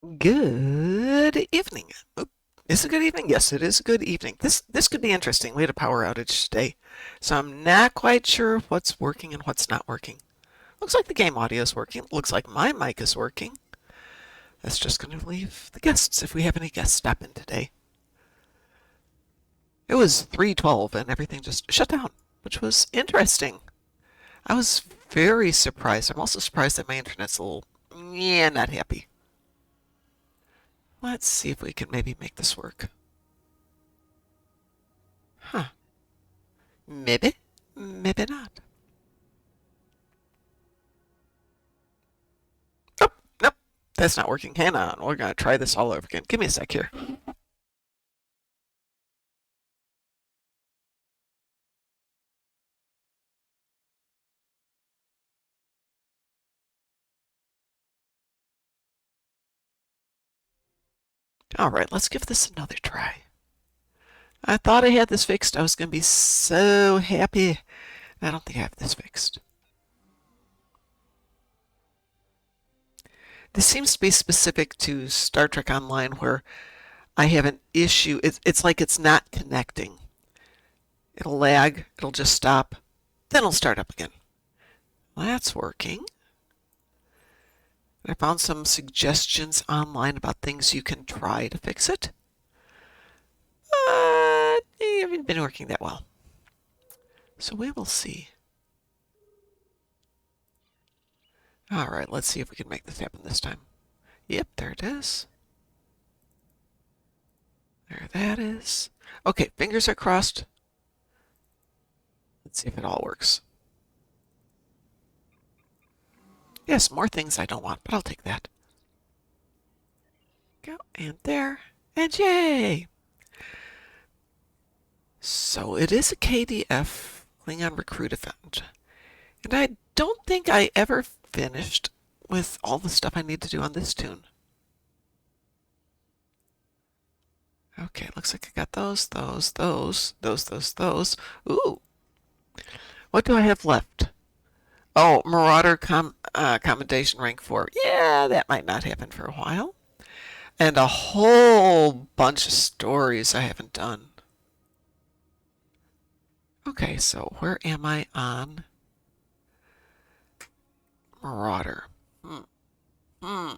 Good evening. Oop, is it a good evening? Yes, it is a good evening. This could be interesting. We had a power outage today, so I'm not quite sure what's working and what's not working. Looks like the game audio is working. Looks like my mic is working. That's just going to leave the guests if we have any guests stop in today. It was 3:12 and everything just shut down, which was interesting. I was very surprised. I'm also surprised that my internet's a little, yeah, not happy. Let's see if we can maybe make this work. Huh. Maybe, maybe not. Oh, nope, that's not working. Hang on, we're gonna try this all over again. Give me a sec here. All right, let's give this another try. I thought I had this fixed. I was gonna be so happy. I don't think I have this fixed. This seems to be specific to Star Trek Online where I have an issue. It's like it's not connecting. It'll lag, it'll just stop, then it'll start up again. Well, that's working. I found some suggestions online about things you can try to fix it. They haven't been working that well. So we will see. All right, let's see if we can make this happen this time. Yep, there it is. There that is. Okay, fingers are crossed. Let's see if it all works. Yes, more things I don't want, but I'll take that. Go, and there, and yay! So it is a KDF Klingon Recruit event. And I don't think I ever finished with all the stuff I need to do on this tune. Okay, looks like I got those. Ooh, what do I have left? Oh, Marauder Commendation Rank 4. Yeah, that might not happen for a while. And a whole bunch of stories I haven't done. Okay, so where am I on Marauder? Hmm. Hmm.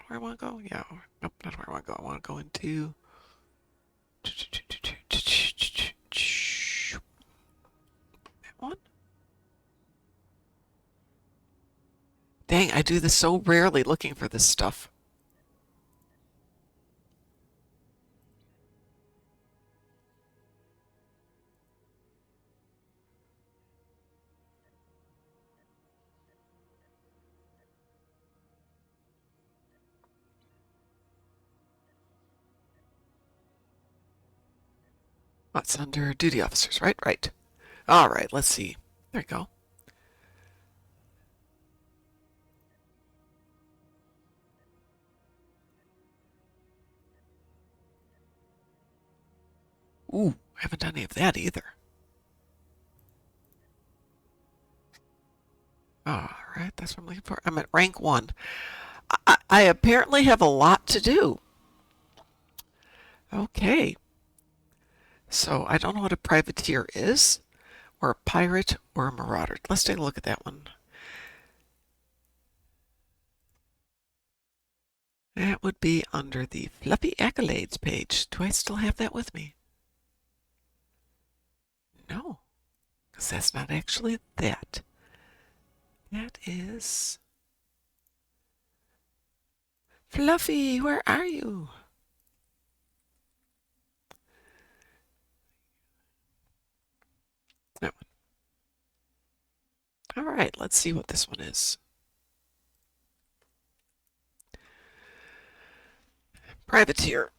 Where I want to go? Yeah. Nope, not where I want to go. I want to go into that one. Dang, I do this so rarely looking for this stuff. What's under duty officers, right? Right. All right, let's see. There we go. Ooh, I haven't done any of that either. All right, that's what I'm looking for. I'm at rank 1. I apparently have a lot to do. Okay, so I don't know what a privateer is, or a pirate, or a marauder. Let's take a look at that one. That would be under the Fluffy Accolades page. Do I still have that with me? No, because that's not actually that. That is... Fluffy, where are you? That one. All right, let's see what this one is. Privateer.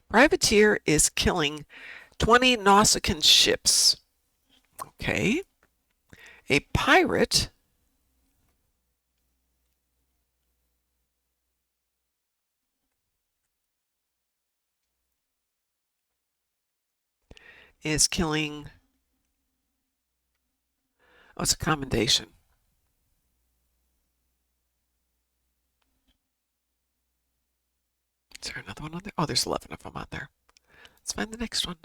Privateer is killing 20 Nausicaan ships. Okay. A pirate is killing. Oh, it's a commendation. Is there another one on there? Oh, there's 11 of them on there. Let's find the next one.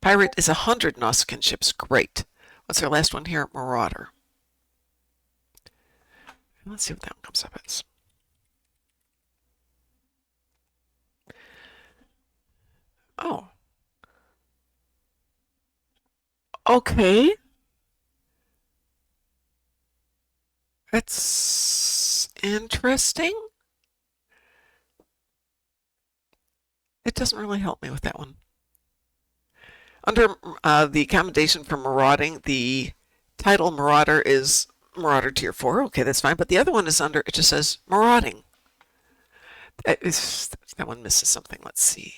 Pirate is 100 Nausicaan ships. Great. What's our last one here? Marauder. Let's see what that one comes up as. Oh. Okay. That's interesting. It doesn't really help me with that one. Under the accommodation for marauding, the title Marauder is Marauder Tier 4. Okay, that's fine. But the other one is under, it just says Marauding. That one misses something. Let's see.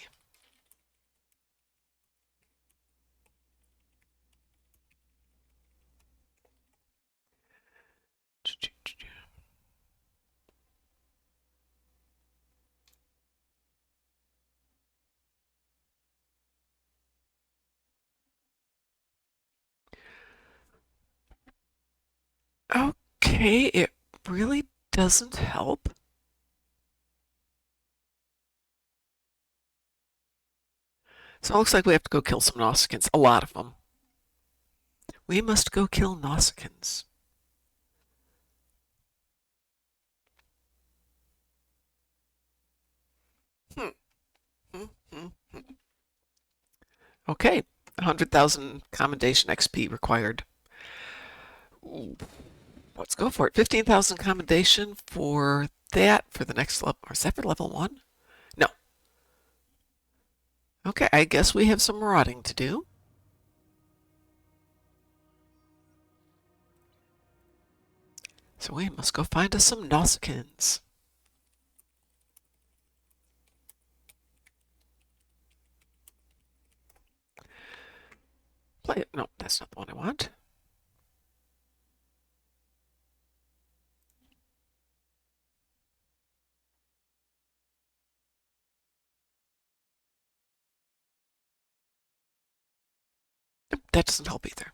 Okay, it really doesn't help. So it looks like we have to go kill some Nausicaans. A lot of them. We must go kill Nausicaans. Hmm. Hmm. Hmm. Hmm. Okay, 100,000 commendation XP required. Ooh, let's go for it. 15,000 commendation for that for the next level. Or is that for level 1? No. Okay, I guess we have some marauding to do. So we must go find us some Nausicaans. Play it. No, that's not the one I want. Nope, that doesn't help either.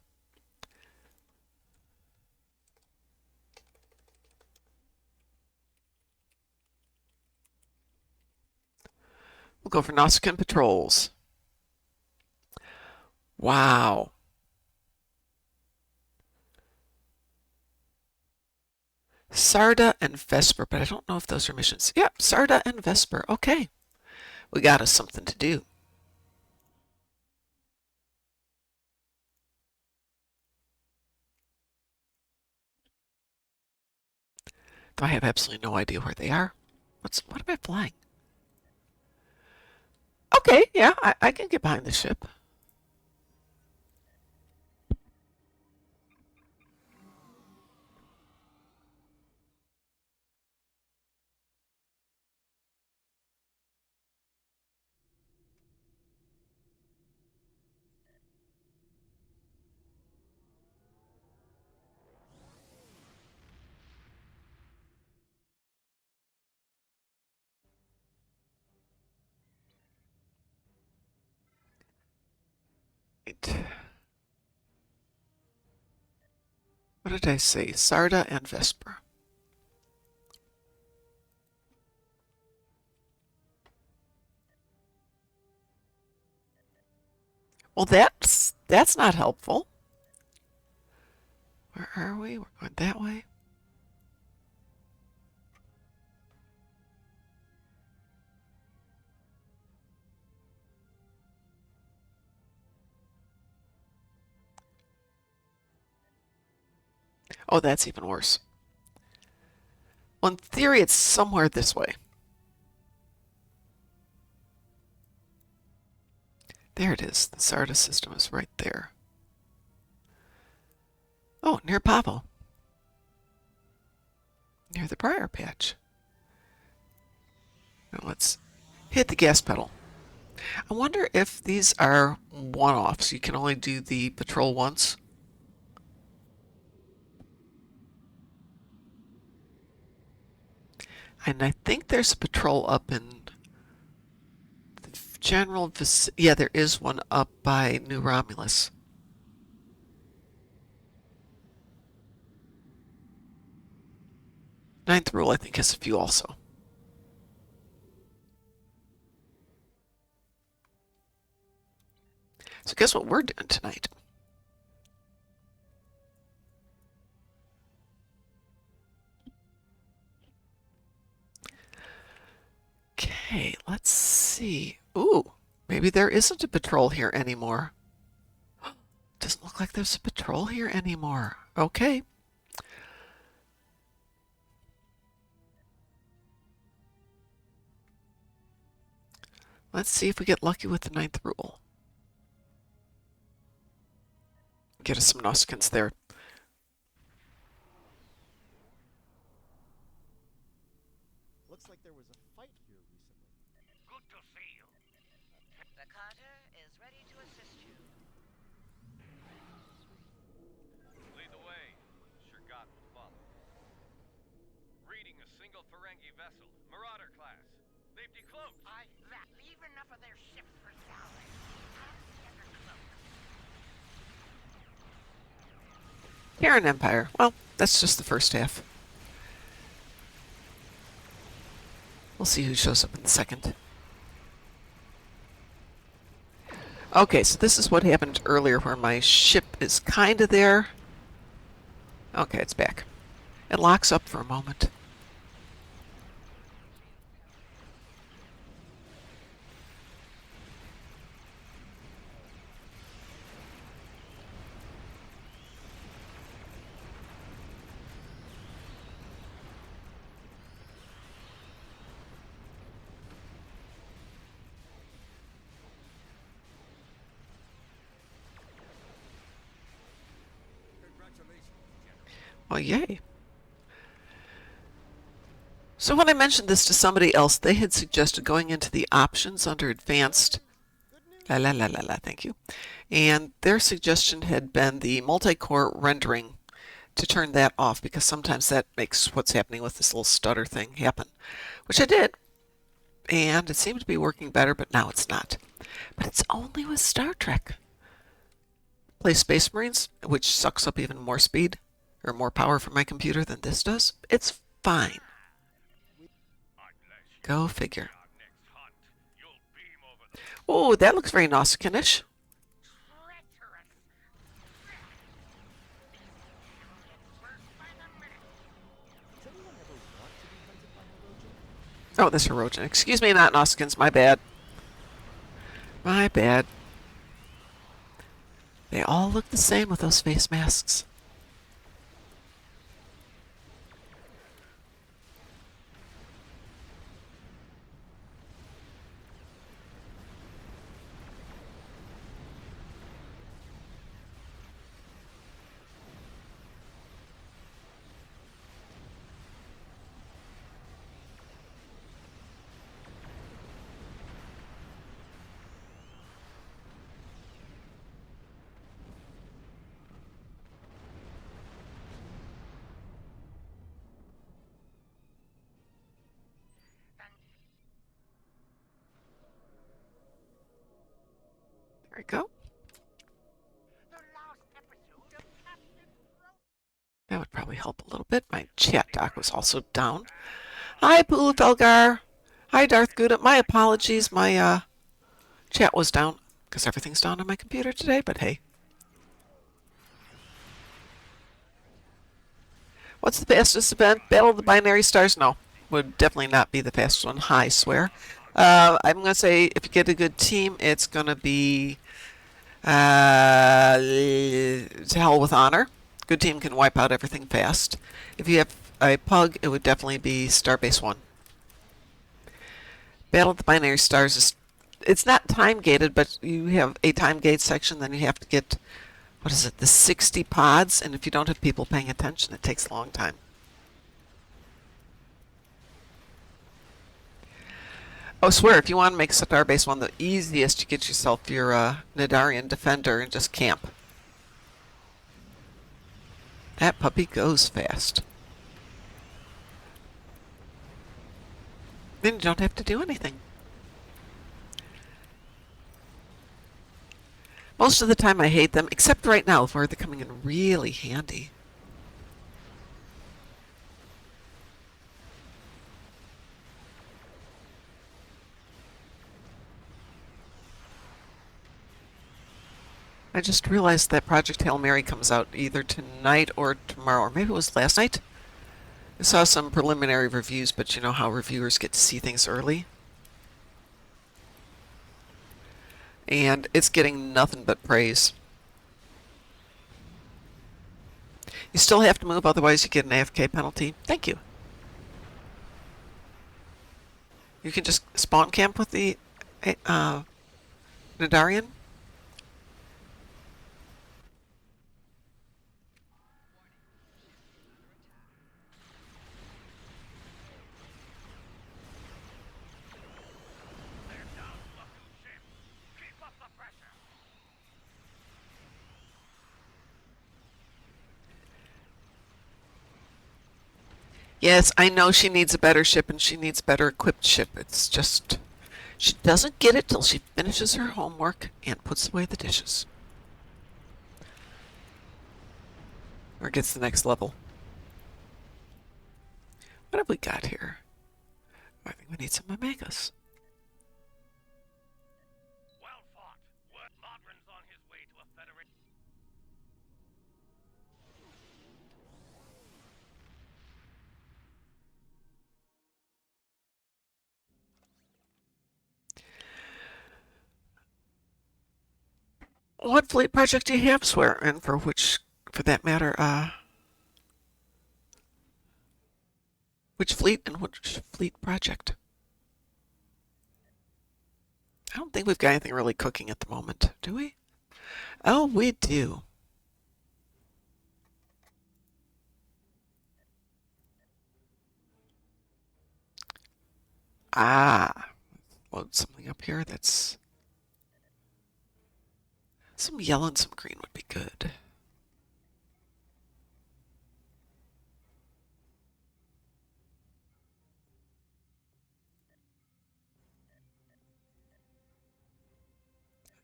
We'll go for Nausicaan patrols. Wow. Sarda and Vesper, but I don't know if those are missions. Yep, Sarda and Vesper. Okay. We got us something to do. I have absolutely no idea where they are. What am I flying? Okay, yeah, I can get behind the ship. Right. What did I say? Sarda and Vesper. Well, that's not helpful. Where are we? We're going that way. Oh, that's even worse. Well, in theory, it's somewhere this way. There it is. The Sarda system is right there. Oh, near Pavo. Near the briar patch. Now let's hit the gas pedal. I wonder if these are one-offs. You can only do the patrol once. And I think there's a patrol up in Yeah, there is one up by New Romulus. Ninth Rule, I think, has a few also. So guess what we're doing tonight? Okay, let's see. Ooh, maybe there isn't a patrol here anymore. Doesn't look like there's a patrol here anymore. Okay. Let's see if we get lucky with the ninth rule. Get us some Nausicaans there. Looks like there was a fight here recently. Good to see you. The Carter is ready to assist you. Lead the way. Sure God will follow. Reading a single Ferengi vessel, Marauder class. They've decloaked. Leave enough of their ships for salvage. Under cloak. Terran Empire. Well, that's just the first half. We'll see who shows up in the second. Okay, so this is what happened earlier where my ship is kind of there. Okay, it's back. It locks up for a moment. Well, yay. So when I mentioned this to somebody else, they had suggested going into the options under advanced. La la la la la, thank you. And their suggestion had been the multi-core rendering to turn that off because sometimes that makes what's happening with this little stutter thing happen, which I did. And it seemed to be working better, but now it's not. But it's only with Star Trek. Play Space Marines, which sucks up even more speed or more power from my computer than this does. It's fine. Go figure. Oh, that looks very Nausicaan-ish. Does anyone ever want to be hunted by Hirogen? Oh, this Hirogen. Excuse me, not Nausicaans. My bad. My bad. They all look the same with those face masks. There we go. That would probably help a little bit. My chat dock was also down. Hi, Pulufelgar. Hi, Darth Gouda. My apologies. My chat was down because everything's down on my computer today, but hey. What's the fastest event? Battle of the Binary Stars? No, would definitely not be the fastest one. I swear. I'm going to say if you get a good team, it's going to be to hell with honor. Good team can wipe out everything fast. If you have a pug, it would definitely be Starbase 1. Battle of the Binary Stars is, it's not time gated, but you have a time gate section, then you have to get, what is it, the 60 pods, and if you don't have people paying attention, it takes a long time. Oh, swear, if you want to make Starbase 1 the easiest, you get yourself your Nadarian Defender and just camp. That puppy goes fast. Then you don't have to do anything. Most of the time I hate them, except right now where they're coming in really handy. I just realized that Project Hail Mary comes out either tonight or tomorrow, or maybe it was last night. I saw some preliminary reviews, but you know how reviewers get to see things early? And it's getting nothing but praise. You still have to move, otherwise you get an AFK penalty. Thank you. You can just spawn camp with the Nadarian. They're down to a few ships. Keep up the pressure. Yes, I know she needs a better ship and she needs a better equipped ship. It's just she doesn't get it till she finishes her homework and puts away the dishes. Or gets the next level. What have we got here? I think we need some omegas. Well fought. Logren's on his way to a Federation. What fleet project do you have, Swear? And for which, for that matter, which fleet and which fleet project? I don't think we've got anything really cooking at the moment, do we? Oh, we do. Ah, load something up here that's some yellow and some green would be good.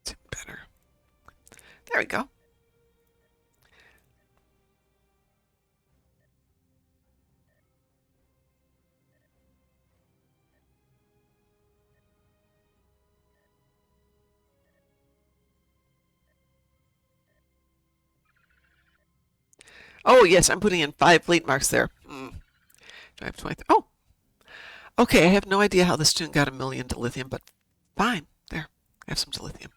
That's better. There we go. Oh, yes, I'm putting in 5 fleet marks there. Do I have 20? Oh, okay, I have no idea how the student got 1,000,000 dilithium, but fine. There, I have some dilithium.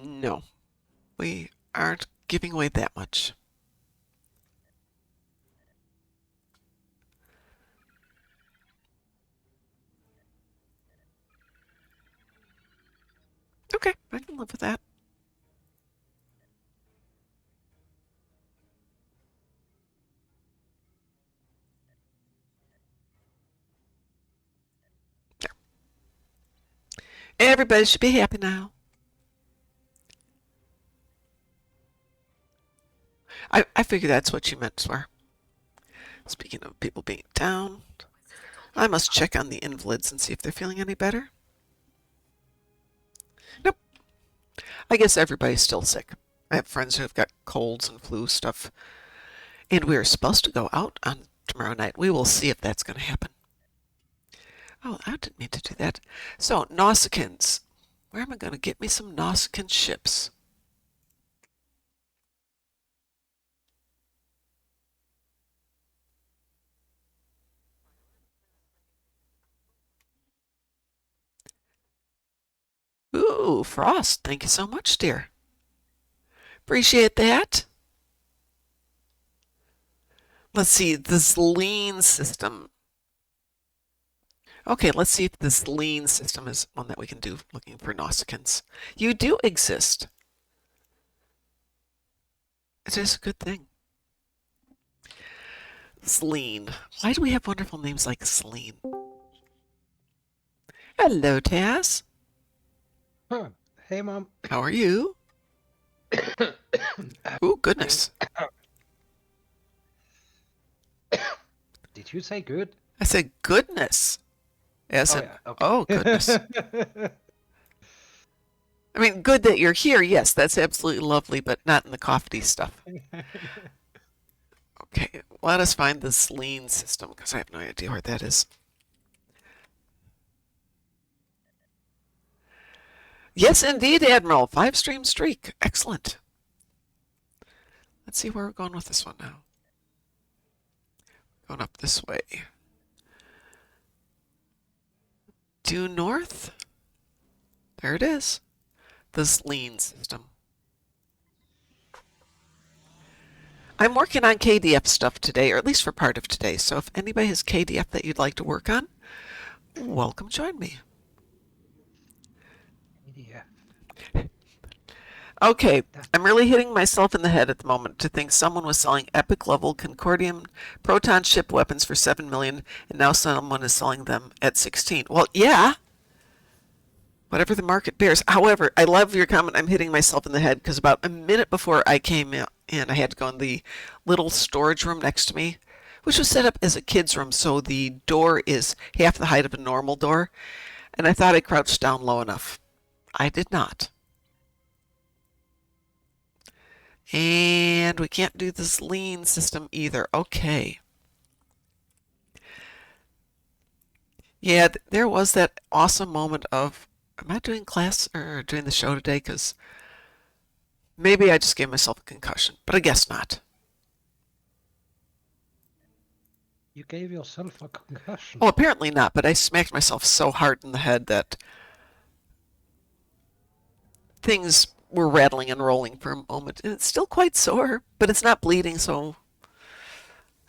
No, we aren't giving away that much. Okay, I can live with that. There. Everybody should be happy now. I figure that's what you meant, Swear. Speaking of people being down, I must check on the invalids and see if they're feeling any better. Nope. I guess everybody's still sick. I have friends who have got colds and flu stuff. And we are supposed to go out on tomorrow night. We will see if that's going to happen. Oh, I didn't mean to do that. So, Nausicaans. Where am I going to get me some Nausicaan ships? Ooh, Frost. Thank you so much, dear. Appreciate that. Let's see, this lean system. Okay, let's see if this lean system is one that we can do looking for Nausicaans. You do exist. It is a good thing. Celine. Why do we have wonderful names like Celine? Hello, Taz. Huh. Hey, Mom. How are you? Oh, goodness. you say good? I said goodness. As Oh in, yeah. Okay. oh goodness. I mean, good that you're here. Yes, that's absolutely lovely, but not in the coffee stuff. Okay, let us find this lean system because I have no idea where that is. Yes, indeed, Admiral. 5-stream streak. Excellent. Let's see where we're going with this one now. Going up this way. Due north. There it is. This lean system. I'm working on KDF stuff today, or at least for part of today. So if anybody has KDF that you'd like to work on, welcome join me. Yeah. Okay, I'm really hitting myself in the head at the moment to think someone was selling epic level Concordium proton ship weapons for 7 million and now someone is selling them at 16. Well, yeah. Whatever the market bears. However, I love your comment. I'm hitting myself in the head because about a minute before I came in, I had to go in the little storage room next to me, which was set up as a kid's room, so the door is half the height of a normal door, and I thought I crouched down low enough. I did not. And we can't do this lean system either. Okay. Yeah, there was that awesome moment of, am I doing class or doing the show today? Because maybe I just gave myself a concussion, but I guess not. You gave yourself a concussion. Well, apparently not, but I smacked myself so hard in the head that things were rattling and rolling for a moment. And it's still quite sore, but it's not bleeding, so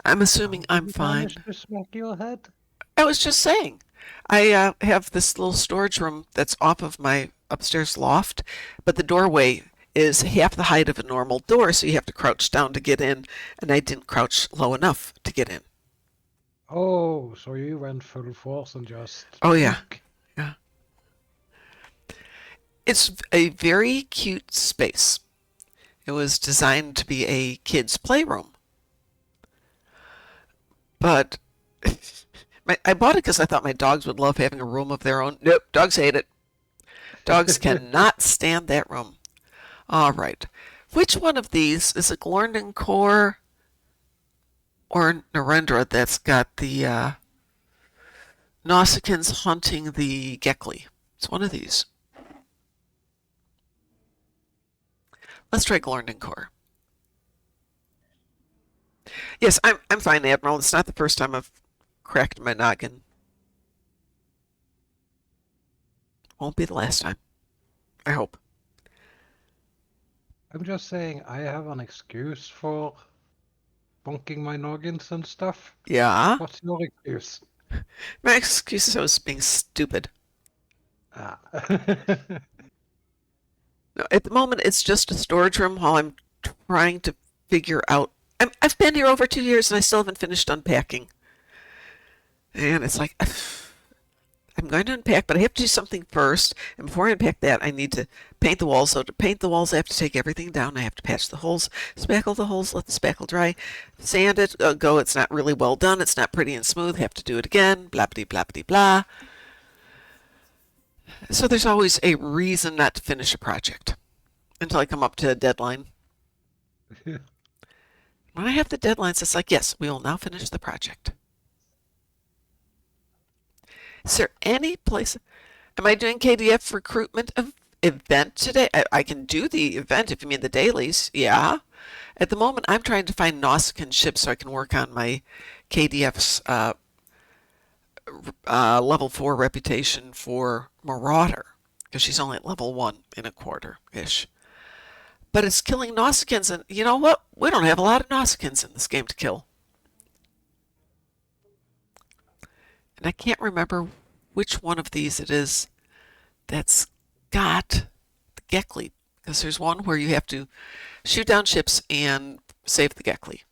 I'm assuming How I'm did you fine. manage to smack your head? I was just saying, I have this little storage room that's off of my upstairs loft, but the doorway is half the height of a normal door, so you have to crouch down to get in, and I didn't crouch low enough to get in. Oh, so you went full force and just... Oh, yeah. Yeah. It's a very cute space. It was designed to be a kid's playroom. But I bought it because I thought my dogs would love having a room of their own. Nope, dogs hate it. Dogs cannot stand that room. All right. Which one of these is a Glorndon Core or Narendra that's got the Nausicaans hunting the Gekli? It's one of these. Let's try Glorndon Core. Yes, I'm fine, Admiral. It's not the first time I've cracked my noggin. Won't be the last time. I hope. I'm just saying, I have an excuse for bonking my noggins and stuff. Yeah? What's your excuse? My excuse is I was being stupid. Ah. No, at the moment, it's just a storage room while I'm trying to figure out. I've been here over 2 years and I still haven't finished unpacking. And it's like, I'm going to unpack, but I have to do something first. And before I unpack that, I need to paint the walls. So to paint the walls, I have to take everything down. I have to patch the holes, spackle the holes, let the spackle dry, sand it, go. It's not really well done. It's not pretty and smooth. Have to do it again. Blah, blah, blah, blah, blah. So there's always a reason not to finish a project until I come up to a deadline. When I have the deadlines, it's like, yes, we will now finish the project. Is there any place? Am I doing KDF recruitment event today? I can do the event if you mean the dailies. Yeah. At the moment, I'm trying to find Nausicaan ships so I can work on my KDF's level 4 reputation for Marauder, because she's only at level 1 in a quarter-ish. But it's killing Nausicaans, and you know what? We don't have a lot of Nausicaans in this game to kill. And I can't remember which one of these it is that's got the Gekli, because there's one where you have to shoot down ships and save the Gekli.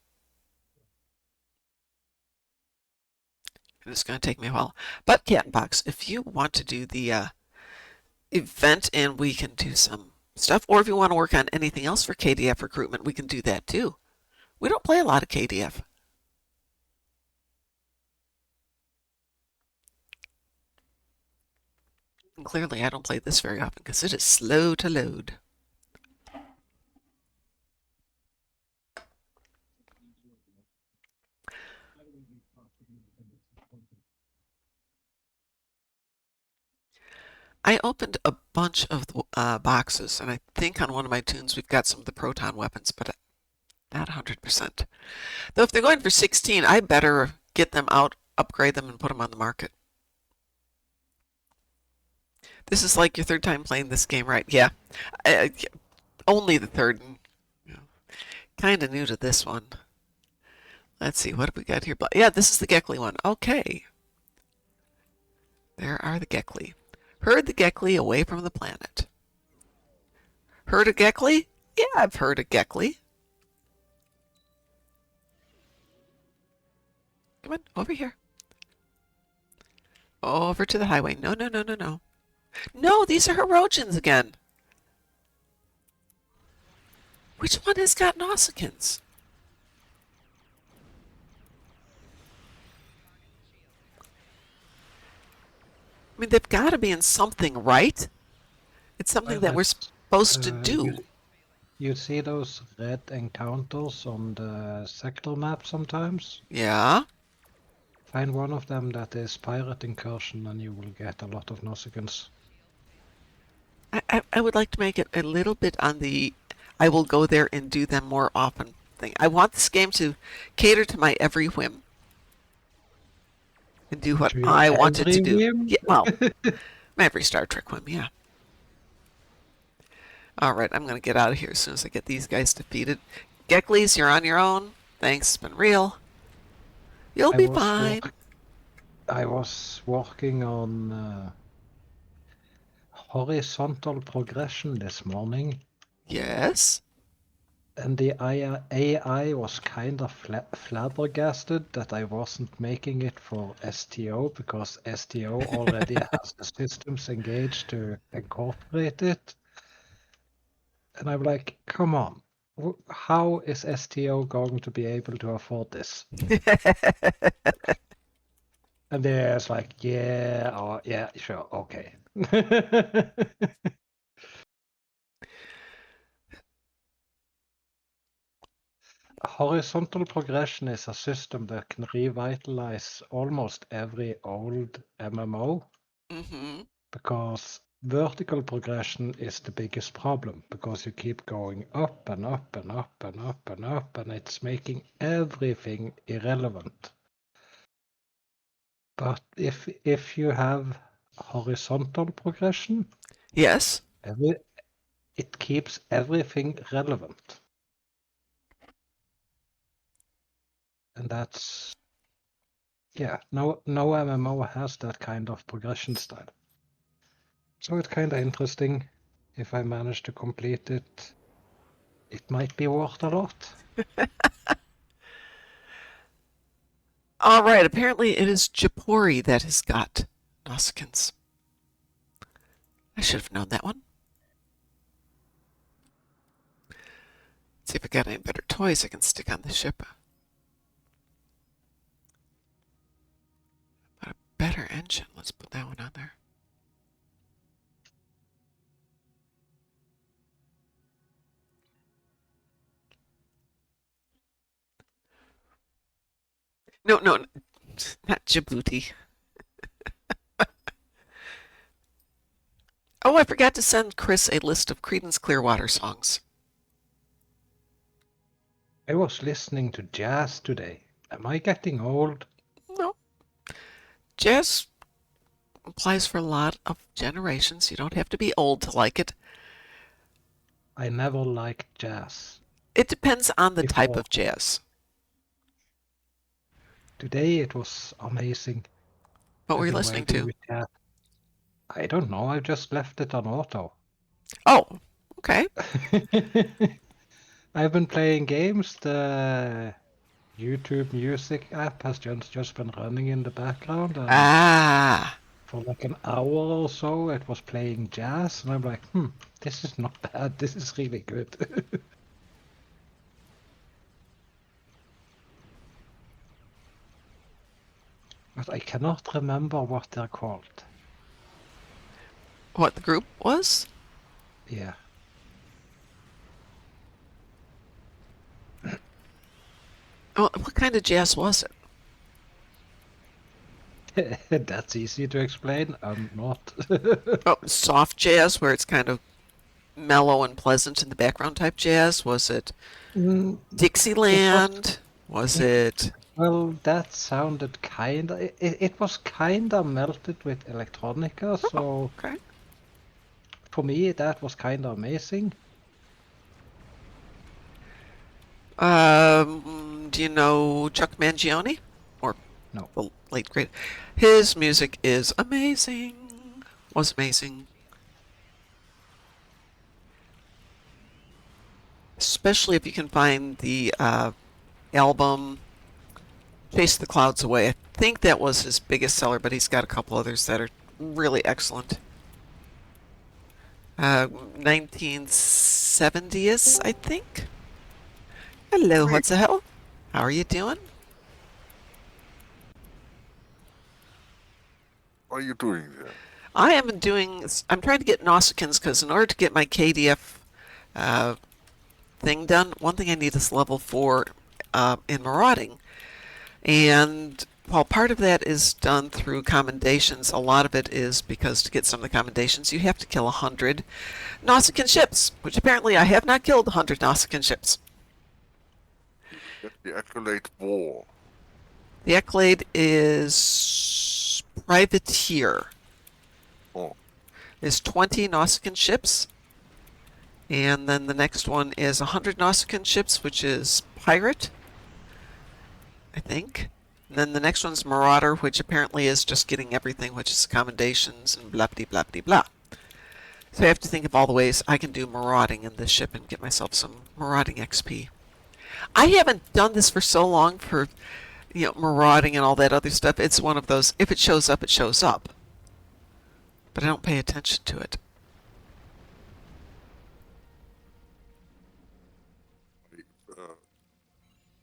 And it's going to take me a while. But Cat and Box, if you want to do the event and we can do some stuff, or if you want to work on anything else for KDF recruitment, we can do that too. We don't play a lot of KDF. And clearly, I don't play this very often because it is slow to load. I opened a bunch of boxes, and I think on one of my tunes we've got some of the proton weapons, but not 100%. Though if they're going for 16, I better get them out, upgrade them, and put them on the market. This is like your third time playing this game, right? Yeah. Only the third. Kind of new to this one. Let's see, what have we got here? Yeah, this is the Gekly one. Okay. There are the Gekly. Herd the Gekly away from the planet. Heard of Gekly? Yeah, I've heard of Gekly. Come on, over here. Over to the highway. No, no, no, no, no. No, these are Herodians again. Which one has got Nausicaans? I mean, they've got to be in something, right? It's something that we're supposed to do. You see those red encounters on the sector map sometimes? Yeah. Find one of them that is pirate incursion and you will get a lot of Nausicaans. I would like to make it a little bit on the I will go there and do them more often thing. I want this game to cater to my every whim and do what I want it to do. Yeah, well, my every Star Trek whim, yeah. All right, I'm going to get out of here as soon as I get these guys defeated. Geckleys, you're on your own. Thanks, it's been real. You'll be fine. I was working on horizontal progression this morning. Yes. And the AI was kind of flabbergasted that I wasn't making it for STO because STO already has the systems engaged to incorporate it. And I'm like, come on, how is STO going to be able to afford this? And they're like, yeah, oh, yeah, sure, okay. Horizontal progression is a system that can revitalize almost every old MMO because vertical progression is the biggest problem because you keep going up and up and up and up and up and it's making everything irrelevant. But if you have horizontal progression, yes, it keeps everything relevant. And that's, yeah, no MMO has that kind of progression style. So it's kind of interesting. If I manage to complete it, it might be worth a lot. All right, apparently it is Japori that has got Nausicaans. I should have known that one. Let's see if I got any better toys I can stick on the ship. But a better engine. Let's put that one on there. No, no, not Djibouti. Oh, I forgot to send Chris a list of Creedence Clearwater songs. I was listening to jazz today. Am I getting old? No. Jazz applies for a lot of generations. You don't have to be old to like it. I never liked jazz. It depends on the type Before. of jazz. Today it was amazing. What were you listening to? I don't know. I just left it on auto. Oh, okay. I've been playing games. The YouTube Music app has just been running in the background. And for like an hour or so, it was playing jazz. And I'm like, this is not bad. This is really good. But I cannot remember what they're called. What the group was? Yeah. What kind of jazz was it? That's easy to explain. I'm not. Oh, soft jazz, where it's kind of mellow and pleasant in the background type jazz? Was it Mm, Dixieland? Was it? well, that sounded kinda. It was kinda melted with electronica, so Okay. for me that was kinda amazing. Do you know Chuck Mangione? Or No. the late great? His music is amazing. Was amazing. Especially if you can find the album Chase the Clouds Away. I think that was his biggest seller, but he's got a couple others that are really excellent. 1970s, I think. Hello, Great. what's the hell? How are you doing? What are you doing there? I'm trying to get Nausicaans because in order to get my KDF thing done, one thing I need is level 4 in marauding. And while part of that is done through commendations, a lot of it is because to get some of the commendations, you have to kill 100 Nausicaan ships, which apparently I have not killed 100 Nausicaan ships. Get the accolade war. The accolade is privateer. Oh, Is 20 Nausicaan ships. And then the next one is 100 Nausicaan ships, which is pirate, I think. And then the next one's marauder, which apparently is just getting everything, which is commendations and blah blah blah blah blah. So I have to think of all the ways I can do marauding in this ship and get myself some marauding XP. I haven't done this for so long for, marauding and all that other stuff. It's one of those, if it shows up, it shows up. But I don't pay attention to it. I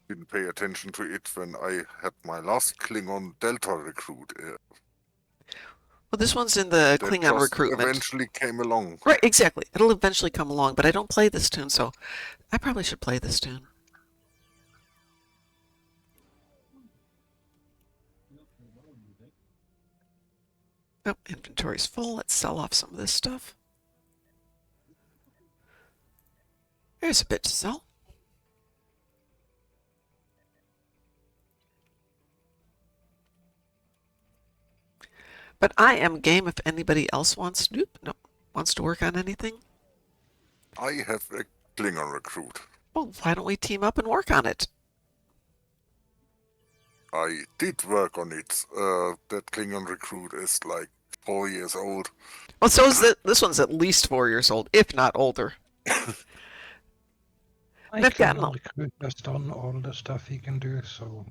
didn't pay attention to it when I had my last Klingon Delta recruit. Well, this one's in the That Klingon just recruitment. eventually came along. Right, exactly. It'll eventually come along, but I don't play this tune, so I probably should play this tune. Oh, inventory's full. Let's sell off some of this stuff. There's a bit to sell. But I am game if anybody else wants to work on anything. I have a Klingon recruit. Well, why don't we team up and work on it? I did work on it. That Klingon recruit is like 4 years old. Well, so is this one's at least 4 years old, if not older. I can recruit has done all the stuff he can do, so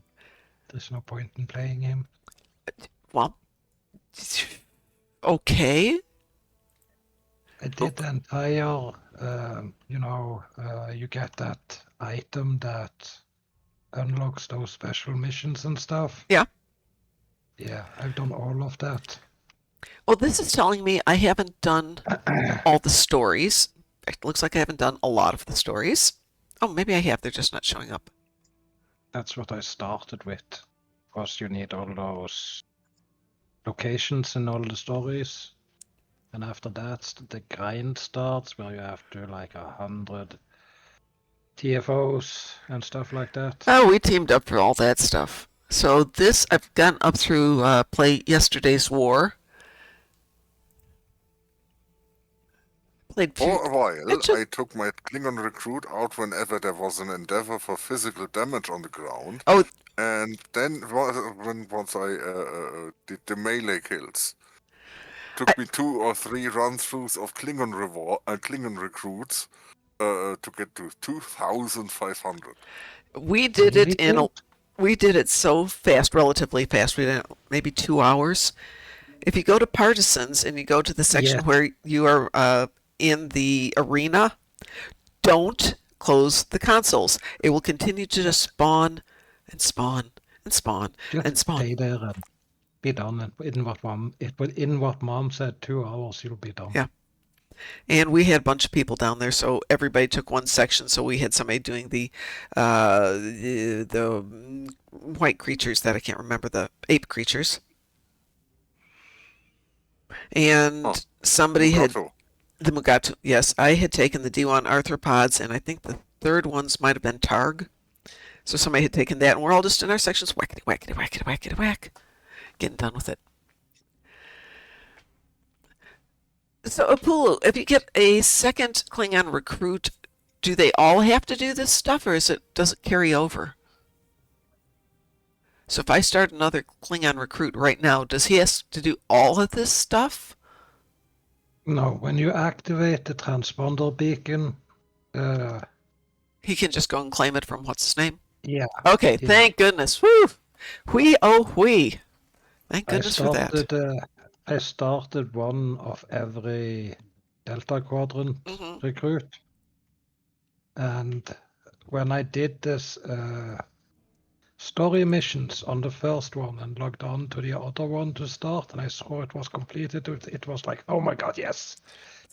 there's no point in playing him. Well, okay. I did the entire, you get that item that unlocks those special missions and stuff. Yeah. Yeah, I've done all of that. Well, this is telling me I haven't done all the stories. It looks like I haven't done a lot of the stories. Oh, maybe I have. They're just not showing up. That's what I started with. Because you need all those locations in all the stories. And after that, the grind starts where you have to like 100 TFOs and stuff like that. Oh, we teamed up for all that stuff. So this, I've gone up through play Yesterday's War. Played For a while, It took- I took my Klingon recruit out whenever there was an endeavor for physical damage on the ground. Oh, And then once I did the melee kills, took me 2 or 3 run-throughs of Klingon recruits to get to 2,500. we did it we did it so fast, relatively fast. We did it maybe 2 hours. If you go to Partisans and you go to the section Yeah. where you are in the arena, don't close the consoles. It will continue to just spawn and spawn and spawn Just and spawn. stay there and be done. In what mom said, 2 hours you'll be done. Yeah. And we had a bunch of people down there, so everybody took one section. So we had somebody doing the white creatures that I can't remember, the ape creatures, and Oh, somebody had Mugato. the Mugatu. Yes, I had taken the D1 arthropods, and I think the third ones might have been Targ. So somebody had taken that, and we're all just in our sections, whackety whackety whackety whackety whack, getting done with it. So, Apulu, if you get a second Klingon recruit, do they all have to do this stuff, or does it carry over? So if I start another Klingon recruit right now, does he have to do all of this stuff? No, when you activate the transponder beacon, He can just go and claim it from what's his name? yeah. Okay, Yeah. thank goodness. Whew! Whee oh whee! Thank I goodness for that. started one of every Delta Quadrant Mhm. recruit, and when I did this story missions on the first one and logged on to the other one to start, and I saw it was completed, it was like, oh my god, yes!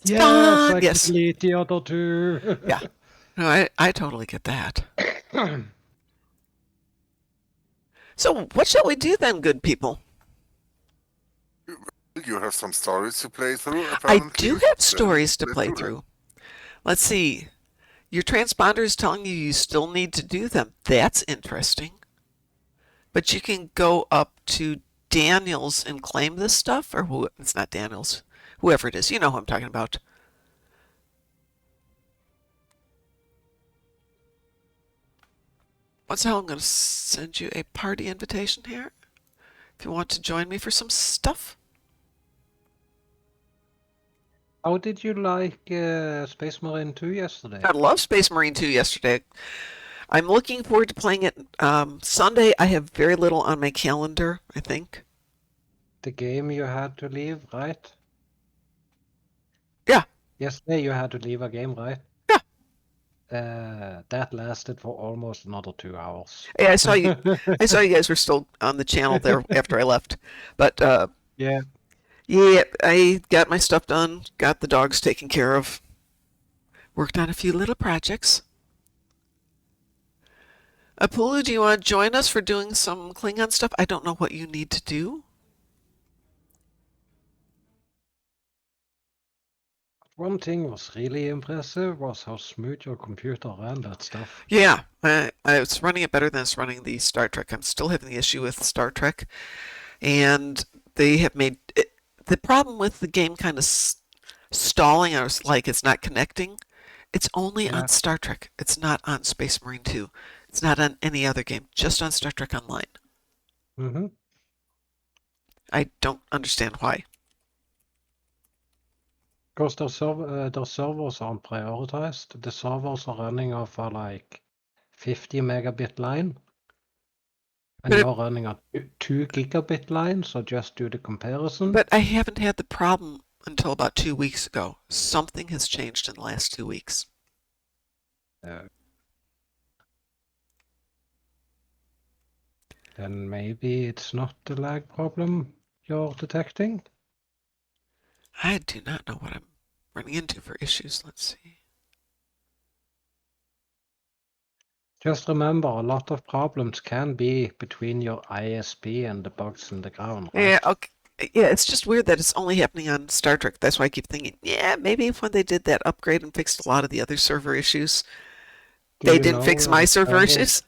It's Yes, fun! I can Yes. delete the other two! Yeah. No, I totally get that. So what shall we do then, good people? You have some stories to play through, I apparently. do have Then stories to let's play do that. through. Let's see. Your transponder is telling you still need to do them. That's interesting. But you can go up to Daniels and claim this stuff, or it's not Daniels, whoever it is. You know who I'm talking about. What's the hell? I'm going to send you a party invitation here if you want to join me for some stuff. How did you like Space Marine 2 yesterday? I love Space Marine 2 yesterday. I'm looking forward to playing it Sunday. I have very little on my calendar, I think. The game you had to leave, right? Yeah. Yesterday you had to leave a game, right? Yeah. That lasted for almost another 2 hours. Yeah, I saw you. I saw you guys were still on the channel there after I left. But Yeah. yeah, I got my stuff done, got the dogs taken care of, worked on a few little projects. Apulu, do you want to join us for doing some Klingon stuff? I don't know what you need to do. One thing was really impressive was how smooth your computer ran that stuff. Yeah, it's running it better than it's running the Star Trek. I'm still having the issue with Star Trek, and they have made it, the problem with the game kind of stalling, or like it's not connecting. It's only Yeah. on Star Trek. It's not on Space Marine 2. It's not on any other game, just on Star Trek Online. Mm-hmm. I don't understand why. Because their servers aren't prioritized. The servers are running off a like 50 megabit line. And But you're running a 2 gigabit line, so just do the comparison. But I haven't had the problem until about 2 weeks ago. Something has changed in the last 2 weeks. Then maybe it's not the lag problem you're detecting. I do not know what I'm running into for issues. Let's see. Just remember, a lot of problems can be between your ISP and the bugs in the ground, right? Yeah, okay. Yeah, it's just weird that it's only happening on Star Trek. That's why I keep thinking, yeah, maybe if when they did that upgrade and fixed a lot of the other server issues, Do they you didn't know fix where my the server servers- issues.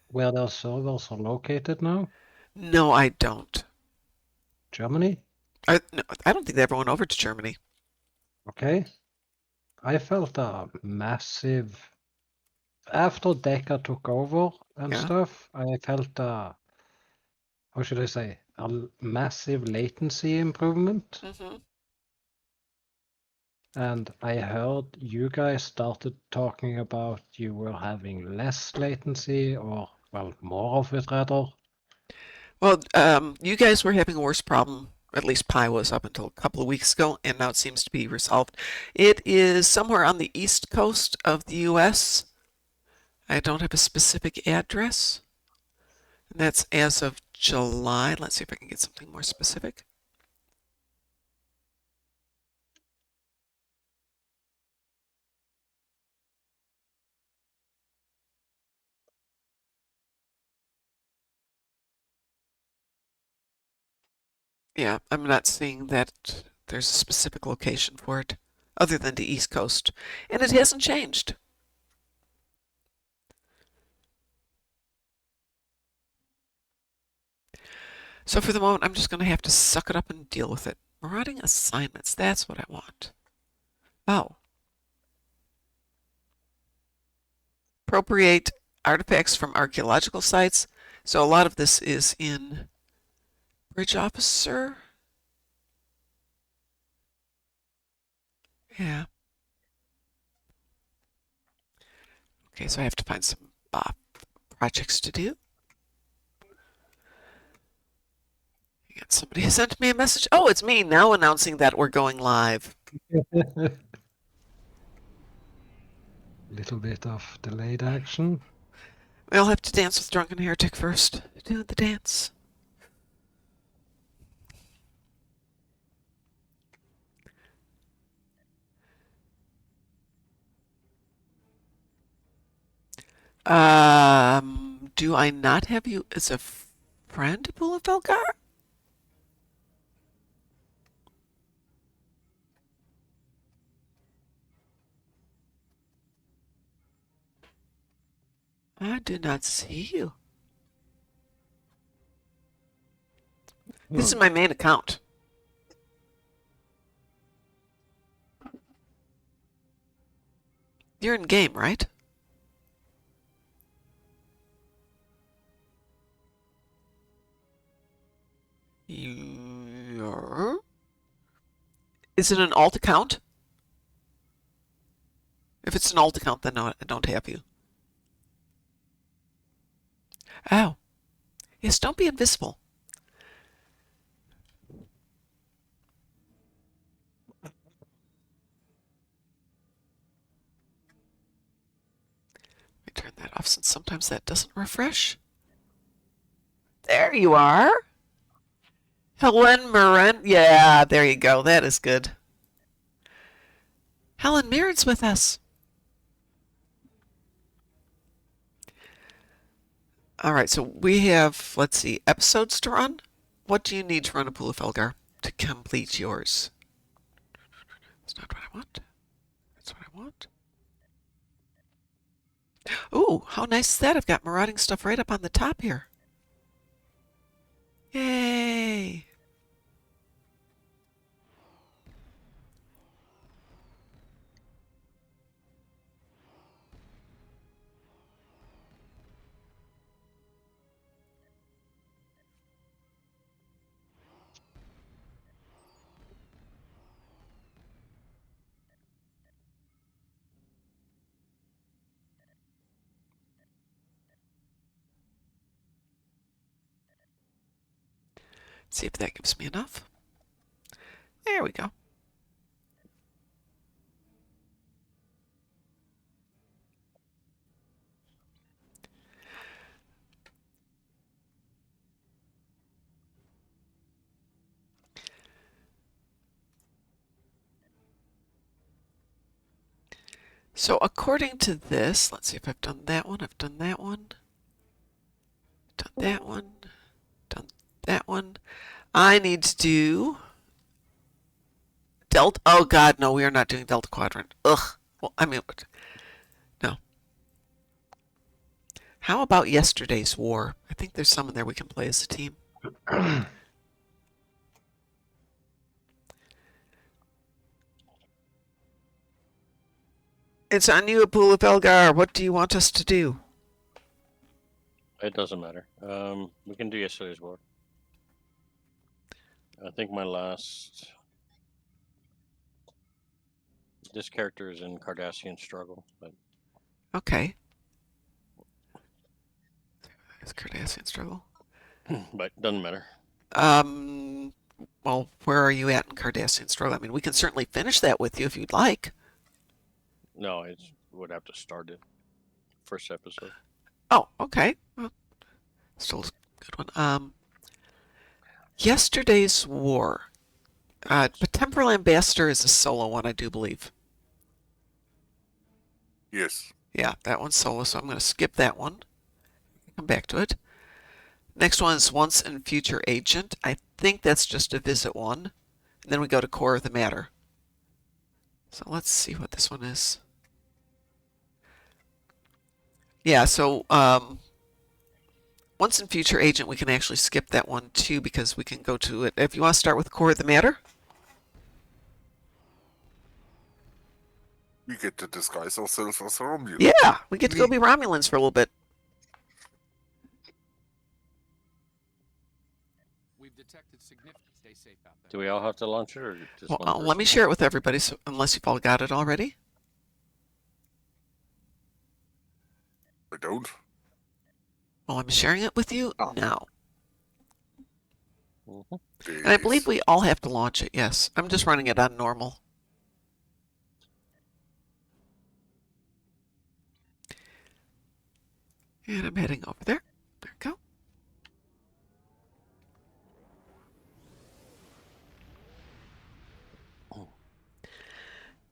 Where their servers are located now? No, I don't. Germany? No, I don't think they ever went over to Germany. Okay. I felt a massive... After Deca took over and Yeah. stuff, I felt a... How should I say? A massive latency improvement. Mm-hmm. And I heard you guys started talking about you were having less latency, or, well, more of it rather. Well, you guys were having a worse problem. At least Pi was up until a couple of weeks ago, and now it seems to be resolved. It is somewhere on the east coast of the U.S. I don't have a specific address. And that's as of July. Let's see if I can get something more specific. Yeah, I'm not seeing that there's a specific location for it other than the East Coast. And it hasn't changed. So for the moment, I'm just going to have to suck it up and deal with it. Marauding assignments, that's what I want. Oh. Appropriate artifacts from archaeological sites. So a lot of this is in Bridge Officer. Yeah. Okay, so I have to find some projects to do. Somebody sent me a message. Oh, it's me now announcing that we're going live. Little bit of delayed action. We'll have to dance with Drunken Heretic first. Do the dance. Do I not have you as a friend, Bulafelgar? I do not see you. This is my main account. You're in game, right? You're... Is it an alt account? If it's an alt account, then no, I don't have you. Oh. Yes, don't be invisible. Let me turn that off since sometimes that doesn't refresh. There you are. Helen Mirren. Yeah, there you go. That is good. Helen Mirren's with us. All right, so we have, let's see, episodes to run. What do you need to run a Bulafelgar to complete yours? That's not what I want. That's what I want. Ooh, how nice is that? I've got marauding stuff right up on the top here. Yay! See if that gives me enough. There we go. So according to this, let's see if I've done that one. I've done that one. Done that one. Done that one. I need to do Delta. Oh God, no, we are not doing Delta Quadrant. Ugh. Well, I mean, no. How about yesterday's war? I think there's some in there we can play as a team. It's on you, Pool of Elgar. What do you want us to do? It doesn't matter. We can do yesterday's war. I think my last. This character is in Cardassian struggle, but Okay. Is Cardassian struggle? but doesn't matter. Well, where are you at in Cardassian struggle? I mean, we can certainly finish that with you if you'd like. No, it would have to start it. First episode. Oh, okay. Well, still a good one. Yesterday's War. But Temporal Ambassador is a solo one, I do believe. Yes. Yeah, that one's solo, so I'm going to skip that one. Come back to it. Next one is Once and Future Agent. I think that's just a visit one. And then we go to Core of the Matter. So let's see what this one is. Yeah, so Once and Future Agent, we can actually skip that one too because we can go to it. If you want to start with Core of the Matter. We get to disguise ourselves as Romulans. Yeah, we get to go be Romulans for a little bit. We've detected significant. Stay safe out there. Do we all have to launch it, or just one Well, person? let me share it with everybody, so, unless you've all got it already. I don't. Well, I'm sharing it with you now. Mhm. And I believe we all have to launch it, yes. I'm just running it on normal. And I'm heading over there. There we go.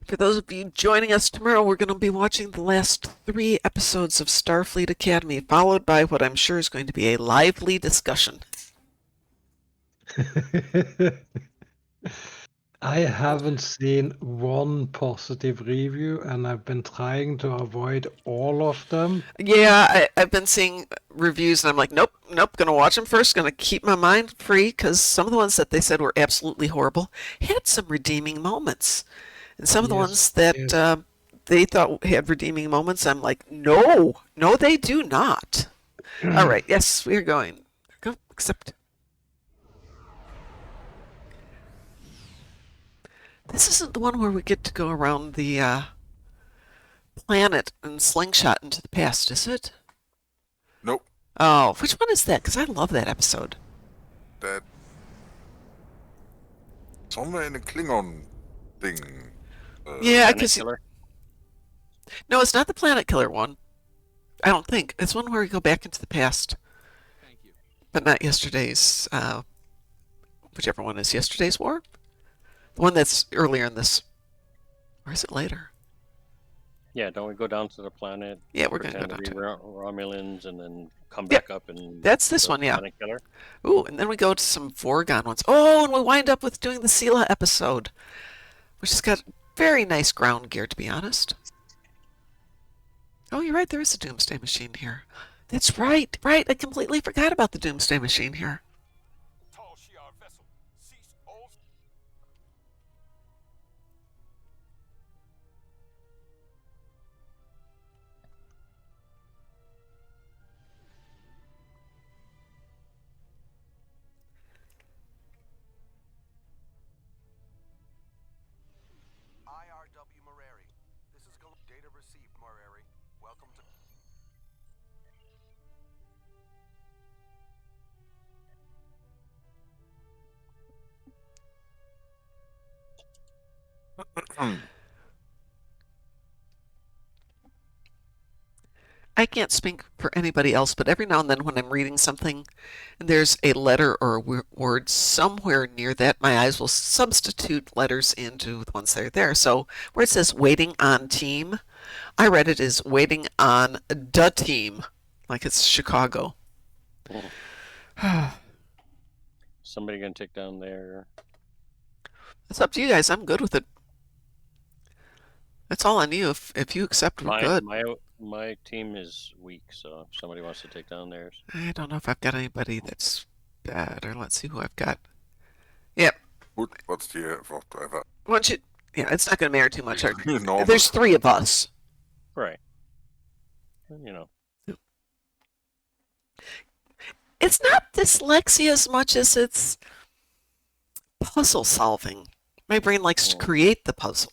For those of you joining us tomorrow, we're going to be watching the last 3 episodes of Starfleet Academy, followed by what I'm sure is going to be a lively discussion. I haven't seen one positive review, and I've been trying to avoid all of them. Yeah, I've been seeing reviews, and I'm like, nope, gonna watch them first, gonna keep my mind free, because some of the ones that they said were absolutely horrible had some redeeming moments. And some of the Yes, ones that yes. they thought had redeeming moments, I'm like, no, they do not. All right, yes, we are going. Go, accept. This isn't the one where we get to go around the planet and slingshot into the past, is it? Nope. Oh, which one is that? Because I love that episode. That somewhere in the Klingon thing. Yeah, Planet because Killer? no, it's not the Planet Killer one. I don't think it's one where we go back into the past, Thank you. but not yesterday's. Whichever one is yesterday's war. The one that's earlier in this, or is it later? Yeah, don't we go down to the planet? Yeah, we're gonna go pretend down to be to. Romulans, and then come Yep, back up and that's this go one. Yeah. Planet Killer? Ooh, and then we go to some Vorgon ones. Oh, and we wind up with doing the Sela episode, which has got very nice ground gear, to be honest. Oh, you're right. There is a Doomsday Machine here. That's right. Right. I completely forgot about the Doomsday Machine here. Tall Shi'ar vessel. Cease all. IRW Mareri. This is data received, Mareri. Welcome to. I can't speak for anybody else, but every now and then when I'm reading something and there's a letter or a word somewhere near that, my eyes will substitute letters into the ones that are there. So where it says waiting on team, I read it as waiting on the team, like it's Chicago. Somebody gonna take down there? It's up to you guys. I'm good with it. It's all on you. If you accept, we're good. My team is weak, so if somebody wants to take down theirs. I don't know if I've got anybody that's bad, or let's see who I've got. Yep. What's the whatever? Once you, yeah, it's not going to matter too much. Normal. There's 3 of us. Right. You know. It's not dyslexia as much as it's puzzle solving. My brain likes to create the puzzle.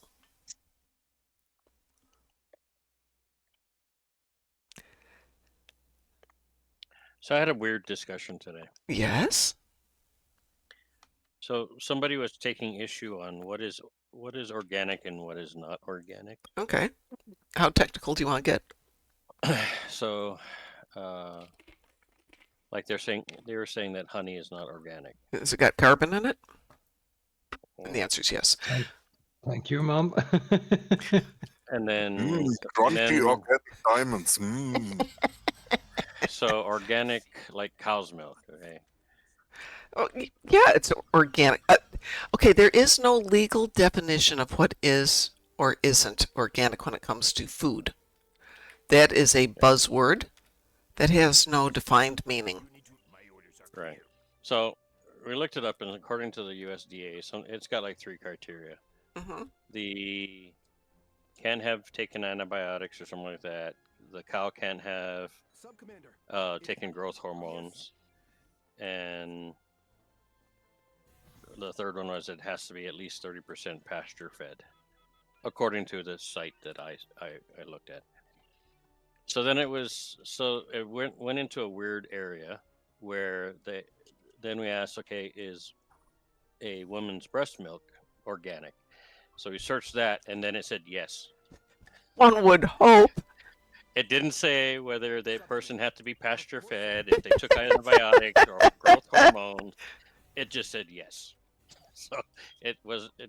So I had a weird discussion today. Yes? So somebody was taking issue on what is organic and what is not organic. Okay. How technical do you want to get? So Like they were saying that honey is not organic. Has it got carbon in it? And the answer is yes. Thank you, Mom. And then, Crunchy organic diamonds. so organic, like cow's milk. Okay. Oh, yeah, it's organic. Okay, there is no legal definition of what is or isn't organic when it comes to food. That is a buzzword that has no defined meaning. Right. So we looked it up, and according to the USDA, it's got like 3 criteria. Mm-hmm. The can't have taken antibiotics or something like that. The cow can't have taken growth hormones, and the third one was it has to be at least 30% pasture fed, according to the site that I looked at. So then it went into a weird area where then we asked, okay, is a woman's breast milk organic? So we searched that, and then it said yes. One would hope. It didn't say whether the person had to be pasture fed, if they took antibiotics or growth hormones. It just said yes. So it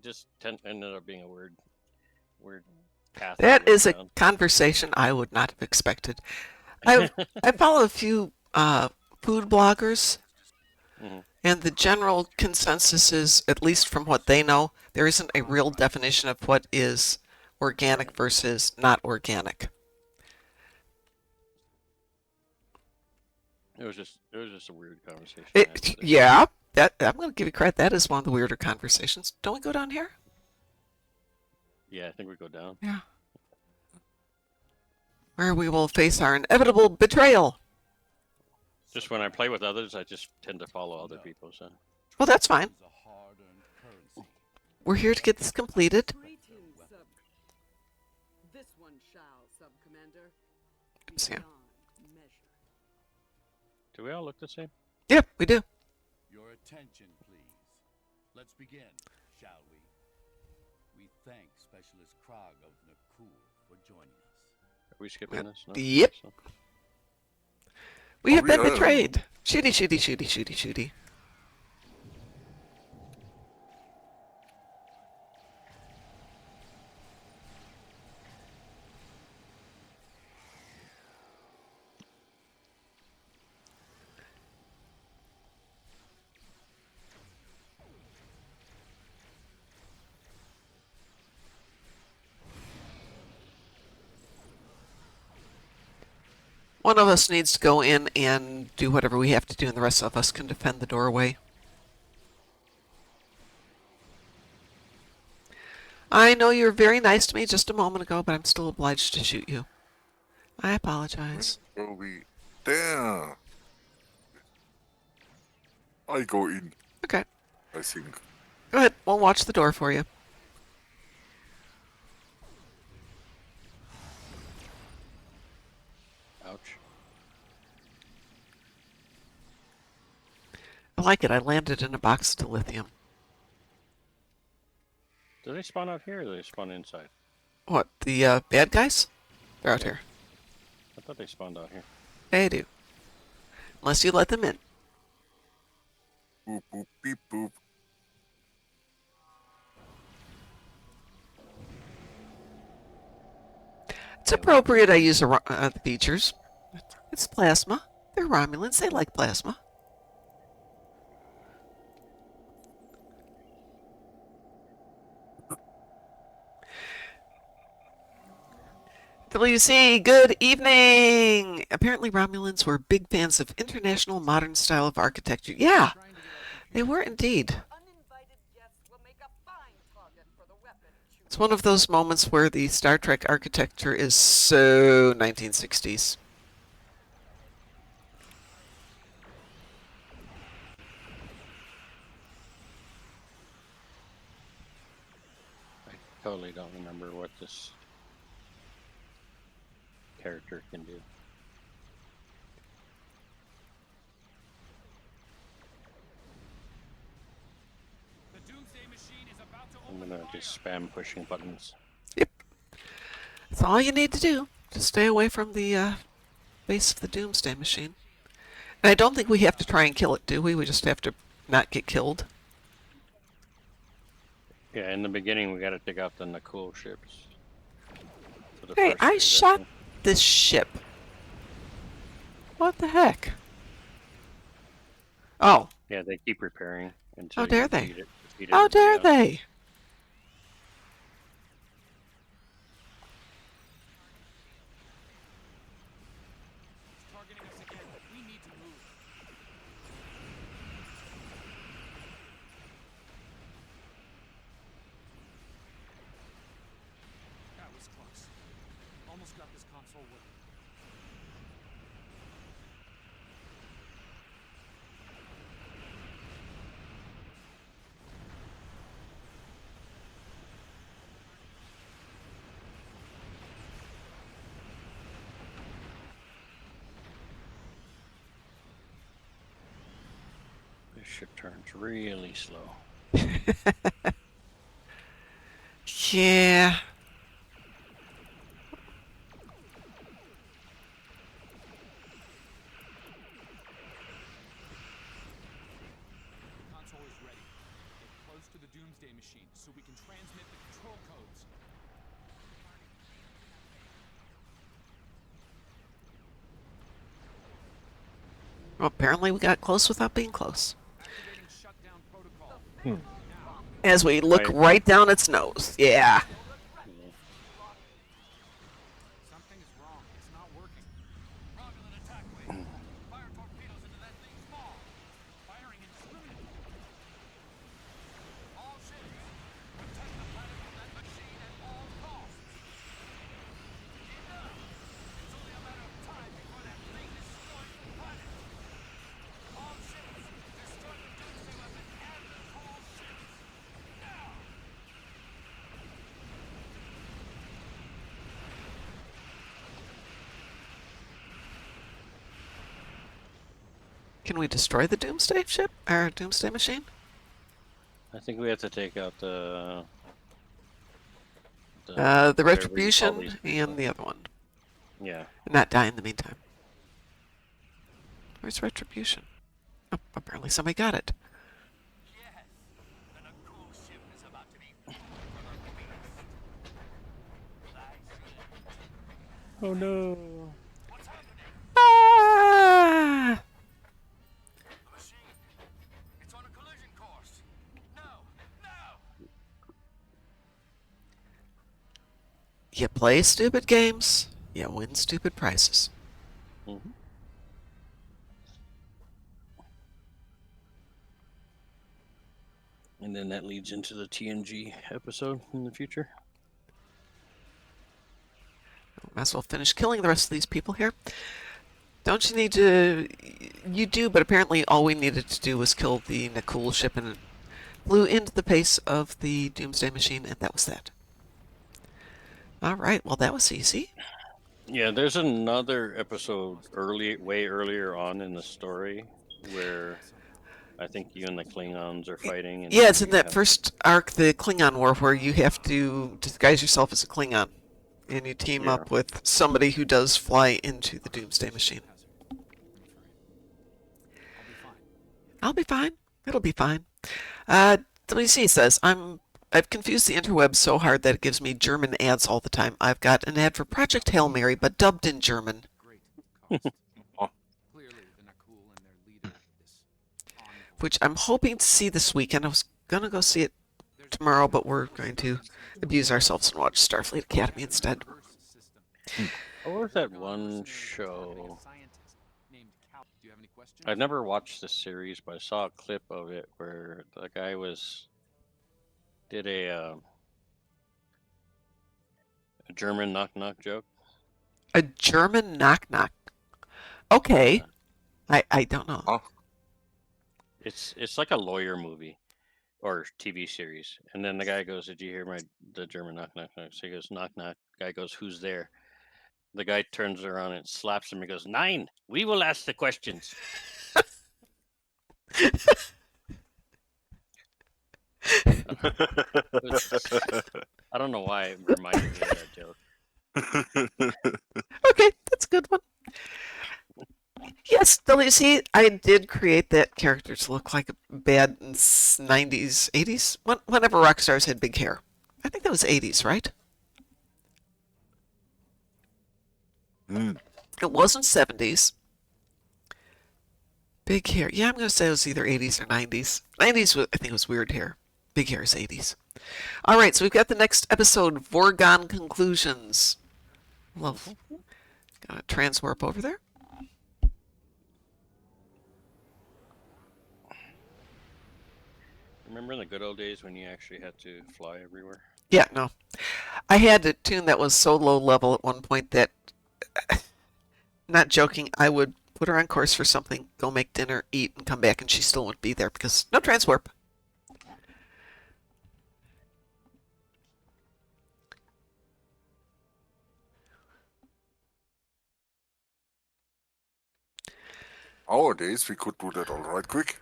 just ended up being a weird path. That is a conversation I would not have expected. I follow a few food bloggers, and the general consensus is, at least from what they know, there isn't a real definition of what is organic versus not organic. It was just a weird conversation. Yeah, I'm going to give you credit. That is one of the weirder conversations. Don't we go down here? Yeah, I think we go down. Yeah. Where we will face our inevitable betrayal. Just when I play with others, I just tend to follow other people. So. Well, that's fine. We're here to get this completed. This one shall, Sub-Commander. See ya. Do we all look the same? Yep, we do. Your attention, please. Let's begin, shall we? We thank Specialist Krog of Nakul for joining us. Are we skipping this? No? Yep. So. We have been betrayed. Shooty, shooty, shooty, shooty, shooty. One of us needs to go in and do whatever we have to do, and the rest of us can defend the doorway. I know you were very nice to me just a moment ago, but I'm still obliged to shoot you. I apologize. Will we there? I go in. Okay. I think. Go ahead. We'll watch the door for you. Ouch. I like it. I landed in a box of lithium. Do they spawn out here or do they spawn inside? What, the bad guys? They're out here. I thought they spawned out here. They do. Unless you let them in. Boop, boop, beep, boop. It's appropriate I use the features. It's plasma. They're Romulans. They like plasma. WC, good evening! Apparently Romulans were big fans of international modern style of architecture. Yeah, they were indeed. It's one of those moments where the Star Trek architecture is so 1960s. I totally don't remember what this character can do. I'm gonna just spam pushing buttons. Yep. That's all you need to do. Just stay away from the base of the Doomsday Machine. And I don't think we have to try and kill it, do we? We just have to not get killed. Yeah, in the beginning we got to take out the Nakul ships. For the Hey, first I phase, shot think. this ship. What the heck? Oh, Yeah, they keep repairing until how dare you they? feed How everybody dare out. they? Targeting us again. We need to move. That was close. Almost got this console working. This ship turns really slow. Yeah. The console is ready. Get close to the Doomsday Machine so we can transmit the control codes. Well, apparently we got close without being close. Activating shutdown protocol. As we look Right. right down its nose. Yeah. Something is wrong. It's not working. Romulan attack wave. Fire torpedoes into that thing's maw. Firing indiscriminately. All ships, protect the planet from that machine at all costs. Keep it up. It's only a matter of time before that thing destroys the planet. All ships, destroy the Doomsday weapon and the cool ships. Now! Can we destroy the Doomsday ship? Or Doomsday machine? I think we have to take out the The whatever you call Retribution these people. and the other one. Yeah. And not die in the meantime. Where's Retribution? Oh, apparently somebody got it. Yes, then a cool ship is about to be food for the beast. I see. Oh no. What's happening? Ah! The machine. It's on a collision course. No, no! You play stupid games, you win stupid prizes. Mm-hmm. And then that leads into the TNG episode in the future. Might as well finish killing the rest of these people here. Don't you need to... You do, but apparently all we needed to do was kill the Nakul ship and it flew into the base of the Doomsday Machine, and that was that. Alright, well that was easy. Yeah, there's another episode way earlier on in the story where I think you and the Klingons are fighting. And Yeah, it's in you that have- first arc, the Klingon War, where you have to disguise yourself as a Klingon. And you team Yeah. up with somebody who does fly into the Doomsday Machine. I'll be fine. I'll be fine. It'll be fine. WC says, I've confused the interwebs so hard that it gives me German ads all the time. I've got an ad for Project Hail Mary, but dubbed in German. Great cost. Oh. Clearly, the Nakul and their leader, this envoy. Which I'm hoping to see this weekend. I was going to go see it There's tomorrow, but we're going to abuse ourselves and watch Starfleet Academy instead. reverse system. What was that one show? Scientist named Cal. Do you have any questions? I've never watched the series, but I saw a clip of it where the guy did a German knock knock joke. A German knock-knock. Okay. I don't know. Oh. It's like a lawyer movie or TV series, and then the guy goes, "Did you hear the German knock knock knock?" So he goes, "Knock knock." Guy goes, "Who's there?" The guy turns around and slaps him. He goes, "Nine. We will ask the questions." I don't know why it reminded me of that joke. Okay, that's a good one. Yes, see, I did create that character to look like a bad 90s, 80s, whenever rock stars had big hair. I think that was 80s, right? It wasn't 70s. Big hair. Yeah, I'm going to say it was either 80s or 90s. 90s, I think it was weird hair. Big hair is 80s. All right, so we've got the next episode, Vorgon Conclusions. Love. Got a transwarp over there. Remember in the good old days when you actually had to fly everywhere? Yeah, no. I had a tune that was so low level at one point that, not joking, I would put her on course for something, go make dinner, eat, and come back, and she still wouldn't be there because no transwarp. Nowadays, we could do that all right quick.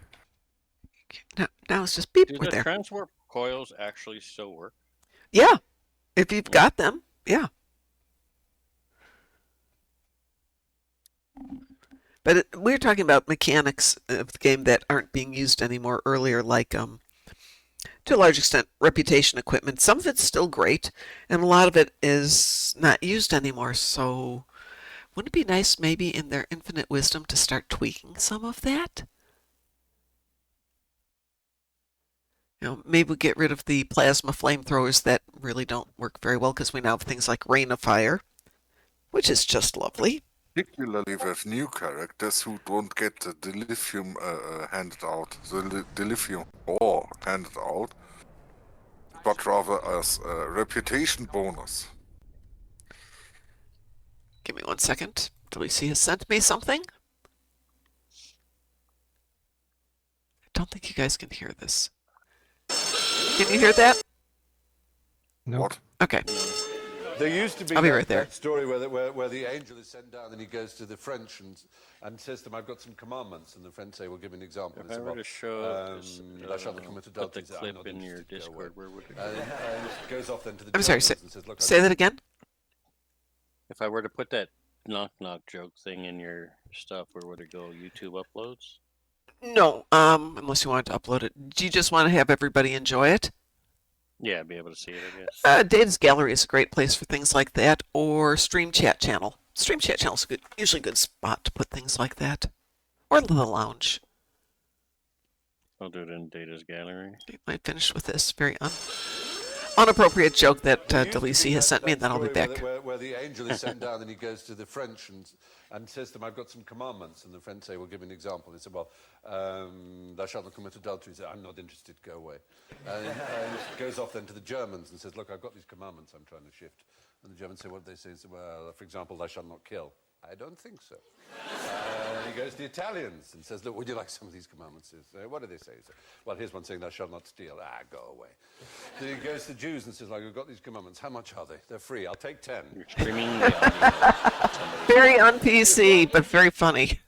Now it's just beep, Do we're the there. transwarp coils actually still work? Yeah, if you've got them, yeah. But we're talking about mechanics of the game that aren't being used anymore earlier, like, to a large extent, reputation equipment. Some of it's still great, and a lot of it is not used anymore, so wouldn't it be nice maybe in their infinite wisdom to start tweaking some of that? Maybe we get rid of the plasma flamethrowers that really don't work very well because we now have things like Rain of Fire, which is just lovely. Particularly with new characters who don't get the dilithium handed out, the dilithium ore handed out, but rather as a reputation bonus. Give me 1 second. Delisi has sent me something. I don't think you guys can hear this. Can you hear that? No. What? Okay. There used to be I'll be that, right there. that story where the angel is sent down and he goes to the French and says to them, I've got some commandments. And the French say, well, give me an example. If I were to show this, thou shalt not commit put adultery. the He said, "I'm clip not in your interested, go away." Discord, where would it And go? goes off then to the I'm sorry, Germans and says, look, say that again? If I were to put that knock knock joke thing in your stuff, where would it go? YouTube uploads? No, unless you wanted to upload it. Do you just want to have everybody enjoy it? Yeah, be able to see it, I guess. Dave's Gallery is a great place for things like that, or Stream Chat Channel. Stream Chat Channel is usually a good spot to put things like that. Or the lounge. I'll do it in Data's gallery. I might finish with this very unappropriate joke that Delisi has sent me, and then I'll be back. Where the angel is sent down and he goes to the French and says to them, I've got some commandments. And the French say, well, give me an example. He said, well, thou shalt not commit adultery. He said, I'm not interested, go away. And goes off then to the Germans and says, look, I've got these commandments I'm trying to shift. And the Germans say, what do they say? He said, well, for example, thou shalt not kill. I don't think so. He goes to the Italians and says, look, would you like some of these commandments? What do they say? He said, well, here's one saying, thou shalt not steal. Go away. Then he goes to the Jews and says, like, we've got these commandments. How much are they? They're free. I'll take 10. You're streaming the audio. Very un-PC, but very funny.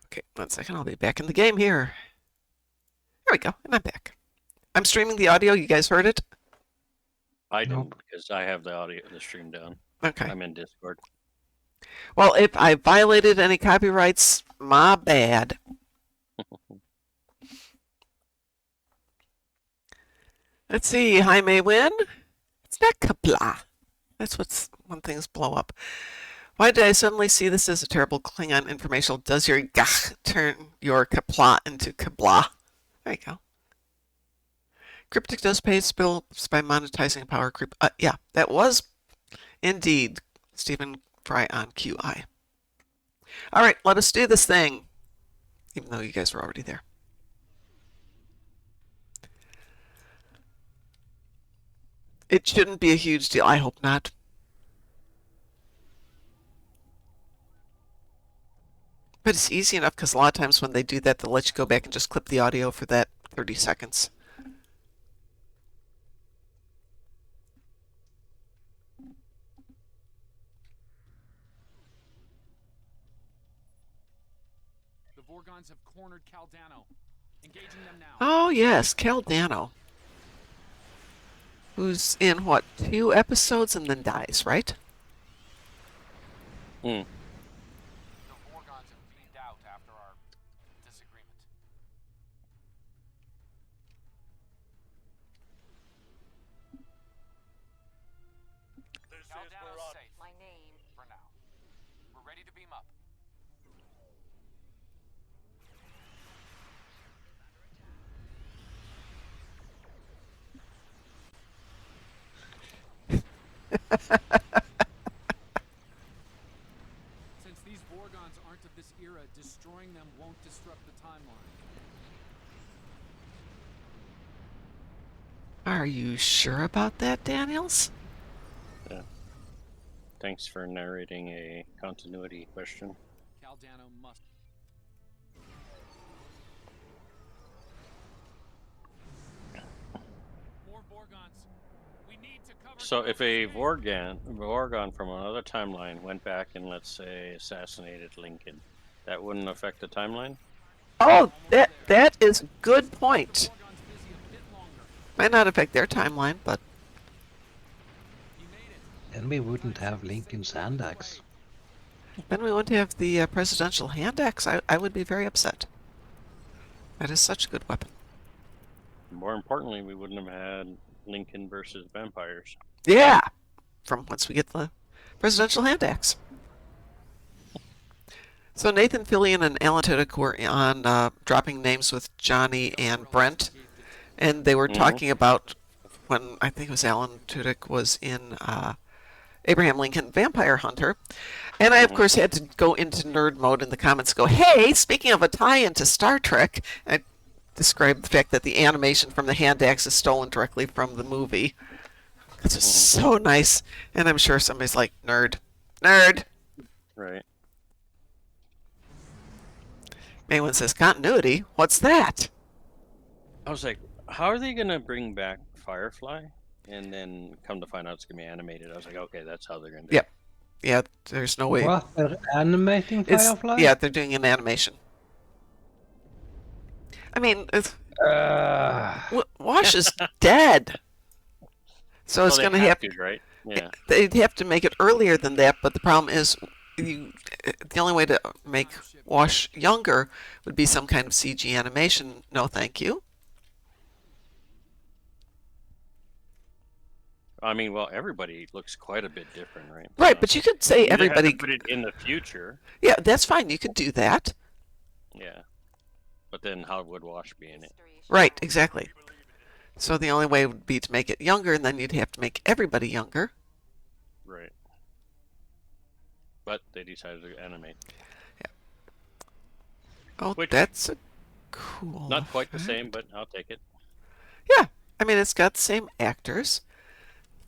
Okay, 1 second. I'll be back in the game here. There we go, and I'm back. I'm streaming the audio. You guys heard it? I didn't, Nope. because I have the stream down. Okay. I'm in Discord. Well, if I violated any copyrights, my bad. Let's see. Jaime win. It's not Kapla. That's when things blow up. Why did I suddenly see this as a terrible Klingon informational? Does your gach turn your Kapla into Kabla? There you go. Cryptic does pay its bills by monetizing a power creep. Yeah, that was indeed Stephen Fry on QI. All right, let us do this thing, even though you guys were already there. It shouldn't be a huge deal. I hope not. But it's easy enough because a lot of times when they do that, they'll let you go back and just clip the audio for that 30 seconds. The Vorgons have cornered Caldano. Engaging them now. Oh, yes, Caldano. Who's in, what, 2 episodes and then dies, right? Hmm. The Vorgons have beamed out after our disagreement. Caldano's safe. My name. For now. We're ready to beam up. Since these Vorgons aren't of this era, destroying them won't disrupt the timeline. Are you sure about that, Daniels? Yeah. Thanks for narrating a continuity question. Caldano must. More Vorgons. We need to cover. So if Kelsey's a name. Vorgon from another timeline went back and, let's say, assassinated Lincoln, that wouldn't affect the timeline? Oh, that is a good point. Vorgon's busy a bit longer. Might not affect their timeline, but You made it. Then we wouldn't have Lincoln's hand axe. then we wouldn't have the presidential hand axe. I would be very upset. That is such a good weapon. More importantly, we wouldn't have had Lincoln versus vampires. Yeah! From whence we get the presidential hand axe. So Nathan Fillion and Alan Tudyk were on dropping names with Johnny and Brent, and they were talking about when I think it was Alan Tudyk was in Abraham Lincoln Vampire Hunter. And I, of course, had to go into nerd mode in the comments, go, hey, speaking of a tie-in to Star Trek, I described the fact that the animation from the hand axe is stolen directly from the movie. It's just so nice. And I'm sure somebody's like, nerd. Nerd! Right. Mayone says, continuity? What's that? I was like, how are they going to bring back Firefly? And then come to find out it's going to be animated. I was like, okay, that's how they're going to do Yep. Yeah, there's no way. What? They're animating It's, Firefly? yeah, they're doing an animation. I mean, Wash is dead. So it's they going to have to, right? Yeah. They'd have to make it earlier than that, but the problem is the only way to make Wash younger would be some kind of CG animation. No, thank you. I mean, well, everybody looks quite a bit different, right? Right, but you could say You'd have to everybody. put it in the future. Yeah, that's fine. You could do that. Yeah. But then how would Wash be in it? Right, exactly. So the only way would be to make it younger, and then you'd have to make everybody younger. Right. But they decided to animate. Oh, Which- that's a cool. Not quite the effect. same, but I'll take it. Yeah, I mean, it's got the same actors,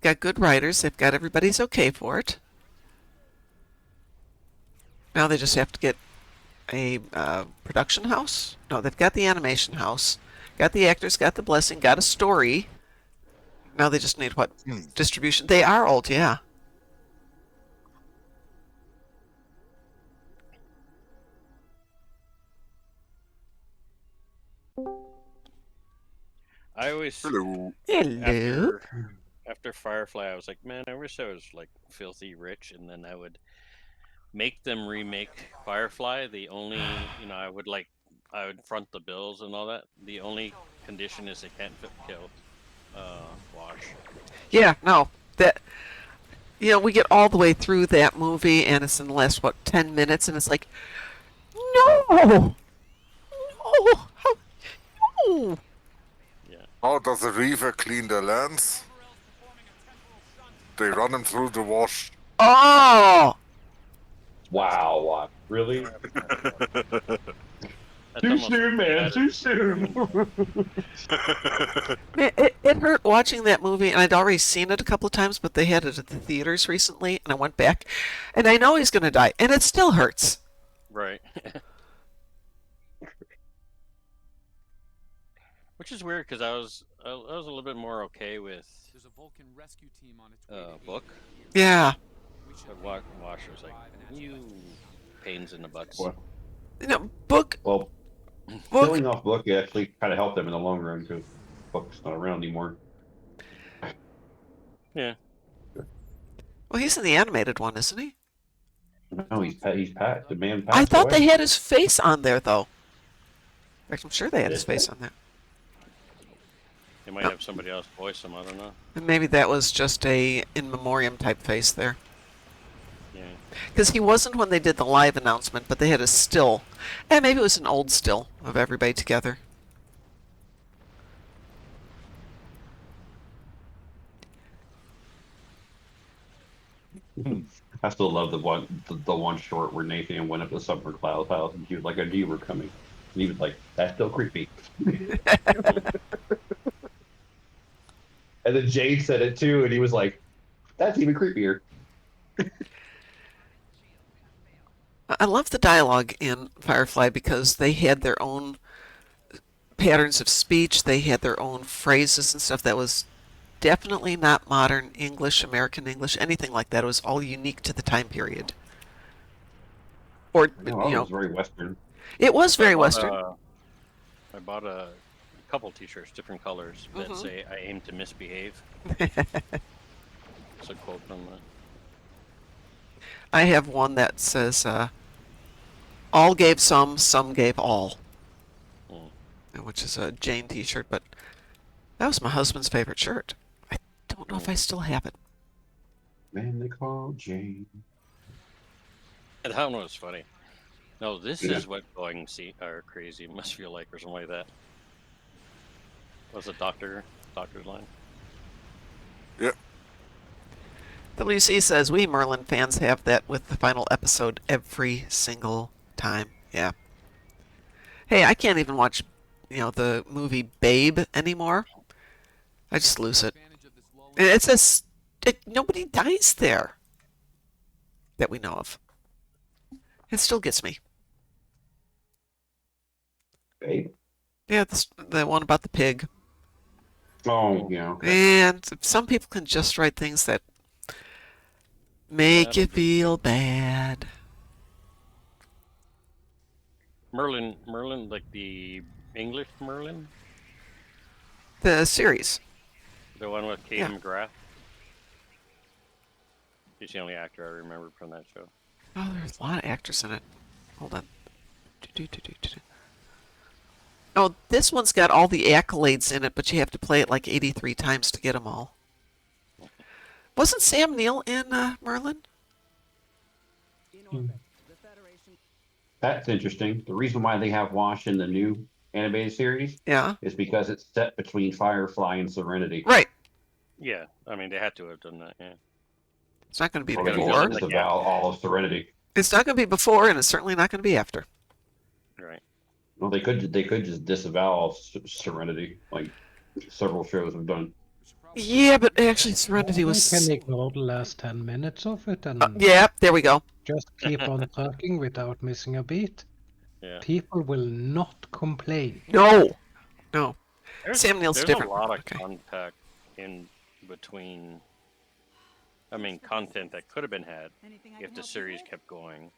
got good writers, they've got everybody's okay for it. Now they just have to get a production house. No, they've got the animation house, got the actors, got the blessing, got a story. Now they just need what? Distribution. They are old, yeah. I always Hello. Hello. after Firefly, I was like, man, I wish I was like filthy rich, and then I would make them remake Firefly. The only, I would front the bills and all that. The only condition is they can't kill Wash. Yeah, no, that. We get all the way through that movie, and it's in the last 10 minutes, and it's like, no, no. How does a reaver clean their lands? They run them through the wash. Oh. Wow, really? That's Too almost soon, man, better. too soon. Man, it hurt watching that movie, and I'd already seen it a couple of times, but they had it at the theaters recently, and I went back, and I know he's going to die, and it still hurts. Right. Which is weird because I was a little bit more okay with There's a Vulcan rescue team on its way to Book. Yeah. But Wash was like, you pains in the butts. What? Book. Well, killing off Book actually kind of helped them in the long run because Book's not around anymore. Yeah. Well, he's in the animated one, isn't he? No, he's Pat. The man I passed thought away. they had his face on there, though. In fact, I'm sure they had his Did face they? on there. They might Oh. have somebody else voice him. I don't know. And maybe that was just a in memoriam type face there. Yeah. Because he wasn't when they did the live announcement, but they had a still. And maybe it was an old still of everybody together. I still love the one short where Nathan went up to Summer Cloud's house and she was like, "I knew you were coming," and he was like, "That's still creepy." And then Jade said it too, and he was like, "That's even creepier." I love the dialogue in Firefly because they had their own patterns of speech, they had their own phrases and stuff that was definitely not modern English, American English, anything like that. It was all unique to the time period. Or, No, you that know, was very Western. it was So very Western. I bought a couple T-shirts, different colors, that say "I aim to misbehave." It's a quote from that. I have one that says, all gave some gave all. Which is a Jane t-shirt, but that was my husband's favorite shirt. I don't know if I still have it. Man, they call Jane. And that one was funny. No, this Yeah. is what going or crazy must feel like, or something like that. Was a doctor's line? Yep. WC says, we Merlin fans have that with the final episode every single time. Yeah. Hey, I can't even watch, the movie Babe anymore. I just lose it. It says nobody dies there that we know of. It still gets me. Babe. Yeah, the one about the pig. Oh, yeah. Okay. And some people can just write things that make you feel bad. Merlin, like the English Merlin, The series. the one with Kate McGrath. He's the only actor I remember from that show. Oh, there's a lot of actors in it. Hold on. Oh, this one's got all the accolades in it, but you have to play it like 83 times to get them all. Wasn't Sam Neill in Merlin? That's interesting. The reason why they have Wash in the new animated series, is because it's set between Firefly and Serenity. Right. Yeah, I mean they had to have done that. Yeah. It's not going to be Or before. Disavow all of Serenity. It's not going to be before, and it's certainly not going to be after. Right. Well, they could just disavow all Serenity, like several shows have done. Yeah, but actually Serenity was... You can ignore the last 10 minutes of it and yeah, there we go. just keep on talking without missing a beat. Yeah. People will not complain. No. Sam Neill's there's different. a lot of contact in between. I mean, content that could have been had if the series kept going.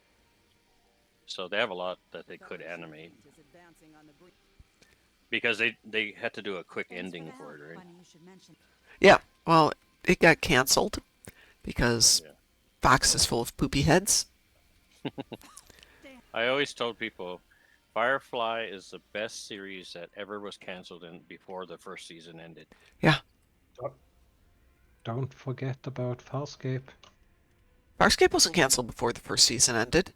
So they have a lot that they could animate. Because they had to do a quick ending for it, right? Yeah, well, it got canceled because Fox is full of poopy heads. I always told people, Firefly is the best series that ever was canceled before the first season ended. Yeah. Don't forget about Farscape. Farscape wasn't canceled before the first season ended.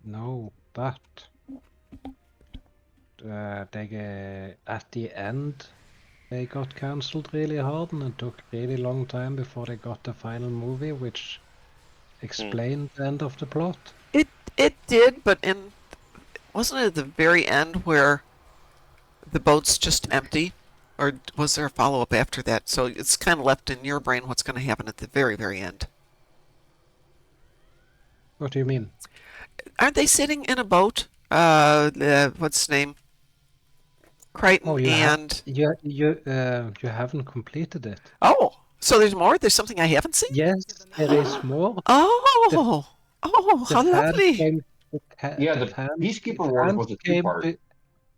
No, but at the end they got cancelled really hard, and it took really long time before they got the final movie, which explained the end of the plot. It did, but wasn't it at the very end where the boat's just empty? Or was there a follow-up after that? So it's kind of left in your brain what's going to happen at the very, very end. What do you mean? Aren't they sitting in a boat? What's his name? Crichton and... You haven't completed it. Oh, so there's more? There's something I haven't seen? Yes, there is more. Oh, how lovely. The Peacekeeper Wars was a two-part.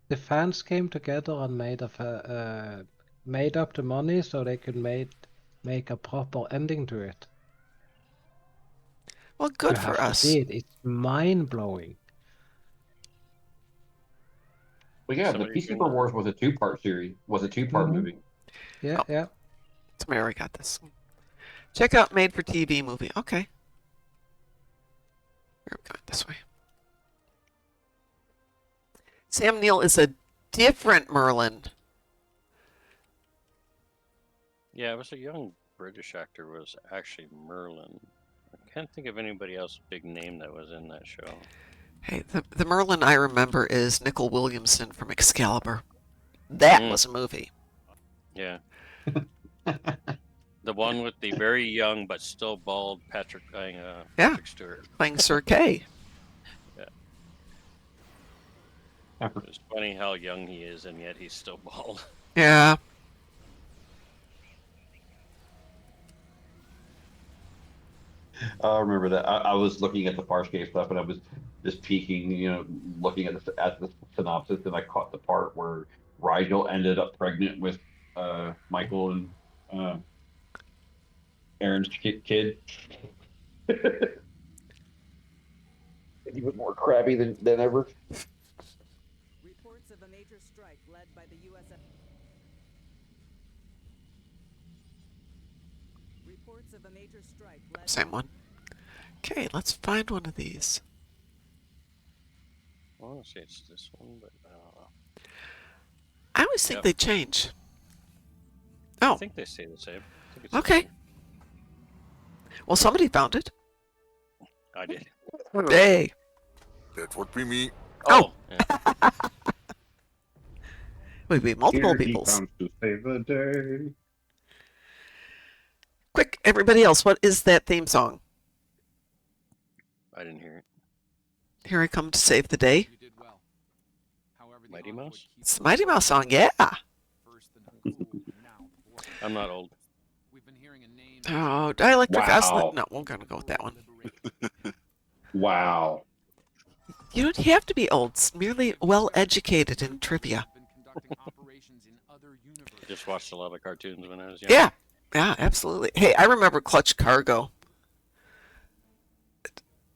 The fans came together and made up the money so they could make a proper ending to it. Well, good You for have to us. see it. It's mind-blowing. Well, yeah, the Somebody Peacekeeper bring- Wars was a two-part series. Was a two-part Mhm. movie. Yeah, Oh. yeah. It's Mary got this. Check out made-for-TV movie. Okay. We're going this way. Sam Neill is a different Merlin. Yeah, it was a young British actor was actually Merlin. I can't think of anybody else big name that was in that show. Hey, the Merlin I remember is Nicol Williamson from Excalibur. That was a movie. Yeah. The one with the very young but still bald Patrick Stewart. Playing Sir Kay. Yeah. It's funny how young he is and yet he's still bald. Yeah. I remember that. I was looking at the Farscape stuff, and I was just peeking, looking at the synopsis, and I caught the part where Rigel ended up pregnant with Michael and Aaron's kid. And he was more crabby than ever. Reports of a major strike led by the U.S. Reports of a major strike led Same one. Okay, let's find one of these. I want to say it's this one, but I always think they change. Oh. I think they stay the same. I think it's Okay. Well, somebody found it. I did. Hey. That would be me. Oh. Yeah. Would be multiple Here he peoples. comes to save the day. Quick, everybody else, what is that theme song? I didn't hear it. Here I come to save the day. You did well. However, the Mighty envoy Mouse? keeps It's the Mighty Mouse song, yeah. first the cool, now the war. I'm not old. We've been hearing a name. Oh, Dielectric Wow. Oscillate. No, we're going to go with that one. Wow. You don't have to be old, it's merely well-educated in trivia. Been conducting operations in other universes. Just watched a lot of cartoons when I was young. Yeah, absolutely. Hey, I remember Clutch Cargo.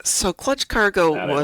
So Clutch Cargo That I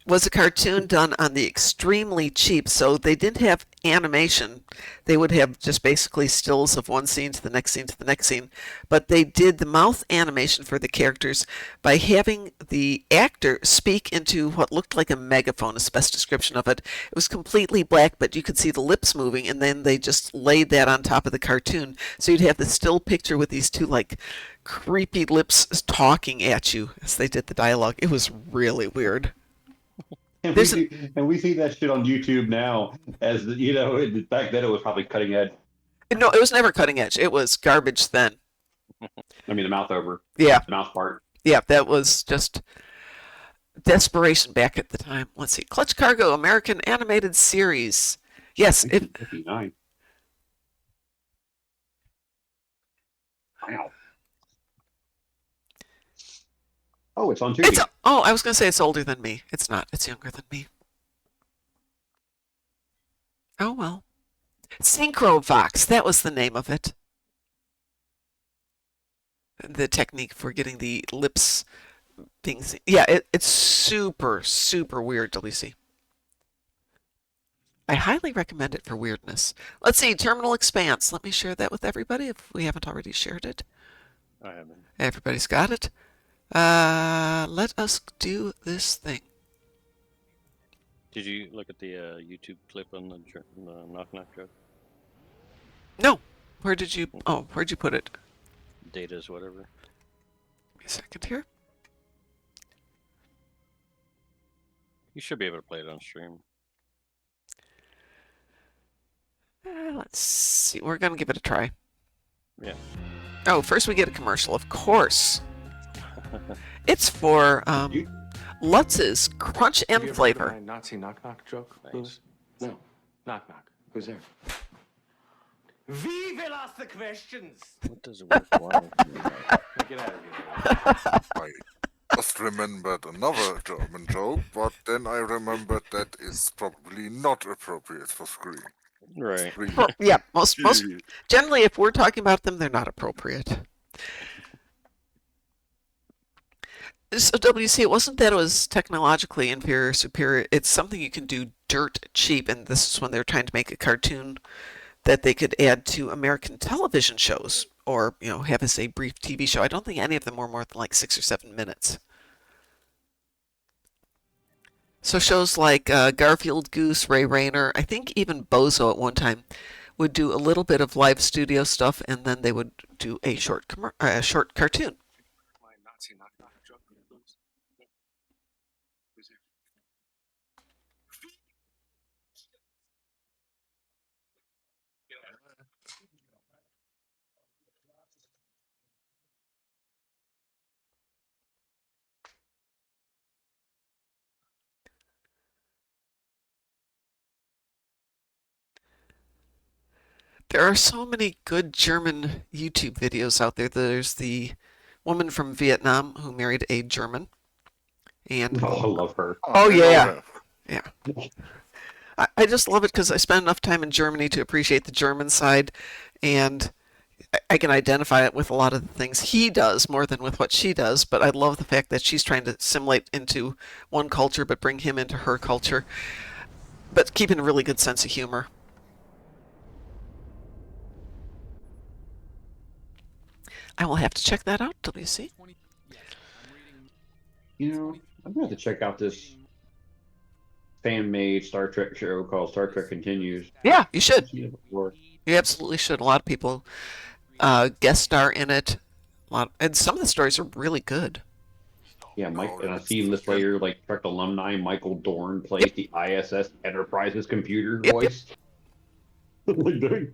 was a cartoon done on the extremely cheap, so they didn't have animation. They would have just basically stills of one scene to the next scene to the next scene. But they did the mouth animation for the characters by having the actor speak into what looked like a megaphone, is the best description of it. It was completely black, but you could see the lips moving, and then they just laid that on top of the cartoon. So you'd have the still picture with these two like creepy lips talking at you as they did the dialogue. It was really weird. And we see that shit on YouTube now, as back then it was probably cutting edge. No, it was never cutting edge. It was garbage then. I mean, the mouth over. Yeah. The mouth part. Yeah, that was just desperation back at the time. Let's see. Clutch Cargo, American Animated Series. Yes, it, 1959. Wow. Oh, it's on Tubi. I was going to say it's older than me. It's not. It's younger than me. Oh, well. Synchrovox, that was the name of it. The technique for getting the lips being seen. Yeah, it's super, super weird, Delisi. I highly recommend it for weirdness. Let's see, Terminal Expanse. Let me share that with everybody if we haven't already shared it. I haven't. Everybody's got it. Let us do this thing. Did you look at the YouTube clip on the knock knock joke? No. Where'd you put it? Data's whatever. Give me a second here. You should be able to play it on stream. Let's see. We're going to give it a try. Yeah. Oh, first we get a commercial, of course. It's for Lutz's Crunch and Flavor. My Nazi knock knock joke, Nice. Louis? No. Knock knock. Who's there? We will ask the questions. What does it work? Get out of here. I just remembered another German joke, but then I remembered that is probably not appropriate for screen. Right. Yeah, most generally, if we're talking about them, they're not appropriate. So WC, it wasn't that it was technologically inferior, superior. It's something you can do dirt cheap, and this is when they're trying to make a cartoon that they could add to American television shows, or have as a brief TV show. I don't think any of them were more than like 6 or 7 minutes. So shows like Garfield Goose, Ray Rayner, I think even Bozo at one time would do a little bit of live studio stuff, and then they would do a short cartoon. My Nazi knock-knock joke. Who's there? There are so many good German YouTube videos out there. There's the woman from Vietnam who married a German, and Oh, I love her. oh I know yeah, her. yeah. I just love it because I spent enough time in Germany to appreciate the German side, and I can identify it with a lot of the things he does more than with what she does. But I love the fact that she's trying to assimilate into one culture, but bring him into her culture, but keeping a really good sense of humor. I will have to check that out, WC. I'm going to have to check out this fan-made Star Trek show called Star Trek Continues. Yeah, you should. I've seen it before. You absolutely should. A lot of people guest star in it. And some of the stories are really good. Yeah, Mike, and I've seen this later, like Trek alumni Michael Dorn plays the ISS Enterprise's computer voice. Like, dang.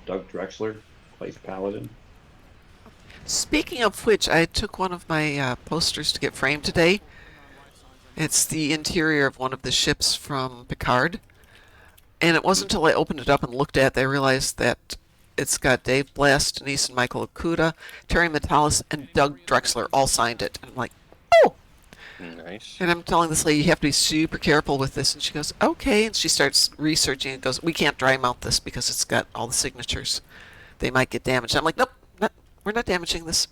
Doug Drexler plays Paladin. Speaking of which, I took one of my posters to get framed today. It's the interior of one of the ships from Picard. And it wasn't until I opened it up and looked at it that I realized that it's got Dave Blast, Denise and Michael Okuda, Terry Metalis, and Doug Drexler all signed it. And I'm like, oh! Nice. And I'm telling this lady, you have to be super careful with this. And she goes, okay. And she starts researching and goes, we can't dry mount this because it's got all the signatures. They might get damaged. I'm like, nope, we're not damaging this.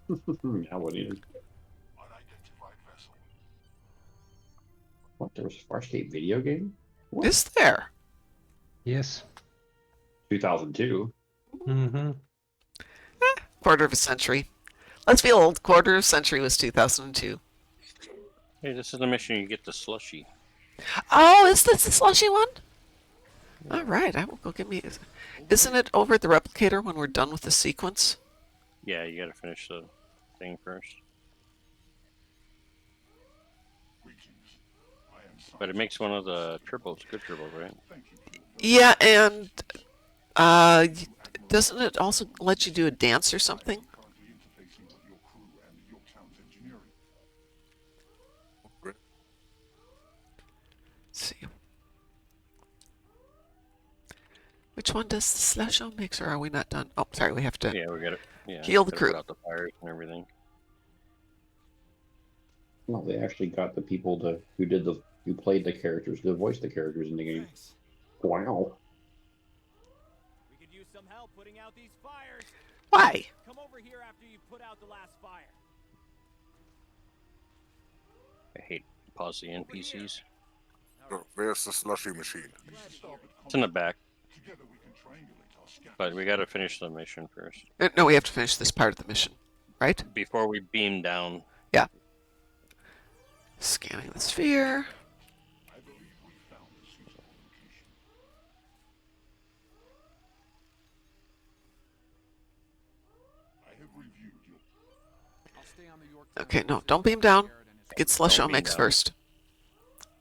Now what is? What? There was a Farscape video game? What? Is there? Yes. 2002. Mm-hmm. Quarter of a century. Let's be old. Quarter of a century was 2002. Hey, this is the mission you get the slushy. Oh, is this the slushy one? All right, I will go get me. Isn't it over at the replicator when we're done with the sequence? Yeah, you gotta finish the thing first. But it makes one of the turbos, good turbos, right? Yeah, and doesn't it also let you do a dance or something? Let's see. Which one does the slusho mix, or are we not done? Oh, sorry, we have to Yeah, we gotta heal the gotta crew. put out the fires and everything. Well, they actually got the people who played the characters to voice the characters in the game. Wow. We could use some help putting out these fires. Why? Come over here after you put out the last fire. I hate pause the NPCs. So, where's the slushy machine? It's in the back. But we gotta finish the mission first. No, we have to finish this part of the mission, right? Before we beam down. Yeah. Scanning the sphere. Okay, no, don't beam down. Get slush Don't beam mix down. first.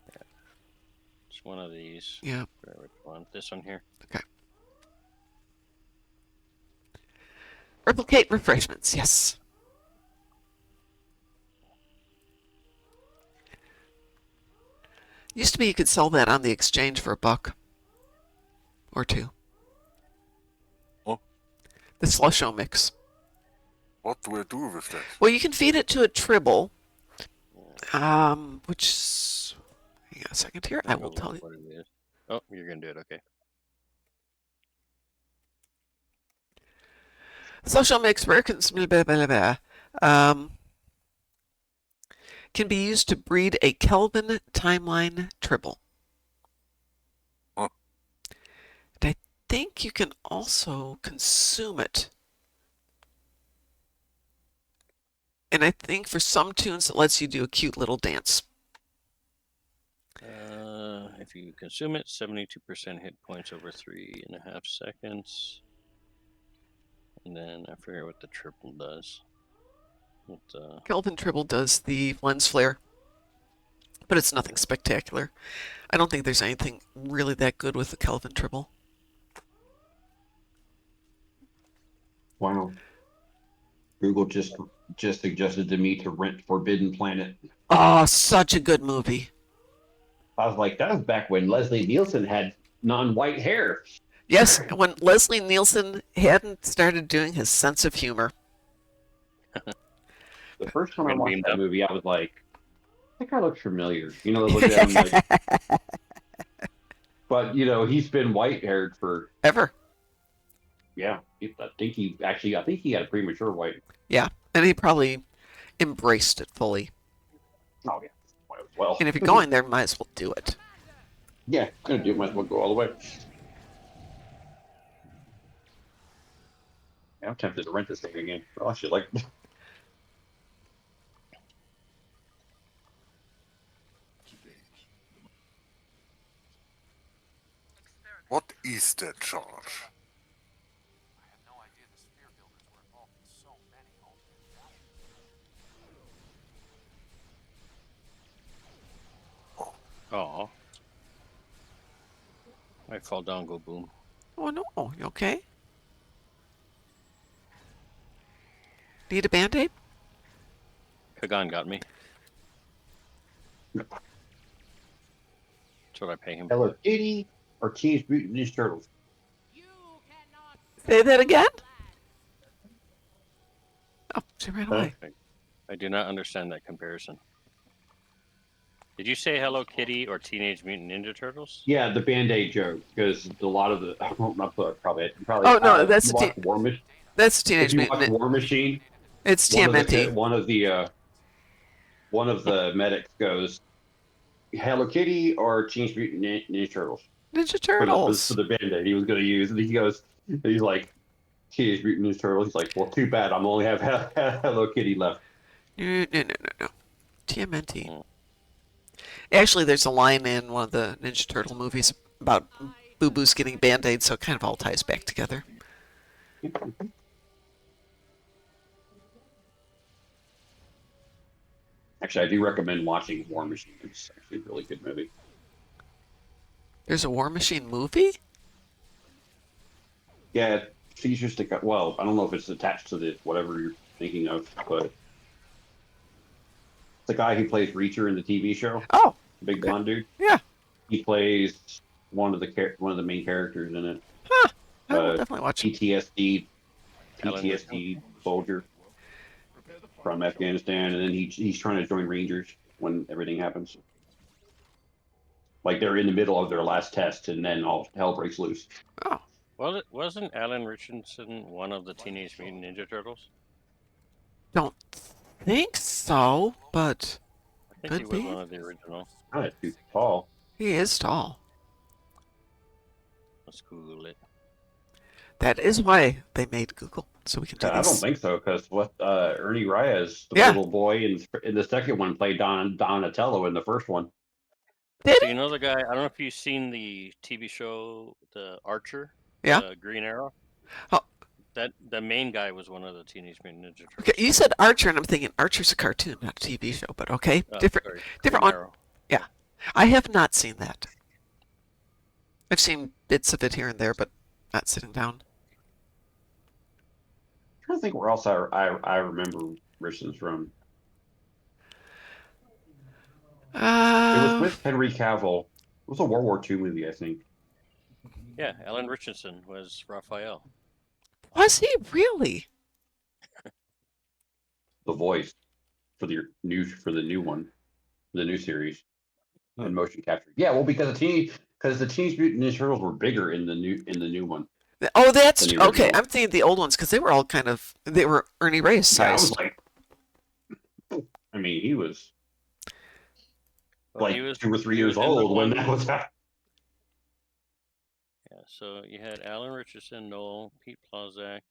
Yeah. It's one of these. Yeah. Which one? This one here. Okay. Replicate refreshments, yes. Used to be you could sell that on the exchange for $1 or $2. Oh. The slusho mix. What do I do with that? Well, you can feed it to a tribble, which is... Hang on a second here. I will tell you. What it is. Oh, you're gonna do it. Okay. Social mix workers blah, blah, blah, blah, can be used to breed a Kelvin timeline tribble. Huh. And I think you can also consume it. And I think for some tunes it lets you do a cute little dance. If you consume it, 72% hit points over 3.5 seconds. And then I forget what the triple does. Kelvin tribble does the lens flare, but it's nothing spectacular. I don't think there's anything really that good with the Kelvin tribble. Wow. Google just suggested to me to rent Forbidden Planet. Oh, such a good movie. I was like, that was back when Leslie Nielsen had non-white hair. Yes, when Leslie Nielsen hadn't started doing his sense of humor. The first time I Been watched beamed that up. movie, I was like, that guy looks familiar. You know, I looked at him like, but you know, he's been white-haired for Ever. yeah. I think he had a premature white. Yeah, and he probably embraced it fully. Oh yeah, might as well. And if you're going there, might as well do it. Yeah, gonna do it. Might as well go all the way. Yeah, I'm tempted to rent this thing again. Oh, I should like. What is that charge? I had no idea the sphere builders were involved in so many alternate Oh. realities. I fall down, go boom. Oh no, you okay? Need a band-aid? Kagan got me. That's what I pay him Hello for. Kitty or Teenage Mutant Ninja Turtles. Say that again? Oh, she ran away. I do not understand that comparison. Did you say Hello Kitty or Teenage Mutant Ninja Turtles? Yeah, the Band-Aid joke, because a lot of the probably. Oh no, that's the War Machine. that's If Teenage you watch Mutant. War Machine, It's one TMNT. of the medics goes, Hello Kitty or Teenage Mutant Ninja Turtles. Ninja Turtles. For the Band-Aid he was going to use, and he's like, Teenage Mutant Ninja Turtles. He's like, well, too bad, I'm only have Hello Kitty left. No. TMNT. Actually, there's a line in one of the Ninja Turtle movies about Boo Boo's getting Band-Aids, so it kind of all ties back together. Actually, I do recommend watching War Machine. It's actually a really good movie. There's a War Machine movie? Yeah, it features the well, I don't know if it's attached to the whatever you're thinking of, but the guy who plays Reacher in the TV show. Oh, the big blonde dude. Yeah, he plays one of the main characters in it. Huh. I will definitely watch it. PTSD soldier from Afghanistan, and then he's trying to join Rangers when everything happens. Like they're in the middle of their last test, and then all hell breaks loose. Oh. Well, wasn't Alan Richardson one of the Teenage Mutant Ninja Turtles? Don't think so, but I think he was one of the original. Not too tall. He is tall. Let's Google it. That is why they made Google, so we can do I this. don't think so, because Ernie Reyes, the little boy in the second one, played Donatello in the first one. So you know the guy? I don't know if you've seen the TV show, The Archer. Yeah. Green Arrow. Oh. That the main guy was one of the Teenage Mutant Ninja Turtles. Okay, you said Archer, and I'm thinking Archer's a cartoon, not a TV show. But okay, different one. Arrow. Yeah, I have not seen that. I've seen bits of it here and there, but not sitting down. I'm trying to think where else I remember Richardson's from. It was with Henry Cavill. It was a World War II movie, I think. Yeah, Alan Richardson was Raphael. Was he really? The voice for the new one, the new series, and motion capture. Yeah, well, because the Teenage Mutant Ninja Turtles were bigger in the new one. Oh, that's than the okay. original. I'm thinking the old ones because they were all they were Ernie Reyes Yeah, I was sized. like, I mean, he was Well, like he was 2 or 3 years in the old when that one. was happening. Yeah, so you had Alan Richardson, Noel, Pete Plazak,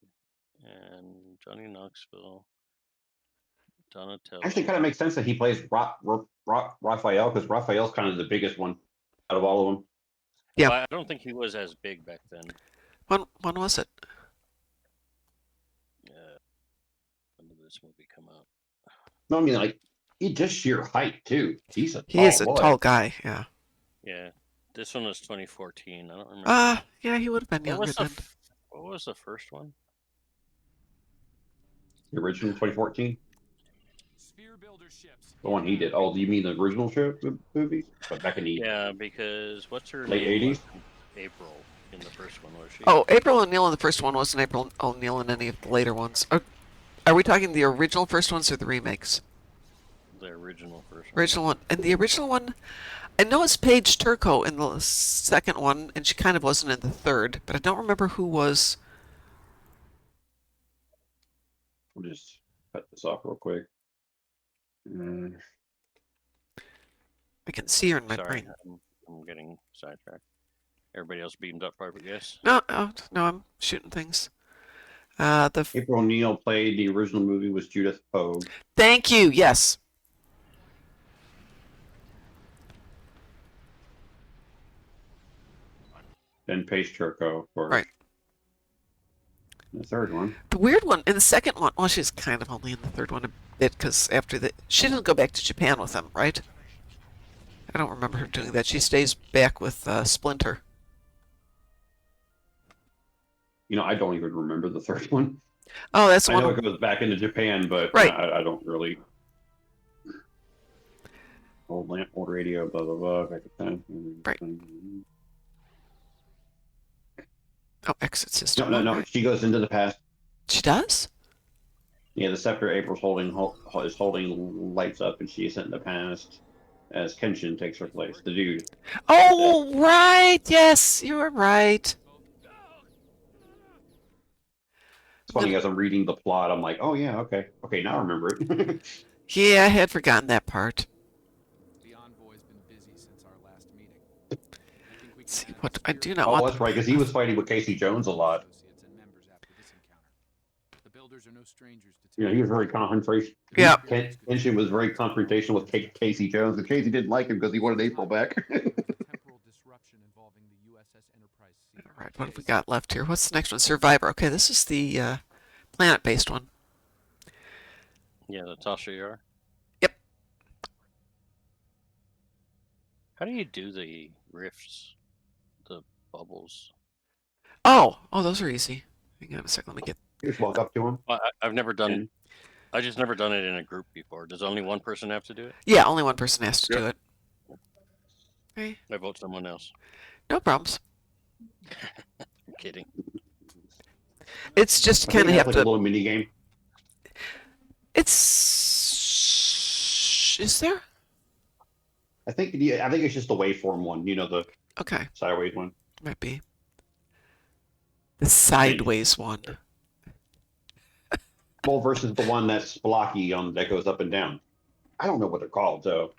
and Johnny Knoxville, Donatello. Actually, kind of makes sense that he plays Raphael because Raphael's kind of the biggest one out of all of them. Yeah. Well, I don't think he was as big back then. When was it? When did this movie come out? No, I mean like he just sheer height too. He's a He is tall a boy. tall guy. Yeah. Yeah, this one was 2014. I don't remember. Yeah, he would have been younger then. What was the first one? The original 2014, Sphere builder ships. the one he did. Oh, you mean the original movies? But back in the Yeah, because what's her late name? 80s. April in the first one, was she? Oh, April O'Neil in the first one wasn't April O'Neil in any of the later ones. Are we talking the original first ones or the remakes? The original first one. Original one. And the original one, I know it's Paige Turco in the second one, and she kind of wasn't in the third, but I don't remember who was. I'll just cut this off real quick. I can see her in my Sorry, brain. I'm getting sidetracked. Everybody else beamed up, probably, yes? No, I'm shooting things. April O'Neil played the original movie was Judith Pogue. Thank you. Yes. Then Paige Turco, of course. Right. The third one. The weird one in the second one. Well, she's kind of only in the third one a bit because she didn't go back to Japan with them, right? I don't remember her doing that. She stays back with Splinter. You know, I don't even remember the third one. Oh, that's the I one. know it goes back into Japan, but right. I don't really. Old lamp, old radio, blah blah blah. Back at time. Right. Oh, exit system. No. Right. She goes into the past. She does? Yeah, the scepter April's holding lights up, and she's in the past as Kenshin takes her place. The dude. Oh, right. Yes, you were right. It's funny as I'm reading the plot, I'm like, oh yeah, okay, now I remember it. Yeah, I had forgotten that part. The envoy's been busy since our last meeting. Let's see what I do not want. Oh, that's right, because he was fighting with Casey Jones a lot. The builders are no strangers to You know, he was very confrontational. Yeah. Kenshin was very confrontational with Casey Jones, and Casey didn't like him because he wanted April back. temporal disruption involving the USS Enterprise C. All right, what have we got left here? What's the next one? Survivor. Okay, this is the planet-based one. Yeah, the Tasha Yar. Yep. How do you do the rifts, the bubbles? Oh, those are easy. Hang on a second. Let me get. You just walk up to him. I've never done. I just never done it in a group before. Does only one person have to do it? Yeah, only one person has to do it. Okay. I vote someone else. No problems. I'm kidding. It's just kind of have like to. a little mini game. Is there? I think it's just the waveform one. You know, the Okay. sideways one. Might be. The sideways one. Well, versus the one that's blocky that goes up and down. I don't know what they're called, though.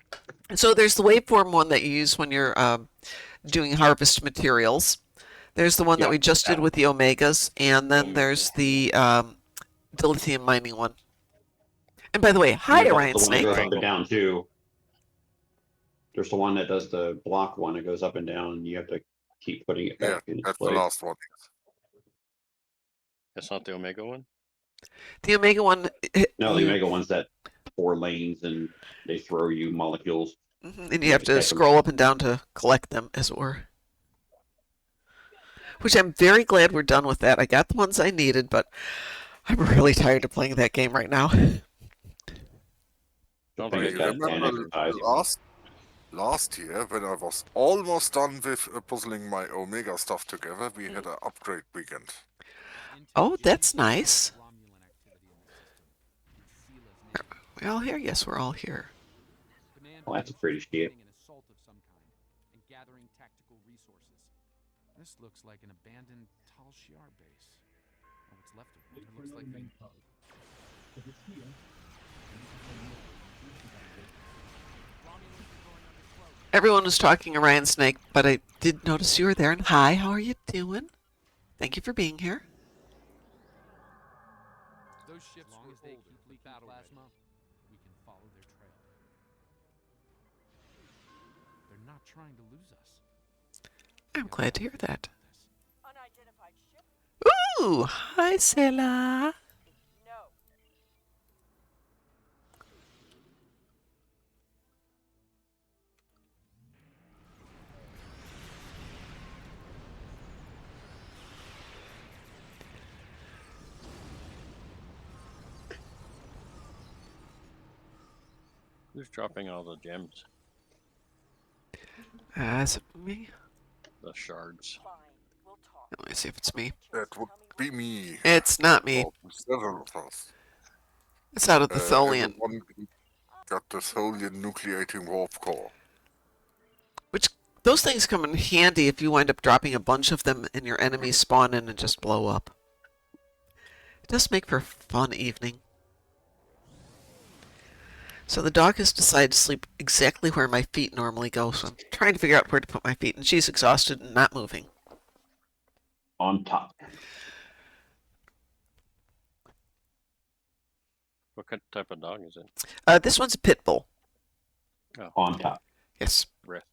So there's the waveform one that you use when you're doing harvest materials. There's the one that we just did with the Omegas, and then there's the lithium mining one. And by the way, hi, Orion the Snake. one that goes up and down too. There's the one that does the block one. It goes up and down, and you have to keep putting it back in its That's place. the last one. That's not the Omega one? The Omega one. No, the Omega one's that 4 lanes, and they throw you molecules. And you have to scroll up and down to collect them, as it were. Which I'm very glad we're done with that. I got the ones I needed, but I'm really tired of playing that game right now. Don't I think I remember last year when I was almost done with puzzling my Omega stuff together, we had an upgrade weekend. Oh, that's nice. Are we all here? Yes, we're all here. Well, that's a pretty shit. This looks like an abandoned Tal Shiar base. Or what's left of it. It looks like they... Everyone was talking Orion Snake, but I did notice you were there. And hi, how are you doing? Thank you for being here. Those ships, as long as they keep leaking plasma, we can follow their trail. They're not trying to lose us. I'm glad to hear that. Unidentified ship? Ooh, hi, Sela. No. Who's dropping all the gems? Is it me? The shards. Fine. We'll talk. Let me see if it's me. That would be me. It's not me. Well, several of us. It's out of the Tholian. Everyone got the Tholian nucleating warp core. Which, those things come in handy if you wind up dropping a bunch of them and your enemies spawn in and just blow up. It does make for a fun evening. So the dog has decided to sleep exactly where my feet normally go, so I'm trying to figure out where to put my feet, and she's exhausted and not moving. On top. What type of dog is it? This one's a pit bull. Oh, On top. Yes. breath.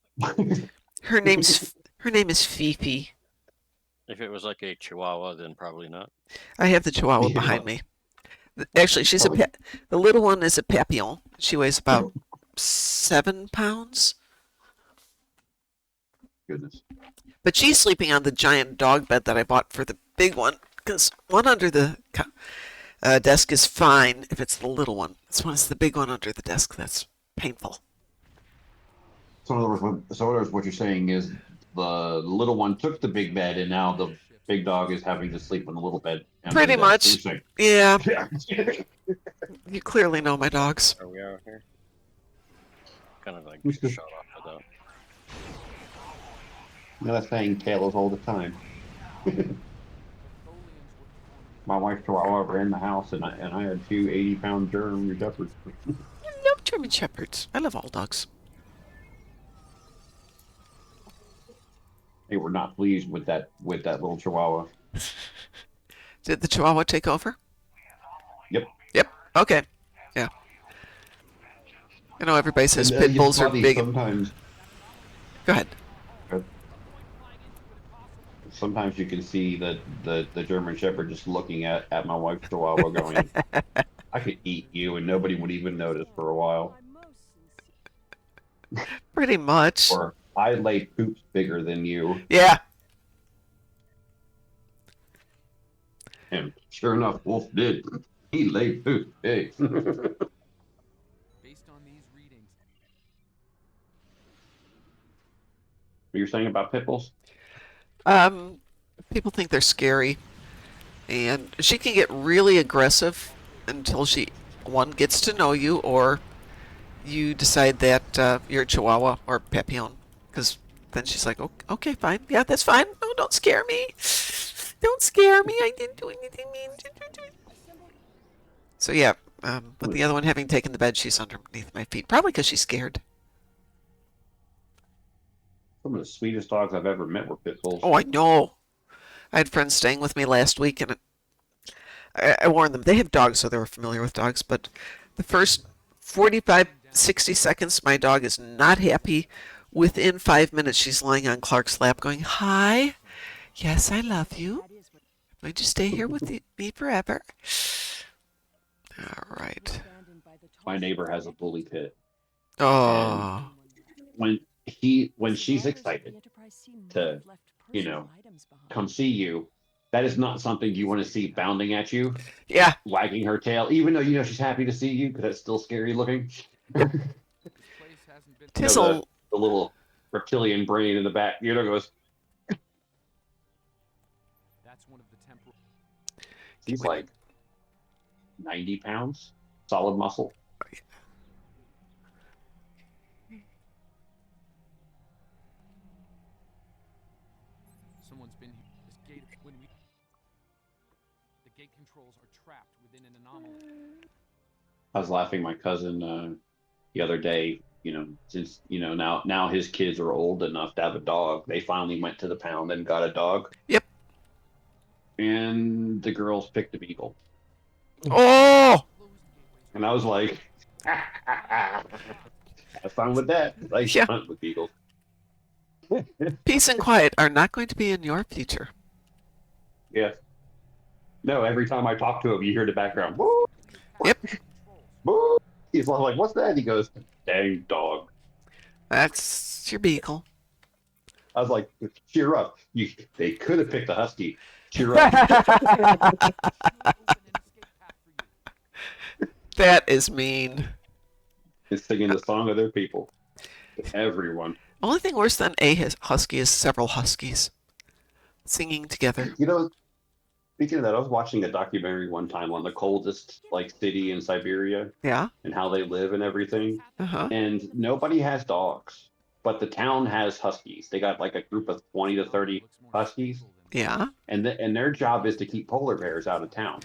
Her name is Fifi. If it was like a Chihuahua, then probably not. I have the Chihuahua Yeah. behind me. Actually, she's the little one is a Papillon. She weighs about 7 pounds. Goodness. But she's sleeping on the giant dog bed that I bought for the big one, because one under the desk is fine if it's the little one. It's when it's the big one under the desk that's painful. So in other words, what you're saying is the little one took the big bed, and now the big dog is having to sleep in the little bed. Pretty much. Yeah. Yeah. You clearly know my dogs. Are we out here? Kind of like Who's the- shot off without. That's saying tails all the time. My wife Chihuahua were in the house, and I had two 80-pound German shepherds. I love German Shepherds. I love all dogs. They were not pleased with that little Chihuahua. Did the Chihuahua take over? Yep. Yep. Okay. Yeah. I know everybody says And, pit it's bulls are funny, big. Sometimes, Go ahead. sometimes you can see the German Shepherd just looking at my wife's Chihuahua, going, "I could eat you, and nobody would even notice for a while." Pretty much. Or I lay poops bigger than you. Yeah. And sure enough, Wolf did. He laid poops big. Based on these readings, What you're saying about pit bulls? People think they're scary, and she can get really aggressive until she gets to know you, or you decide that you're a Chihuahua or Papillon, because then she's like, okay, fine, yeah, that's fine. No, don't scare me. Don't scare me. I didn't do anything mean. So yeah, with the other one having taken the bed, she's underneath my feet, probably because she's scared. Some of the sweetest dogs I've ever met were pit bulls. Oh, I know. I had friends staying with me last week, and I warned them. They have dogs, so they were familiar with dogs, but the first 45, 60 seconds, my dog is not happy. Within 5 minutes, she's lying on Clark's lap going, "Hi, yes, I love you. I'm going to stay here with me forever." All right. My neighbor has a bully pit. Oh. When she's excited to, come see you, that is not something you want to see bounding at you. Yeah. Wagging her tail, even though you know she's happy to see you, because that's still scary looking. Tizzle. The little reptilian brain in the back, goes. that's one of the temporal. He's like 90 pounds, solid muscle. Someone's been here. This gate when we patrols are trapped within an anomaly. I was laughing my cousin the other day. Since now his kids are old enough to have a dog. They finally went to the pound and got a dog. Yep. And the girls picked a beagle, Oh! and I was like, "Have fun with that." 'Cause I used Yeah. to hunt with beagles. Peace and quiet are not going to be in your future. Yeah. No, every time I talk to him, you hear the background. Woo! Yep. Woo! He's like, "What's that?" He goes, "Dang dog." That's your beagle. I was like, "Cheer up! They could have picked a husky. Cheer up!" That is mean. It's singing the song of their people. Everyone. Only thing worse than a husky is several huskies singing together. Speaking of that, I was watching a documentary one time on the coldest city in Siberia. Yeah. And how they live and everything. Uh-huh. And nobody has dogs, but the town has huskies. They got a group of 20 to 30 huskies. Yeah. And their job is to keep polar bears out of town.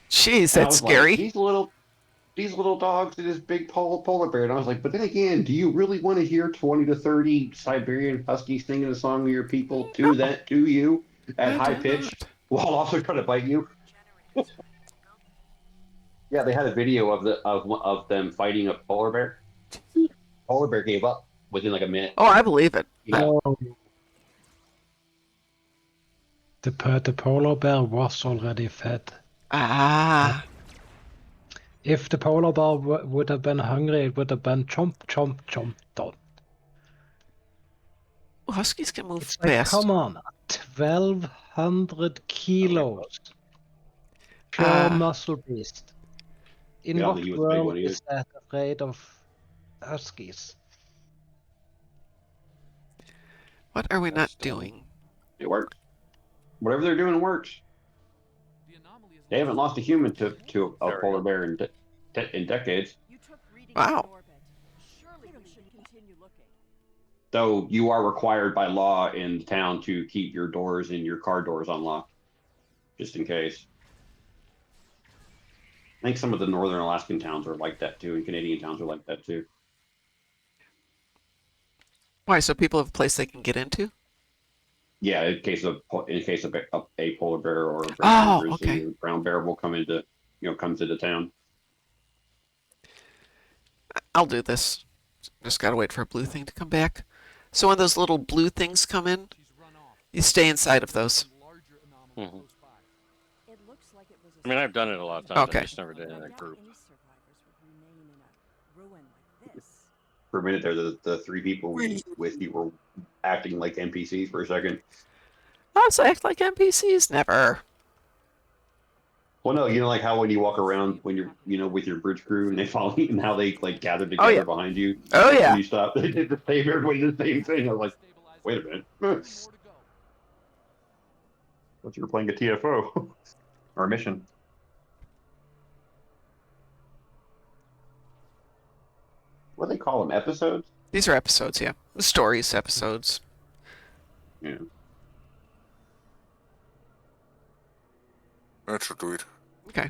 Jeez, And that's scary. These little dogs and this big polar bear. And I was like, but then again, do you really want to hear 20 to 30 Siberian huskies singing a song of your people to you at high pitch while also trying to bite you? Yeah, they had a video of them fighting a polar bear. Polar bear gave up within a minute. Oh, I believe it. Yeah. The polar bear was already fed. Ah. If the polar bear would have been hungry, it would have been chomp, chomp, chomp, done. Huskies can move Like, fast. come on, 1,200 kilos. Pure muscle beast. In Yeah, what he was a big world one, he is is. that afraid of huskies? What are we not doing? It works. Whatever they're doing works. They haven't lost a human to a polar bear in decades. Wow. Surely we should continue looking. Though you are required by law in town to keep your doors and your car doors unlocked, just in case. I think some of the northern Alaskan towns are like that too, and Canadian towns are like that too. Why? So people have a place they can get into? Yeah, in case of a polar bear or a Oh, grizzly okay. or brown bear will come into town. I'll do this. Just gotta wait for a blue thing to come back. So when those little blue things come in, you stay inside of those. Mm-hmm. It looks like it was I mean, I've done it a lot of times. Okay. I just never did it in a group. any survivors would remain in a ruin like this. For a minute there, the three people with you were acting like NPCs for a second. Us act like NPCs? Never. Well, no, like how when you walk around when you're with your bridge crew and they follow you and how they gather together Oh, yeah. behind you. Oh, yeah. When you stop, they did the same. Everybody did the same thing. I was like, wait a minute. Thought you were playing a TFO or a mission. What do they call them? Episodes? These are episodes, yeah. Stories, episodes. Yeah. That should do it. Okay.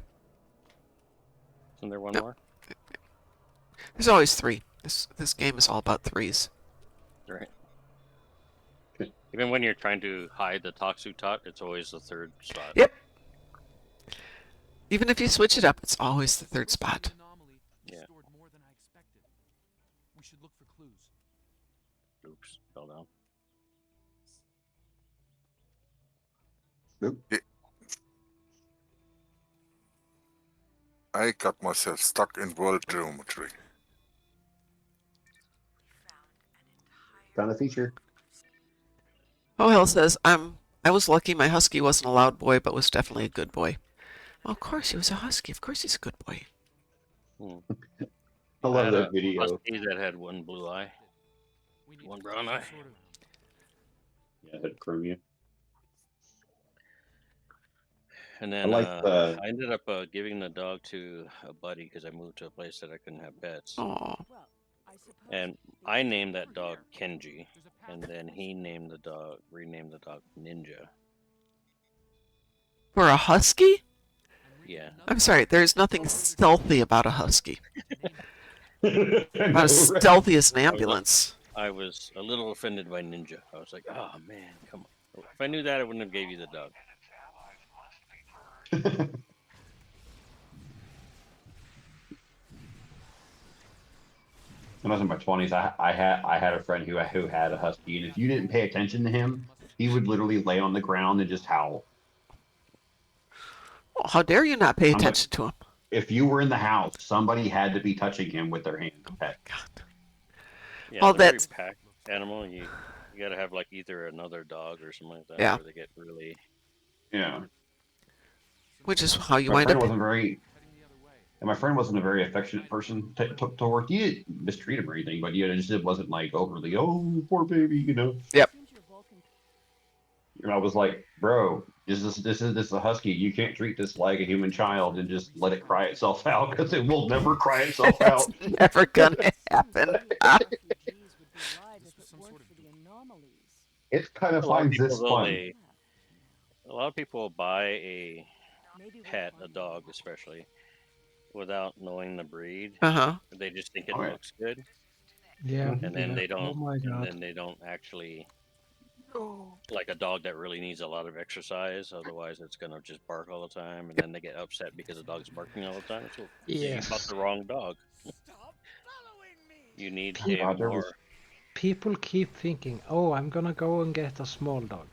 Isn't there one Yep. more? There's always three. This game is all about threes. Right. Even when you're trying to hide the Toxu Tot, it's always the third spot. Yep. Even if you switch it up, it's always the third spot. Yeah. Stored more than I expected. We should look for clues. Oops, fell down. I got myself stuck in world geometry. Found a feature. Oh, Hell says, I was lucky my husky wasn't a loud boy, but was definitely a good boy. Well, of course he was a husky. Of course he's a good boy. I love had that a video. husky that had one blue eye, one brown eye. Yeah, it had Chromia. And then like I ended up giving the dog to a buddy because I moved to a place that I couldn't have pets. Oh. And I named that dog Kenji, and then he renamed the dog Ninja. For a husky? Yeah. I'm sorry, there's nothing stealthy about a husky. I About know, as right? stealthy as an I was, ambulance. I was a little offended by Ninja. I was like, oh man, come on. If I knew that, I wouldn't have gave you the dog. When I was in my 20s, I had a friend who had a husky, and if you didn't pay attention to him, he would literally lay on the ground and just howl. Well, how dare you not pay I'm like, attention to him? if you were in the house, somebody had to be touching him with their hand. Pet. God. Yeah, Well, they're very that's packed animal. You got to have like either another dog or something like that, yeah, or they get really. Yeah, which is how you my wind friend up. wasn't very, and my friend wasn't a very affectionate person toward. He didn't mistreat him or anything, but yeah, it wasn't like overly, oh, poor baby, you know. Yep. And I was like, bro, this is a husky. You can't treat this like a human child and just let it cry itself out because it will never cry itself It's out. never gonna happen. It kind of A lot of finds people this though fun. a lot of people buy a pet, a dog especially, without knowing the breed. Uh-huh. They just think it Oh, yeah. looks good, Yeah, and then yeah. they don't. Oh my And god. then they don't actually like a dog that really needs a lot of exercise. Otherwise, it's gonna just bark all the time, and then they get upset because the dog's barking all the time. So you bought Yes. the wrong dog. You need Oh, a God, there was more. People keep thinking, oh, I'm gonna go and get a small dog.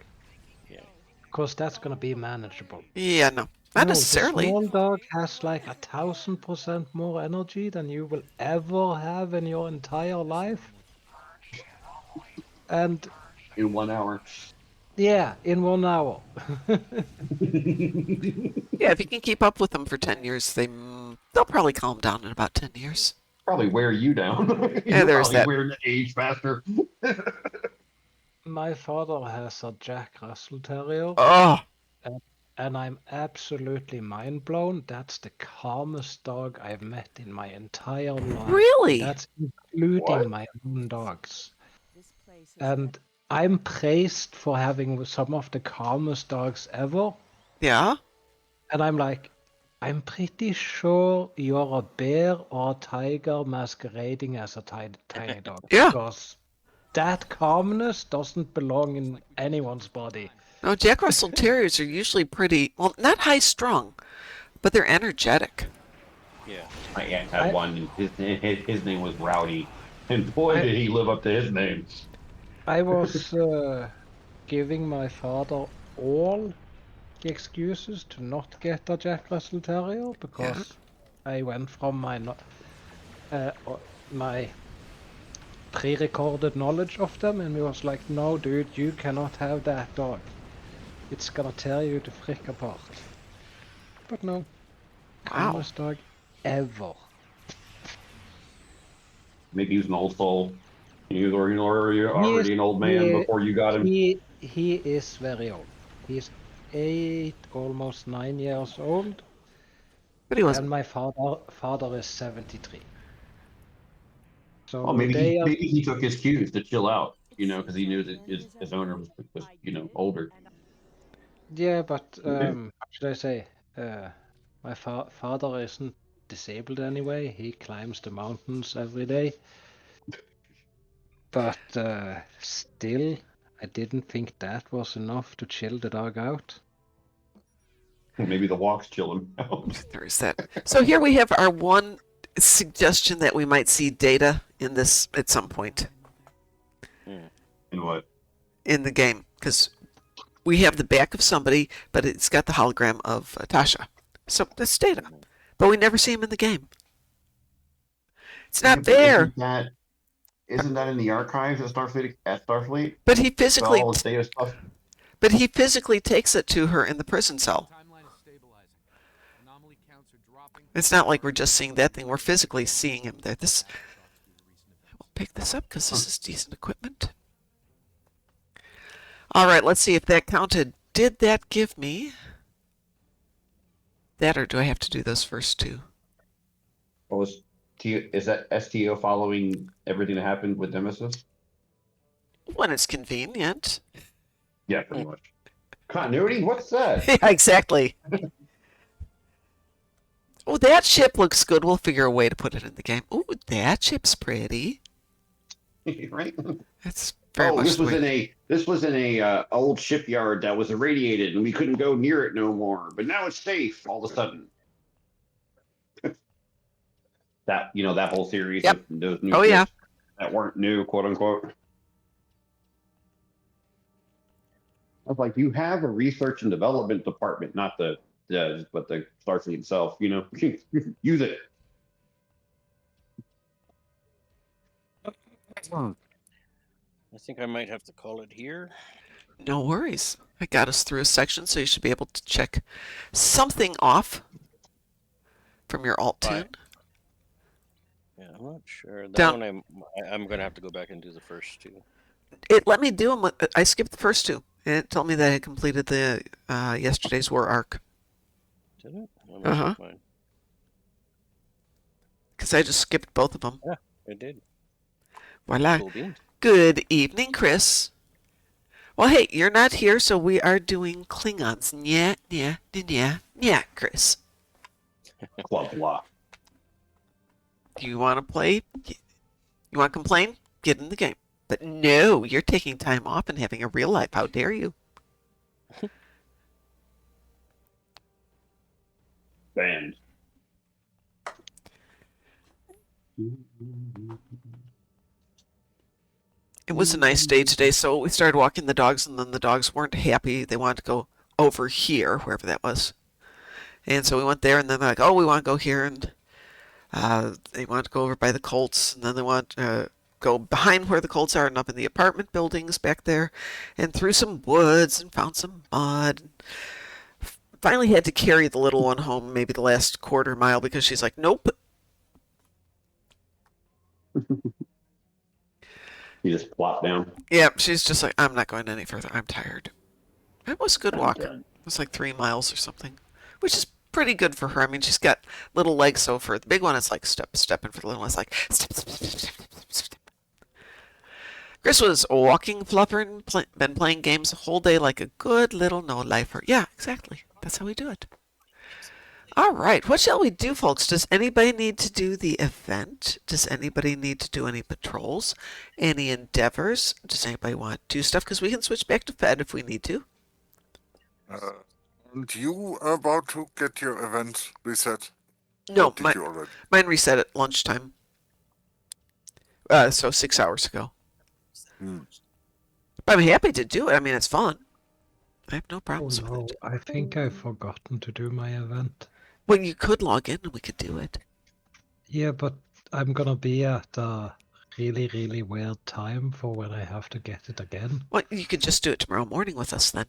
Yeah. Because that's gonna be manageable. Yeah, no. Not No, the necessarily. small dog has like 1,000% more energy than you will ever have in your entire life. And in 1 hour. yeah, in 1 hour. Yeah, if you can keep up with them for 10 years, they'll probably calm down in about 10 years. Probably wear you down. Yeah, You're there's probably that. wearing the age faster. My father has a Jack Russell Terrier, Oh, and I'm absolutely mind blown. That's the calmest dog I've met in my entire life. really? That's including What? my own dogs. And I'm praised for having some of the calmest dogs ever. Yeah? And I'm like, I'm pretty sure you're a bear or a tiger masquerading as a tiny dog. Yeah. Because that calmness doesn't belong in anyone's body. No, Jack Russell Terriers are usually pretty, well, not high strung, but they're energetic. Yeah. My aunt had one. His name was Rowdy, and boy, did he live up to his name. I was giving my father all the excuses to not get a Jack Russell Terrier because I went from my pre-recorded knowledge of them, and he was like, no dude, you cannot have that dog. It's gonna tear you the frick apart. But no. Wow. Calmest dog ever. Maybe he was an old soul. He was already an old man before you got him. He is very old. He's 8, almost 9 years old. But he wasn't. And my father is 73. So Well, maybe he took his cues to chill out, because he knew that his owner was older. Yeah, but how should I say? My father isn't disabled anyway. He climbs the mountains every day. But still, I didn't think that was enough to chill the dog out. Maybe the walks chill him out. There's that. So here we have our one suggestion that we might see data in this at some point. In what? In the game, because we have the back of somebody, but it's got the hologram of Tasha. So that's data. But we never see him in the game. It's not there. Isn't that in the archives at Starfleet? But he physically. All the data stuff. But he physically takes it to her in the prison cell. It's not like we're just seeing that thing. We're physically seeing him there. I will pick this up because this is decent equipment. All right, let's see if that counted. Did that give me that, or do I have to do those first two? Is that STO following everything that happened with Nemesis? When it's convenient. Yeah, pretty much. Continuity? What's that? Yeah, exactly. Oh, that ship looks good. We'll figure a way to put it in the game. Oh, that ship's pretty. Right? It's very much this the was way. in a old shipyard that was irradiated, and we couldn't go near it no more. But now it's safe. All of a sudden, that whole series Yep. of those new Oh, yeah. ships that weren't new, quote unquote. I was like, you have a research and development department, not but the Starfleet itself. Use it. I think I might have to call it here. No worries. I got us through a section, so you should be able to check something off from your alt tune. Yeah, I'm not sure. That Down- one I'm going to have to go back and do the first two. It let me do them. I skipped the first two, and it told me that I had completed the yesterday's war arc. Did it? Uh-huh. Because I just skipped both of them. Yeah, it did. Voila. Cool beans. Good evening, Chris. Well, hey, you're not here, so we are doing Klingons. Yeah, Chris. Blah, blah. Do you want to play? You want to complain? Get in the game. But no, you're taking time off and having a real life. How dare you? Banned. It was a nice day today, so we started walking the dogs, and then the dogs weren't happy. They wanted to go over here, wherever that was. And so we went there, and then they're like, oh, we want to go here, and they want to go over by the Colts, and then they want to go behind where the Colts are and up in the apartment buildings back there, and through some woods, and found some mud. Finally had to carry the little one home maybe the last quarter mile because she's like, nope. You just plop down. Yeah, she's just like, I'm not going any further. I'm tired. It was a good walk. done. It was like 3 miles or something, which is pretty good for her. I mean, she's got little legs, so for the big one, it's like stepping. For the little one, it's like step. Chris was walking, fluttering, been playing games the whole day like a good little no-lifer. Yeah, exactly. That's how we do it. All right, what shall we do, folks? Does anybody need to do the event? Does anybody need to do any patrols? Any endeavors? Does anybody want to do stuff? Because we can switch back to Fed if we need to. Aren't you about to get your event reset? No, Or did you already? mine reset at lunchtime. So 6 hours ago. But I'm happy to do it. I mean, it's fun. I have no problems with it. I think I've forgotten to do my event. Well, you could log in and we could do it. Yeah, but I'm gonna be at a really, really weird time for when I have to get it again. Well, you could just do it tomorrow morning with us then.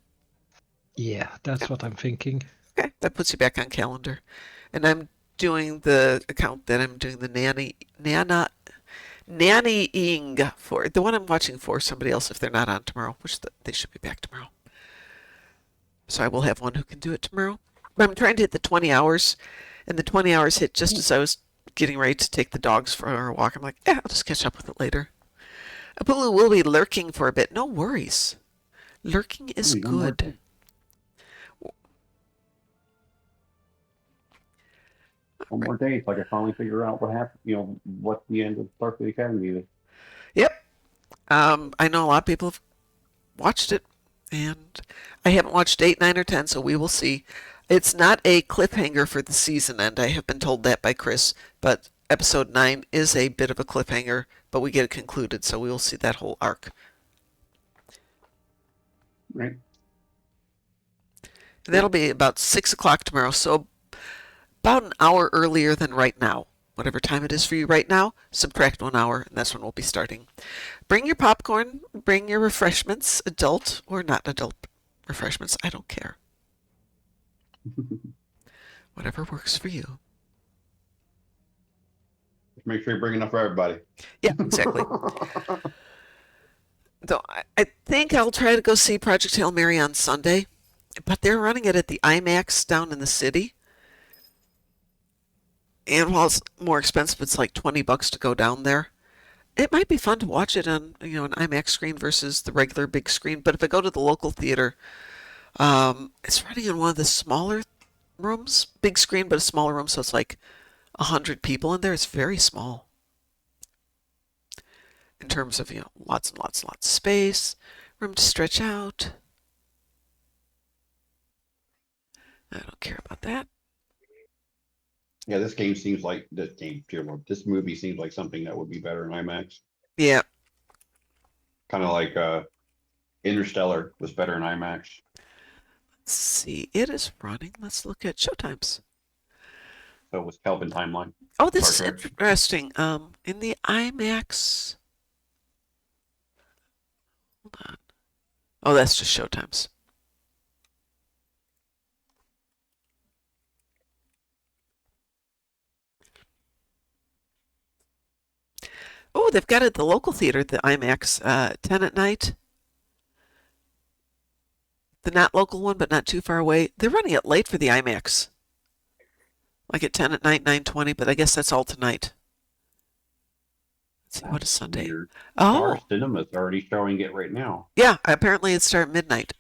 Yeah, that's what I'm thinking. Okay, that puts you back on calendar. And I'm doing the account that I'm doing the nannying for. The one I'm watching for somebody else if they're not on tomorrow, which they should be back tomorrow. So I will have one who can do it tomorrow. But I'm trying to hit the 20 hours, and the 20 hours hit just as I was getting ready to take the dogs for a walk. I'm like, I'll just catch up with it later. Apulu will be lurking for a bit. No worries. Lurking is good. One more day, so I can finally figure out what happened. What the end of Starfleet Academy is. Yep. I know a lot of people have watched it, and I haven't watched 8, 9, or 10, so we will see. It's not a cliffhanger for the season end. I have been told that by Chris, but episode 9 is a bit of a cliffhanger, but we get it concluded, so we will see that whole arc. Right. And that'll be about 6 o'clock tomorrow, so about an hour earlier than right now. Whatever time it is for you right now, subtract 1 hour, and that's when we'll be starting. Bring your popcorn, bring your refreshments, adult or not adult refreshments, I don't care. Whatever works for you. Make sure you bring enough for everybody. Yeah, exactly. Though I think I'll try to go see Project Hail Mary on Sunday, but they're running it at the IMAX down in the city. And while it's more expensive, it's like $20 to go down there. It might be fun to watch it on an IMAX screen versus the regular big screen. But if I go to the local theater, it's running in one of the smaller rooms, big screen, but a smaller room, so it's like 100 people in there. It's very small in terms of, lots and lots and lots of space, room to stretch out. I don't care about that. Yeah, this dear Lord, this movie seems like something that would be better in IMAX. Yeah. Kind of like Interstellar was better in IMAX. Let's see. It is running. Let's look at showtimes. So was Kelvin Timeline. Oh, this is Star Trek. interesting. In the IMAX. Hold on. Oh, that's just showtimes. Oh, they've got it at the local theater, the IMAX, 10 at night. The not local one, but not too far away. They're running it late for the IMAX. Like at 10 at night, 9:20, but I guess that's all tonight. Let's see, what is Sunday? Weird. Oh, Star Cinema is already showing it right now. yeah, apparently it started midnight.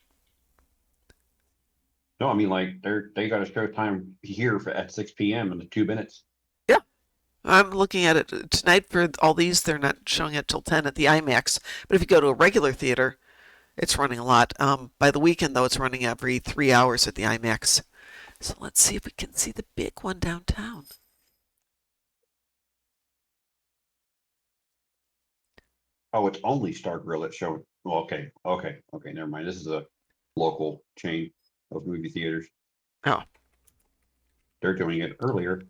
No, I mean like they got a show time here at 6 p.m. in the 2 minutes. Yeah, I'm looking at it tonight for all these. They're not showing it till 10 at the IMAX. But if you go to a regular theater, it's running a lot. By the weekend, though, it's running every 3 hours at the IMAX. So let's see if we can see the big one downtown. Oh, it's only Star Grill that's showing. Well, okay, never mind. This is a local chain of movie theaters. Oh. They're doing it earlier.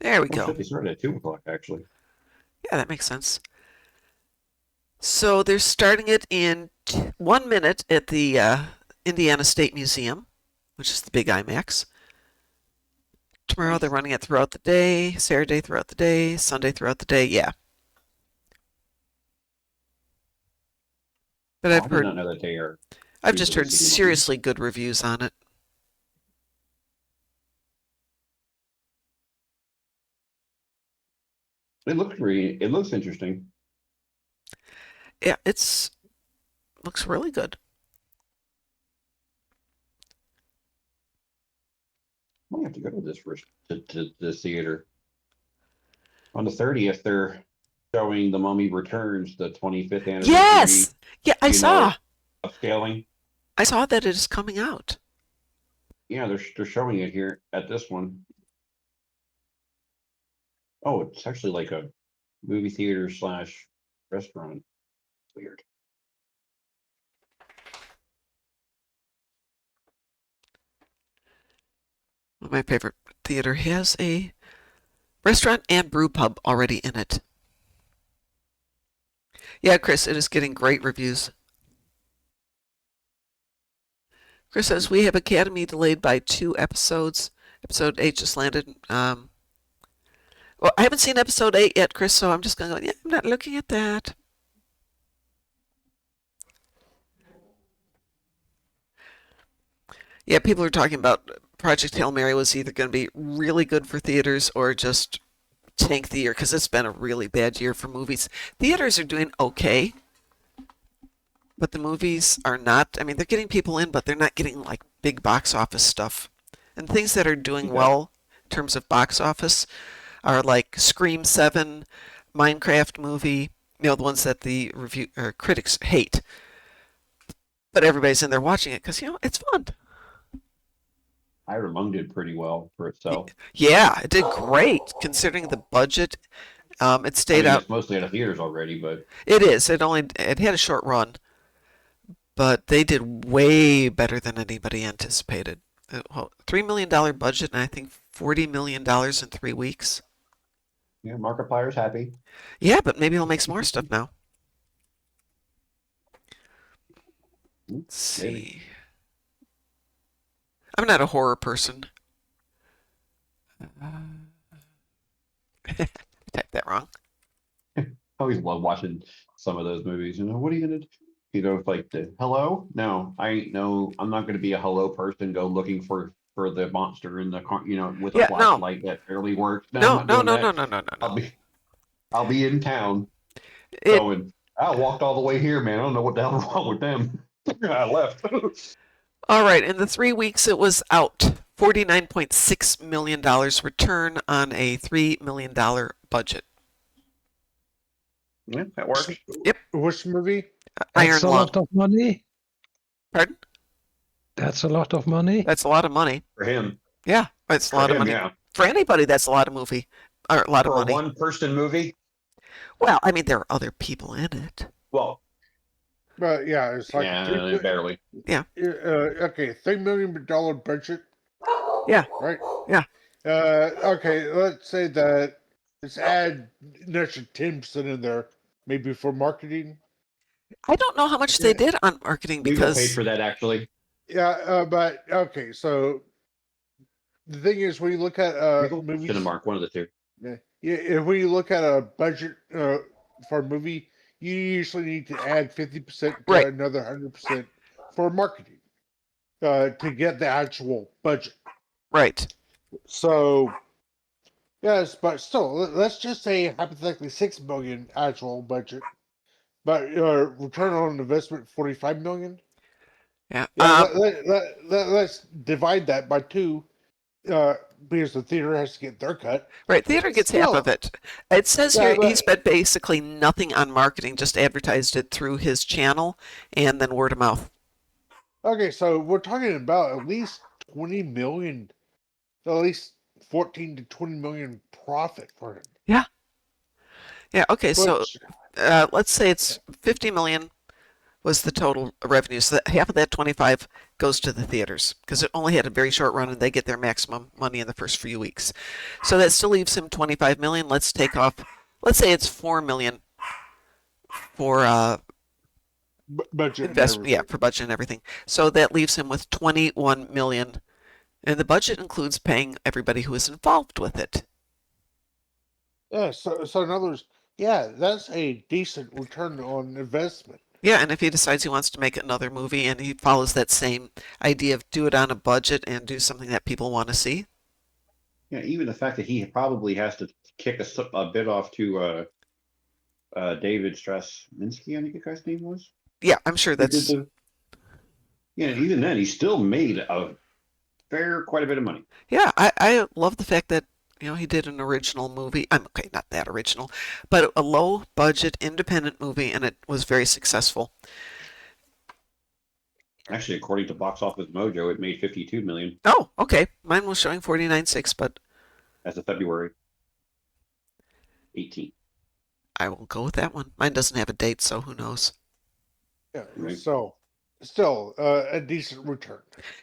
There we go. They started at 2 o'clock, actually. Yeah, that makes sense. So they're starting it in 1 minute at the Indiana State Museum, which is the big IMAX. Tomorrow they're running it throughout the day, Saturday throughout the day, Sunday throughout the day. Yeah. But I I've did heard, not know that they are. I've just heard seriously good reviews on it. It looks interesting. Yeah, looks really good. I might have to go to this to the theater. On the 30th, they're showing The Mummy Returns, the 25th anniversary. Yes! Yeah, I saw. Upscaling. I saw that it is coming out. Yeah, they're showing it here at this one. Oh, it's actually like a movie theater / restaurant. Weird. My favorite theater has a restaurant and brew pub already in it. Yeah, Chris, it is getting great reviews. Chris says we have Academy delayed by 2 episodes. Episode 8 just landed. Well, I haven't seen episode 8 yet, Chris, so I'm just going to go, yeah, I'm not looking at that. Yeah, people are talking about Project Hail Mary was either going to be really good for theaters or just tank the year because it's been a really bad year for movies. Theaters are doing okay, but the movies are not. I mean, they're getting people in, but they're not getting like big box office stuff. And things that are doing well in terms of box office are like Scream 7, Minecraft movie, the ones that the review or critics hate. But everybody's in there watching it because, it's fun. Iron Among did pretty well for itself. Yeah, it did great considering the budget. It stayed out. It's mostly out of theaters already, but it is. It had a short run, but they did way better than anybody anticipated. $3 million budget, and I think $40 million in 3 weeks. Yeah, Markiplier's happy. Yeah, but maybe he'll make some more stuff now. Let's see. Maybe. I'm not a horror person. I typed that wrong. I always love watching some of those movies. What are you gonna do? It's like the hello? No, I'm not gonna be a hello person. Go looking for the monster in the car, with a flashlight that barely works. No. I'll be in town. It I walked all the way here, man. I don't know what the hell is wrong with them. I left. All right, in the 3 weeks it was out. $49.6 million return on a $3 million budget. Yeah, that works. Yep. Which movie? Iron That's a Lung. lot of money. Pardon? That's a lot of money. That's a lot of money. For him. Yeah, it's a For lot of him, money. yeah. For anybody, that's a lot of movie. Or a lot of For a money. one-person movie? Well, I mean, there are other people in it. Well, But yeah, it's like yeah, barely. Yeah. Okay, $3 million budget. Yeah. Right. Yeah. Okay, let's say that let's add an extra 10% in there, maybe for marketing. I don't know how much they did on marketing We got paid because for that, actually. Yeah, but okay, so the thing is, when you look at movies, Cinemark, one of the two. yeah, if we look at a budget for a movie, you usually need to add 50% to Right. another 100% for marketing to get the actual budget. right. So, yes, but still, let's just say hypothetically 6 million actual budget, but return on investment 45 million. Yeah. Yeah, let's divide that by 2, because the theater has to get their cut. Right, theater gets half of it. It says Yeah, here but- he spent basically nothing on marketing, just advertised it through his channel and then word of mouth. Okay, so we're talking about at least 20 million, at least 14 to 20 million profit for him. Yeah. Yeah, okay, so Which- let's say it's 50 million was the total revenue. So that half of that 25 goes to the theaters because it only had a very short run and they get their maximum money in the first few weeks. So that still leaves him 25 million. Let's take off, let's say it's 4 million for budget and investment, yeah, everything. for budget and everything. So that leaves him with 21 million. And the budget includes paying everybody who is involved with it. Yeah, so in other words, yeah, that's a decent return on investment. Yeah, and if he decides he wants to make another movie and he follows that same idea of do it on a budget and do something that people want to see. Yeah, even the fact that he probably has to kick a bit off to David Straczynski, I think the guy's name was. Yeah, I'm sure that's. Yeah, even then, he still made quite a bit of money. Yeah, I love the fact that he did an original movie. I'm okay, not that original, but a low budget independent movie, and it was very successful. Actually, according to Box Office Mojo, it made 52 million. Oh, okay. Mine was showing 49.6, but as of February 18th. I will go with that one. Mine doesn't have a date, so who knows? Yeah, Right. so still a decent return.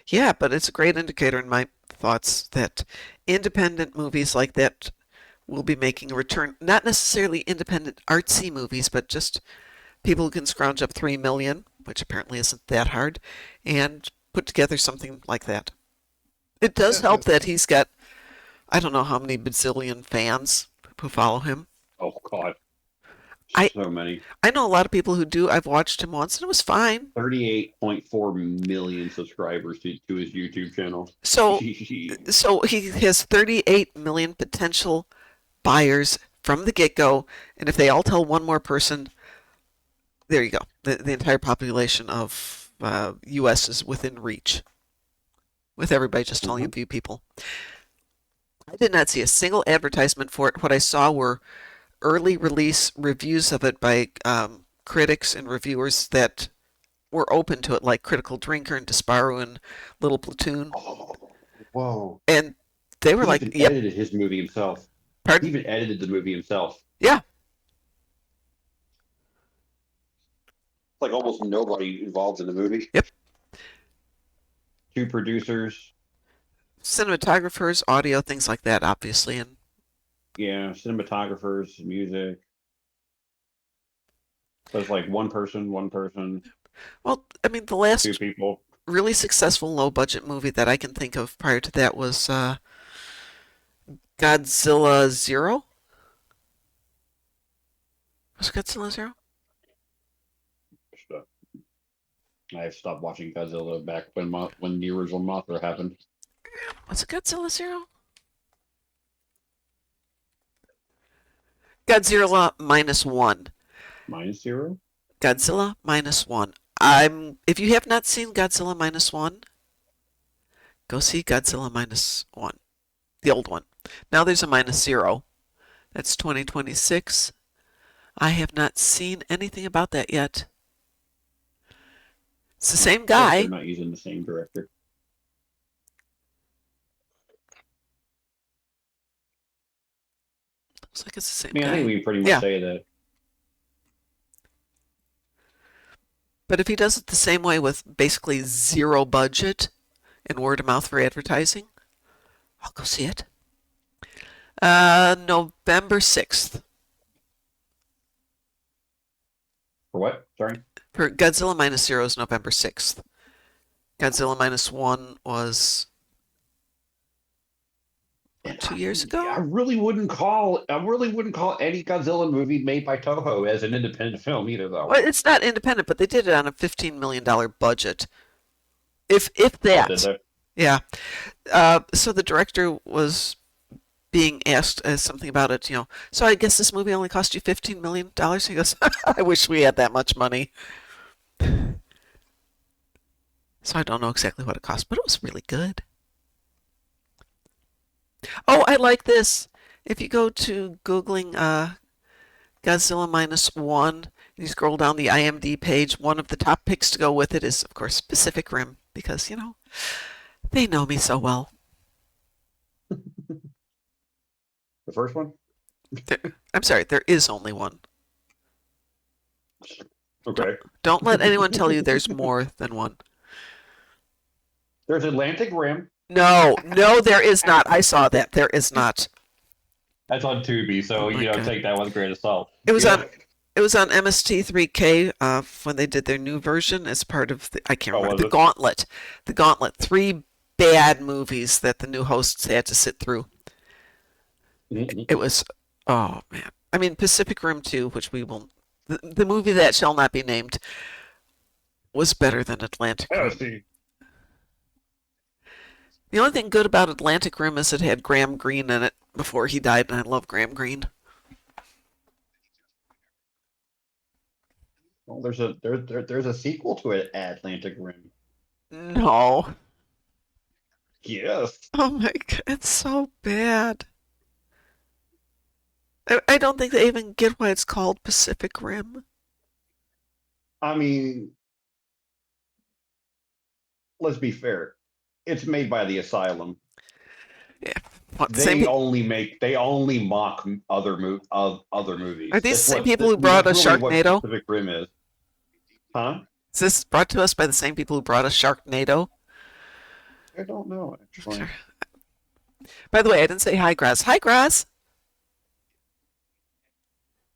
Yeah, but it's a great indicator in my thoughts that independent movies like that will be making a return. Not necessarily independent artsy movies, but just people who can scrounge up 3 million, which apparently isn't that hard, and put together something like that. It does help that he's got, I don't know how many bazillion fans who follow him. Oh, God. So many. I know a lot of people who do. I've watched him once and it was fine. 38.4 million subscribers to his YouTube channel. So he has 38 million potential buyers from the get-go, and if they all tell one more person, there you go. The entire population of U.S. is within reach, with everybody just telling a few people. I did not see a single advertisement for it. What I saw were early release reviews of it by critics and reviewers that were open to it, like Critical Drinker and Disparu and Little Platoon. Oh, whoa. And they were like, yep. Edited his movie himself. Pardon? He even edited the movie himself. Yeah. It's like almost nobody involved in the movie. Yep. 2 producers. Cinematographers, audio, things like that, obviously, and yeah, cinematographers, music. So it's like one person. Well, I mean, the last 2 people. Really successful low-budget movie that I can think of prior to that was Godzilla 0. Was it Godzilla 0? I have stopped watching Godzilla back when the original Mothra happened. Was it Godzilla 0? Godzilla -1. -0? Godzilla -1. If you have not seen Godzilla -1, go see Godzilla -1, the old one. Now there's a -0. That's 2026. I have not seen anything about that yet. It's the same guy. They're not using the same director. Looks like it's the same I mean, guy. I think we can pretty much say that. But if he does it the same way with basically zero budget and word of mouth for advertising, I'll go see it. November 6th. For what? Sorry? For Godzilla -0 is November 6th. Godzilla -1 was 2 years ago. I really wouldn't call any Godzilla movie made by Toho as an independent film either, though. Well, it's not independent, but they did it on a $15 million budget. If that. Did they? Yeah. So the director was being asked something about it, So I guess this movie only cost you $15 million? He goes, I wish we had that much money. So I don't know exactly what it cost, but it was really good. Oh, I like this. If you go to Googling Godzilla -1, and you scroll down the IMDb page, one of the top picks to go with it is, of course, Pacific Rim, because, they know me so well. The first one? I'm sorry, there is only one. Okay. Don't let anyone tell you there's more than one. There's Atlantic Rim. No, there is not. I saw that. There is not. That's on Tubi, so take that with a grain of salt. It was on MST3K when they did their new version as part of I can't remember, the Gauntlet. The Gauntlet. 3 bad movies that the new hosts had to sit through. It was, oh man. I mean, Pacific Rim 2, which we will, the movie that shall not be named, was better than Atlantic Rim. See. The only thing good about Atlantic Rim is it had Graham Greene in it before he died, and I love Graham Greene. Well, there's a sequel to it, Atlantic Rim. No. Yes. Oh my god, it's so bad. I don't think they even get why it's called Pacific Rim. I mean, let's be fair. It's made by the Asylum. Yeah. They only mock other movies. Are these the same people who brought us Sharknado? What Pacific Rim is. Huh? Is this brought to us by the same people who brought us Sharknado? I don't know, actually. By the way, I didn't say hi, Grass. Hi, Grass.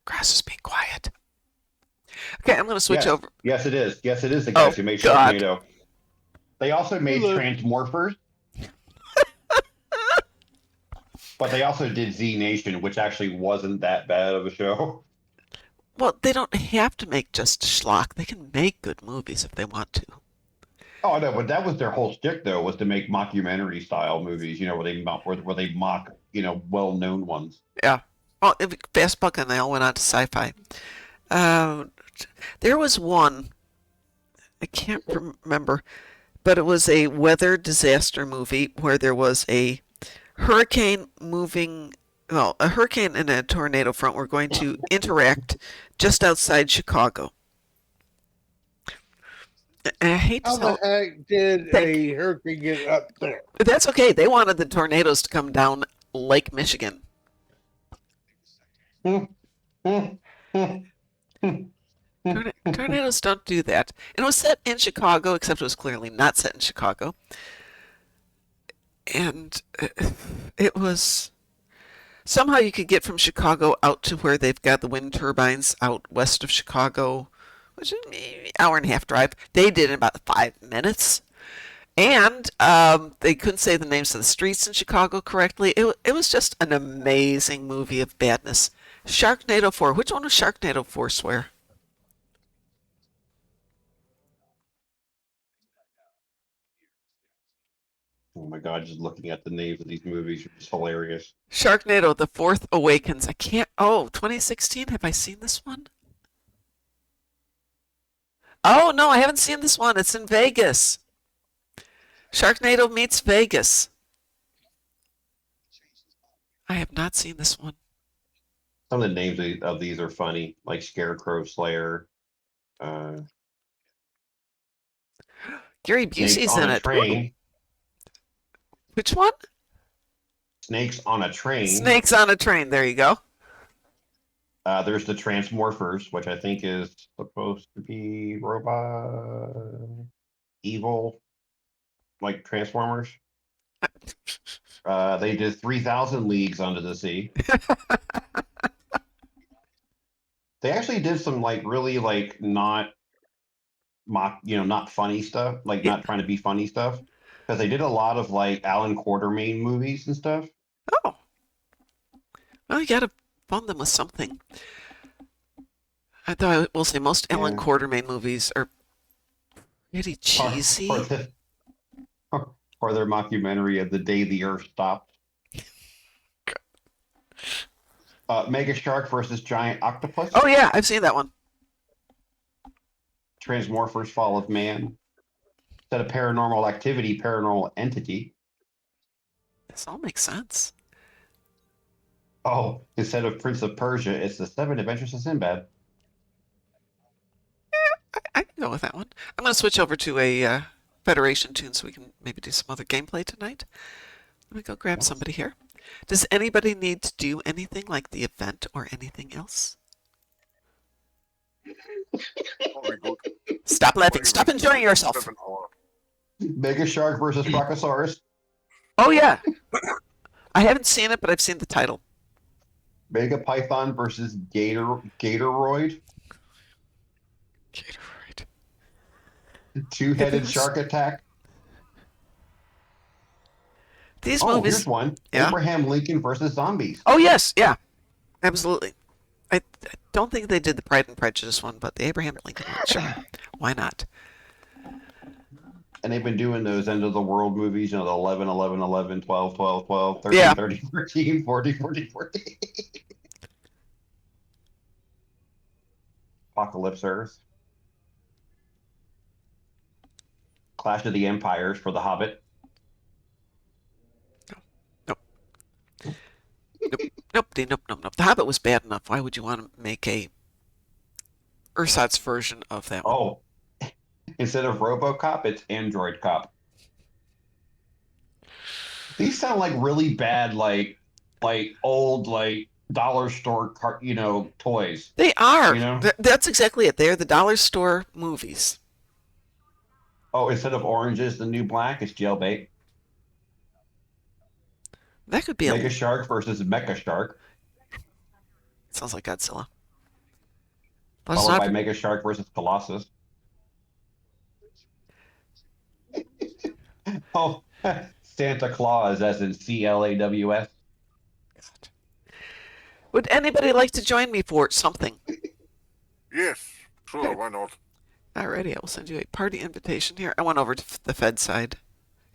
Grass is being quiet. Okay, I'm going to switch over. Yes, it is. Yes, it is the guys who made Sharknado. They also made Transmorphers. But they also did Z Nation, which actually wasn't that bad of a show. Well, they don't have to make just schlock. They can make good movies if they want to. Oh no, but that was their whole shtick, though, was to make mockumentary style movies. Where they mock, well-known ones. Yeah. Well, Fast Buck and they all went on to sci-fi. There was one, I can't remember, but it was a weather disaster movie where there was a hurricane a hurricane and a tornado front were going to interact just outside Chicago. I hate to How the heck did a hurricane get up there? That's okay. They wanted the tornadoes to come down Lake Michigan. Tornadoes don't do that. And it was set in Chicago, except it was clearly not set in Chicago. And it was somehow you could get from Chicago out to where they've got the wind turbines out west of Chicago, which is maybe an hour and a half drive. They did in about 5 minutes. And they couldn't say the names of the streets in Chicago correctly. It was just an amazing movie of badness. Sharknado 4. Which one was Sharknado 4, swear? Oh my god, just looking at the names of these movies is hilarious. Sharknado, The Fourth Awakens. 2016? Have I seen this one? Oh no, I haven't seen this one. It's in Vegas. Sharknado meets Vegas. I have not seen this one. Some of the names of these are funny, like Scarecrow Slayer, Gary Snakes Busey's on in a it. Ooh. Train. Which one? Snakes on a Train. Snakes on a Train. There you go. There's the Transmorphers, which I think is supposed to be robot, evil, like Transformers. They did 3,000 Leagues Under the Sea. They actually did some like really like not not funny stuff, like not trying to be funny stuff, because they did a lot of like Alan Quartermain movies and stuff. Oh. Well, you gotta fund them with something. I thought I will say most Alan Quartermain movies are pretty cheesy. Or their mockumentary of The Day the Earth Stopped. Mega Shark versus Giant Octopus. Oh yeah, I've seen that one. Transmorphers Fall of Man. Instead of Paranormal Activity, Paranormal Entity. This all makes sense. Oh, instead of Prince of Persia, it's The Seven Adventures of Sinbad. Yeah, I can go with that one. I'm going to switch over to a Federation tune so we can maybe do some other gameplay tonight. Let me go grab somebody here. Does anybody need to do anything like the event or anything else? Stop laughing. Stop enjoying yourself. Mega Shark versus Brachiosaurus. Oh, yeah. I haven't seen it, but I've seen the title. Mega Python versus Gatoroid. Gatoroid. Two-headed Shark Attack. These movies. Here's one. Yeah? Abraham Lincoln versus Zombies. Oh, yes. Yeah. Absolutely. I don't think they did the Pride and Prejudice one, but the Abraham Lincoln one, sure. Why not? And they've been doing those end of the world movies, the 11, 11, 11, 12, 12, 12, 13, Yeah. 13, 14, 40, 40, 40. Apocalypse Earth. Clash of the Empires for The Hobbit. Nope. The Hobbit was bad enough. Why would you want to make a ersatz version of that one? Oh, instead of RoboCop, it's Android Cop. These sound like really bad, like old, like dollar store, toys. They are. That's exactly it. They're the dollar store movies. Oh, instead of Orange is the New Black, it's Jailbait. That could be Mega Shark versus Mecha Shark. Sounds like Godzilla. Followed by Mega Shark versus Colossus. Oh, Santa Claus, as in CLAWS. Would anybody like to join me for something? Yes, sure, why not? Alrighty, I will send you a party invitation here. I went over to the Fed side.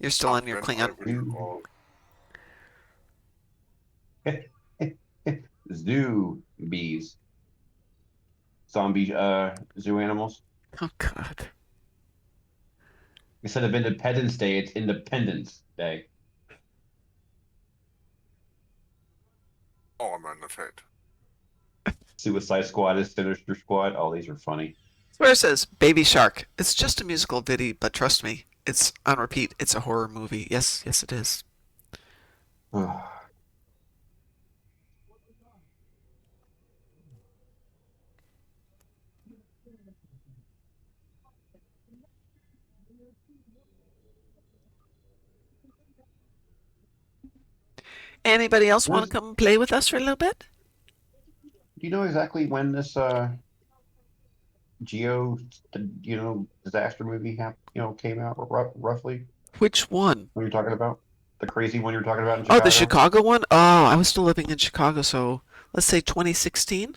You're still on your Klingon. Zoo bees. Zombie zoo animals. Oh God. Instead of Independence Day, it's Independence Day. Oh, I'm on the Fed. Suicide Squad is Sinister Squad. Oh, these are funny. Where it says Baby Shark. It's just a musical video, but trust me, it's on repeat. It's a horror movie. Yes, it is. Anybody else want to come play with us for a little bit? Do you know exactly when this disaster movie came out roughly? Which one? What you're talking about? The crazy one you were talking about in Chicago? Oh, the Chicago one? Oh, I was still living in Chicago, so let's say 2016.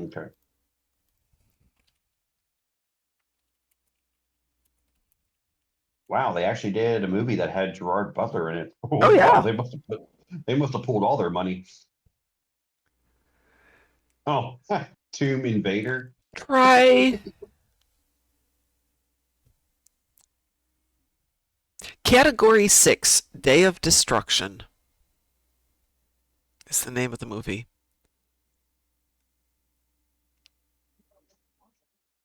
Okay. Wow, they actually did a movie that had Gerard Butler in it. Oh yeah. Wow, they must have pulled all their money. Oh, Tomb Invader. Try Category 6, Day of Destruction is the name of the movie.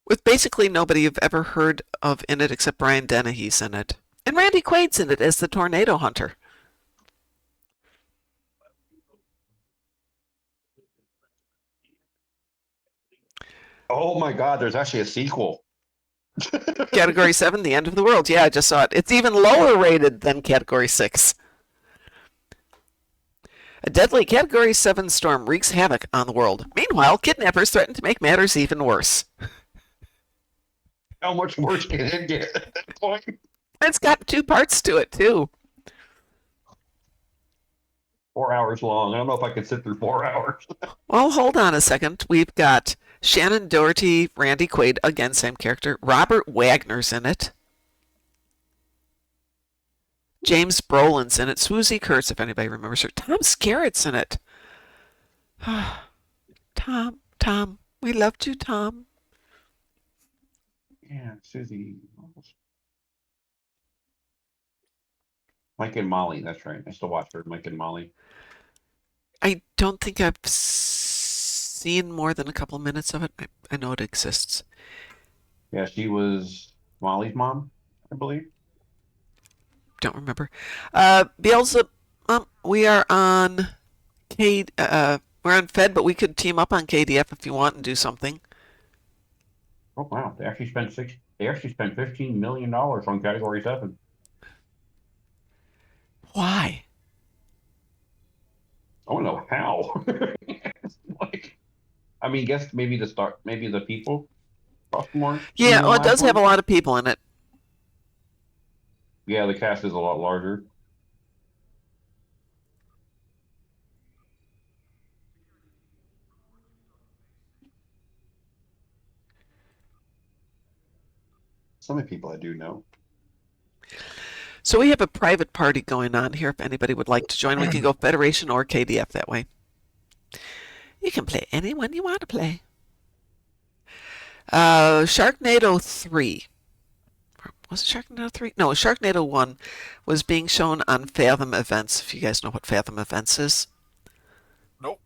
With basically nobody you've ever heard of in it except Brian Dennehy's in it. And Randy Quaid's in it as the tornado hunter. Oh my God, there's actually a sequel. Category 7, The End of the World. Yeah, I just saw it. It's even lower rated than Category 6. A deadly Category 7 storm wreaks havoc on the world. Meanwhile, kidnappers threaten to make matters even worse. How much worse can it get at that point? It's got 2 parts to it, too. 4 hours long. I don't know if I could sit through 4 hours. Well, hold on a second. We've got Shannon Doherty, Randy Quaid, again, same character. Robert Wagner's in it. James Brolin's in it. Swoozie Kurtz, if anybody remembers her. Tom Skerritt's in it. Tom. We loved you, Tom. Yeah, Susie. Mike and Molly, that's right. I still watch her, Mike and Molly. I don't think I've seen more than a couple of minutes of it. I know it exists. Yeah, she was Molly's mom, I believe. Don't remember. Beelzebub, we are on we're on Fed, but we could team up on KDF if you want and do something. Oh wow, they actually spent $15 million on Category 7. Why? I don't know how. I mean, guess maybe the people cost more. Yeah, well, it does have a lot of people in it. Yeah, the cast is a lot larger. So many people I do know. So we have a private party going on here. If anybody would like to join, we can go Federation or KDF that way. You can play anyone you want to play. Sharknado 3. Was it Sharknado 3? No, Sharknado 1 was being shown on Fathom Events, if you guys know what Fathom Events is. Nope.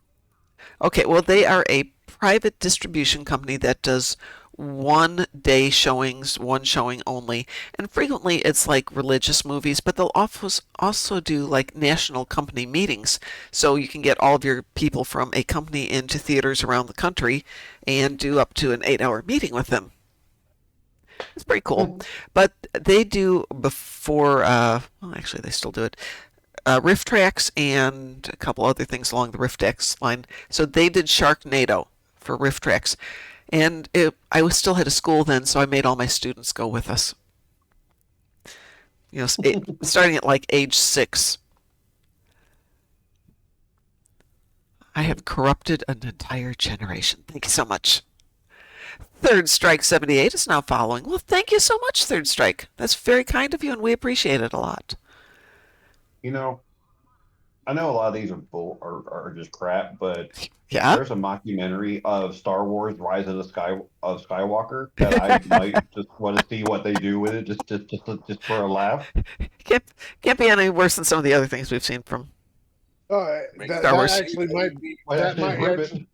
Okay, well, they are a private distribution company that does one-day showings, one showing only, and frequently it's like religious movies, but they'll also do like national company meetings, so you can get all of your people from a company into theaters around the country and do up to an 8-hour meeting with them. It's pretty cool. But they do before, well, actually, they still do it. Riff Tracks and a couple other things along the Riff Tracks line. So they did Sharknado for Riff Tracks. And I was still at a school then, so I made all my students go with us. You know, starting at like age 6. I have corrupted an entire generation. Thank you so much. Third Strike 78 is now following. Well, thank you so much, Third Strike. That's very kind of you, and we appreciate it a lot. You know, I know a lot of these are just crap, but yeah, there's a mockumentary of Star Wars: Rise of Skywalker that I might just want to see what they do with it, just for a laugh. Can't be any worse than some of the other things we've seen from That Wars. actually might be that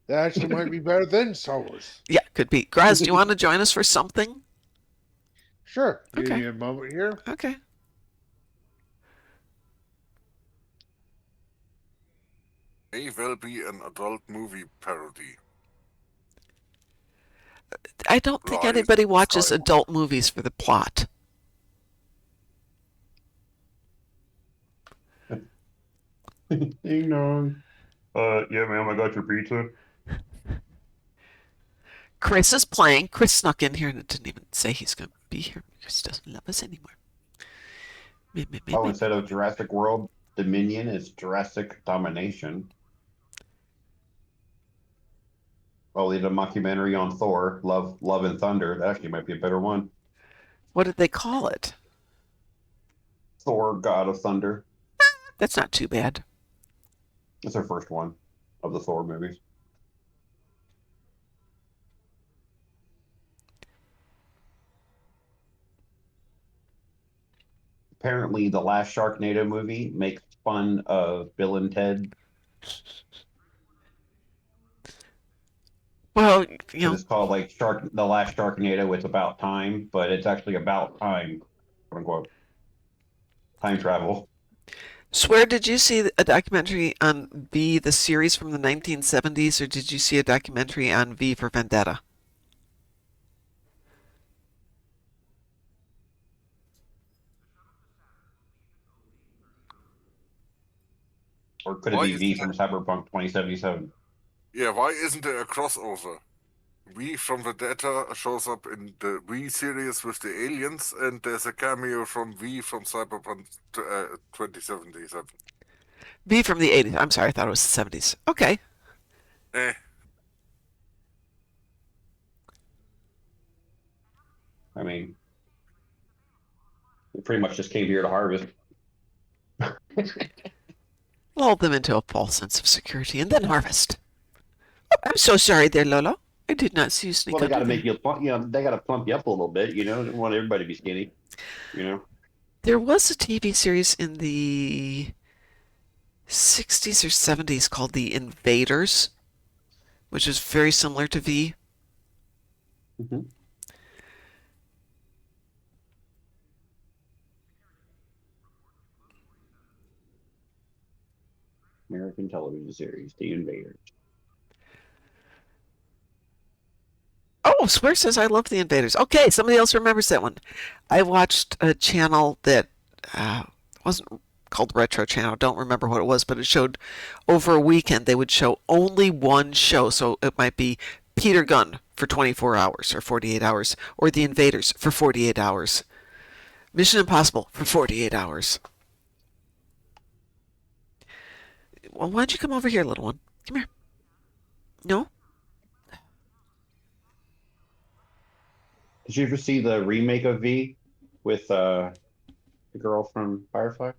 actually might be better than Star Wars. Yeah, could be. Graz, do you want to join us for something? Sure. Okay. Give me a moment here. Okay. May well be an adult movie parody. I don't think anybody watches adult movies for the plot. Ding dong. Yeah, ma'am, I got your pizza. Chris is playing. Chris snuck in here and it didn't even say he's going to be here. Chris doesn't love us anymore. Instead of Jurassic World Dominion, it's Jurassic Domination. Well, they did a mockumentary on Thor, Love and Thunder. That actually might be a better one. What did they call it? Thor, God of Thunder. That's not too bad. It's their first one of the Thor movies. apparently the last Sharknado movie makes fun of Bill and Ted. Well, you Because know, it's called like the last Sharknado. It's about time, but it's actually about time, quote unquote, time travel. Swear, did you see a documentary on V, the series from the 1970s, or did you see a documentary on V for Vendetta? Or could it Why be V isn't from Cyberpunk 2077? why isn't there a crossover? We from Vendetta shows up in the V series with the aliens, and there's a cameo from V from Cyberpunk 2077. V from the 80s. I'm sorry, I thought it was the 70s. Okay. Eh. I mean, we pretty much just came here to harvest. Lull them into a false sense of security and then harvest. Oh, I'm so sorry there, Lolo. I did not see you sneak Well, they got to under make there. they got to plump you up a little bit. They don't want everybody to be skinny. You know. There was a TV series in the 60s or 70s called The Invaders, which is very similar to V. Mm-hmm. American television series, The Invaders. Oh, Swear says I love The Invaders. Okay, somebody else remembers that one. I watched a channel that wasn't called Retro Channel. Don't remember what it was, but it showed over a weekend. They would show only one show, so it might be Peter Gunn for 24 hours or 48 hours, or The Invaders for 48 hours, Mission Impossible for 48 hours. Well, why don't you come over here, little one? Come here. No? Did you ever see the remake of V with the girl from Firefly?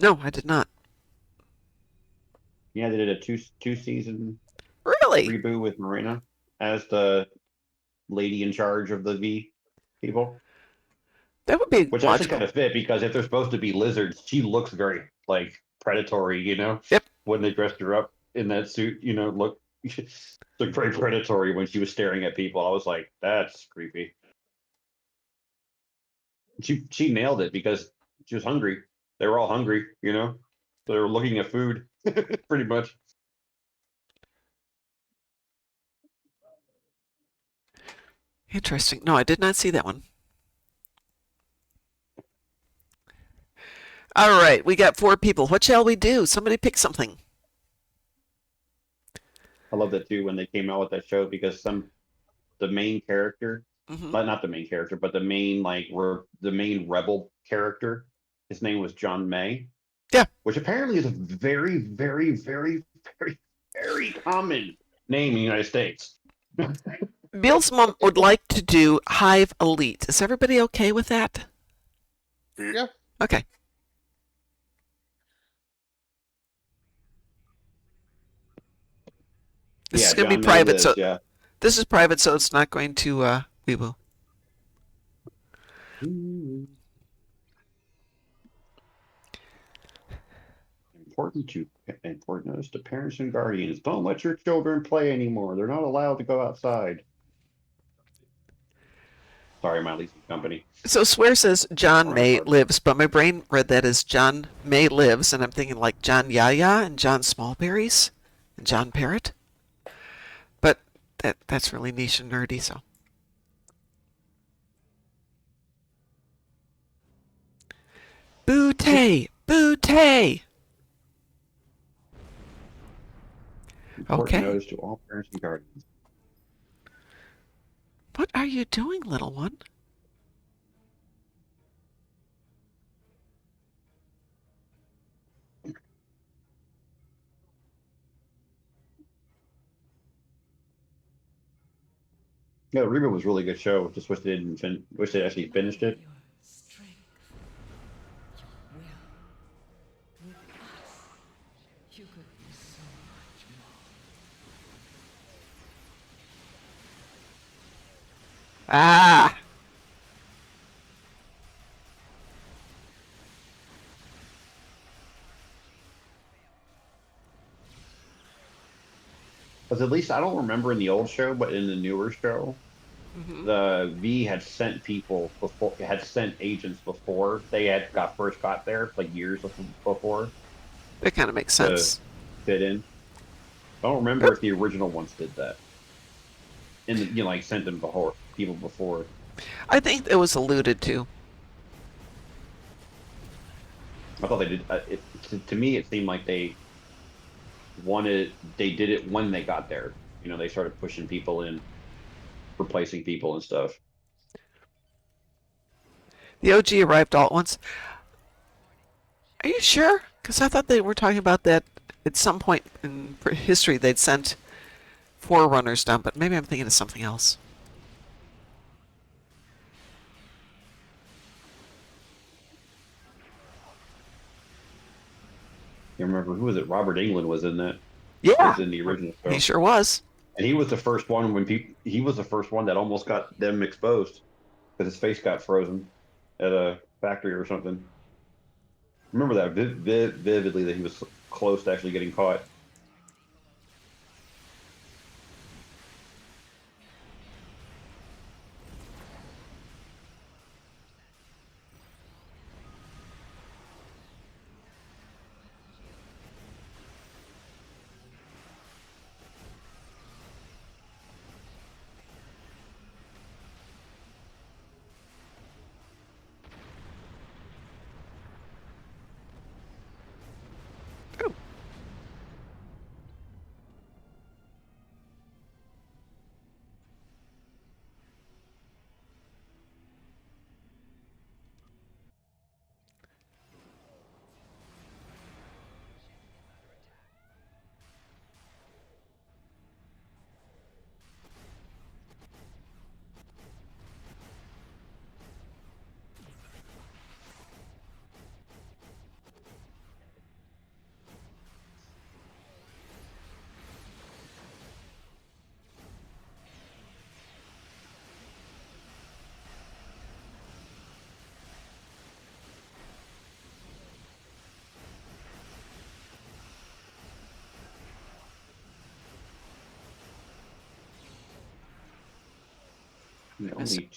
No, I did not. Yeah, they did a two season Really? reboot with Marina as the lady in charge of the V people. That would be Which actually logical. kind of fit because if they're supposed to be lizards, she looks very like predatory, Yep. When they dressed her up in that suit, look looked very predatory when she was staring at people. I was like, that's creepy. She nailed it because she was hungry. They were all hungry, So they were looking at food, pretty much. Interesting. No, I did not see that one. All right, we got 4 people. What shall we do? Somebody pick something. I love that too when they came out with that show because the main character, Mm-hmm. not the main character, but the main the main rebel character, his name was John May. Yeah. Which apparently is a very, very, very, very, very common name in the United States. Bill's mom would like to do Hive Elite. Is everybody okay with that? Yeah. Okay. This is going to be John May private, lives, so this is private, so it's not going to. We will. Important notice to parents and guardians: don't let your children play anymore. They're not allowed to go outside. Sorry, my leasing company. So Swear says John May Hard. lives, but my brain read that as John May lives, and I'm thinking like John Yaya and John Smallberries and John Parrott. But that's really niche and nerdy, so. Bootay! Bootay! Important Okay. notice to all parents and guardians. What are you doing, little one? Yeah, the reboot was a really good show. Just wish they didn't wish they actually finished it. Ah! Because at least I don't remember in the old show, but in the newer show, Hmm. the V had sent people before, had sent agents before they had got there, like years before, That kind of makes to sense. fit in. I don't remember Yep. if the original ones did that, and like sent them before people before. I think it was alluded to. I thought they did. To me, it seemed like they did it when they got there. They started pushing people in, replacing people and stuff. The OG arrived all at once. Are you sure? Because I thought they were talking about that at some point in history they'd sent forerunners down, but maybe I'm thinking of something else. You remember who was it? Robert England was in that. Yeah, Was in the original he show, sure was. and he was the first one when people. He was the first one that almost got them exposed because his face got frozen at a factory or something. Remember that vividly that he was close to actually getting caught. Oh, miss it.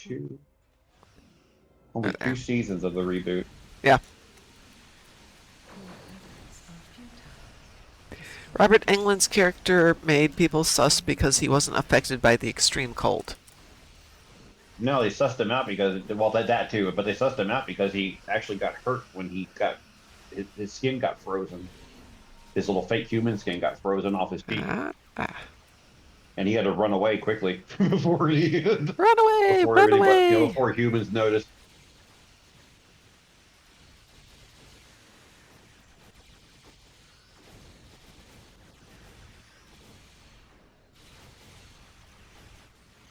Only Right two there. seasons of the reboot. Yeah. Robert Englund's character made people sus because he wasn't affected by the extreme cold. No, they sussed him out because that too, but they sussed him out because he actually got hurt when he got his skin got frozen. His little fake human skin got frozen off his feet, Ah, ah. and he had to run away quickly Run away! before Run anybody, away! before humans noticed.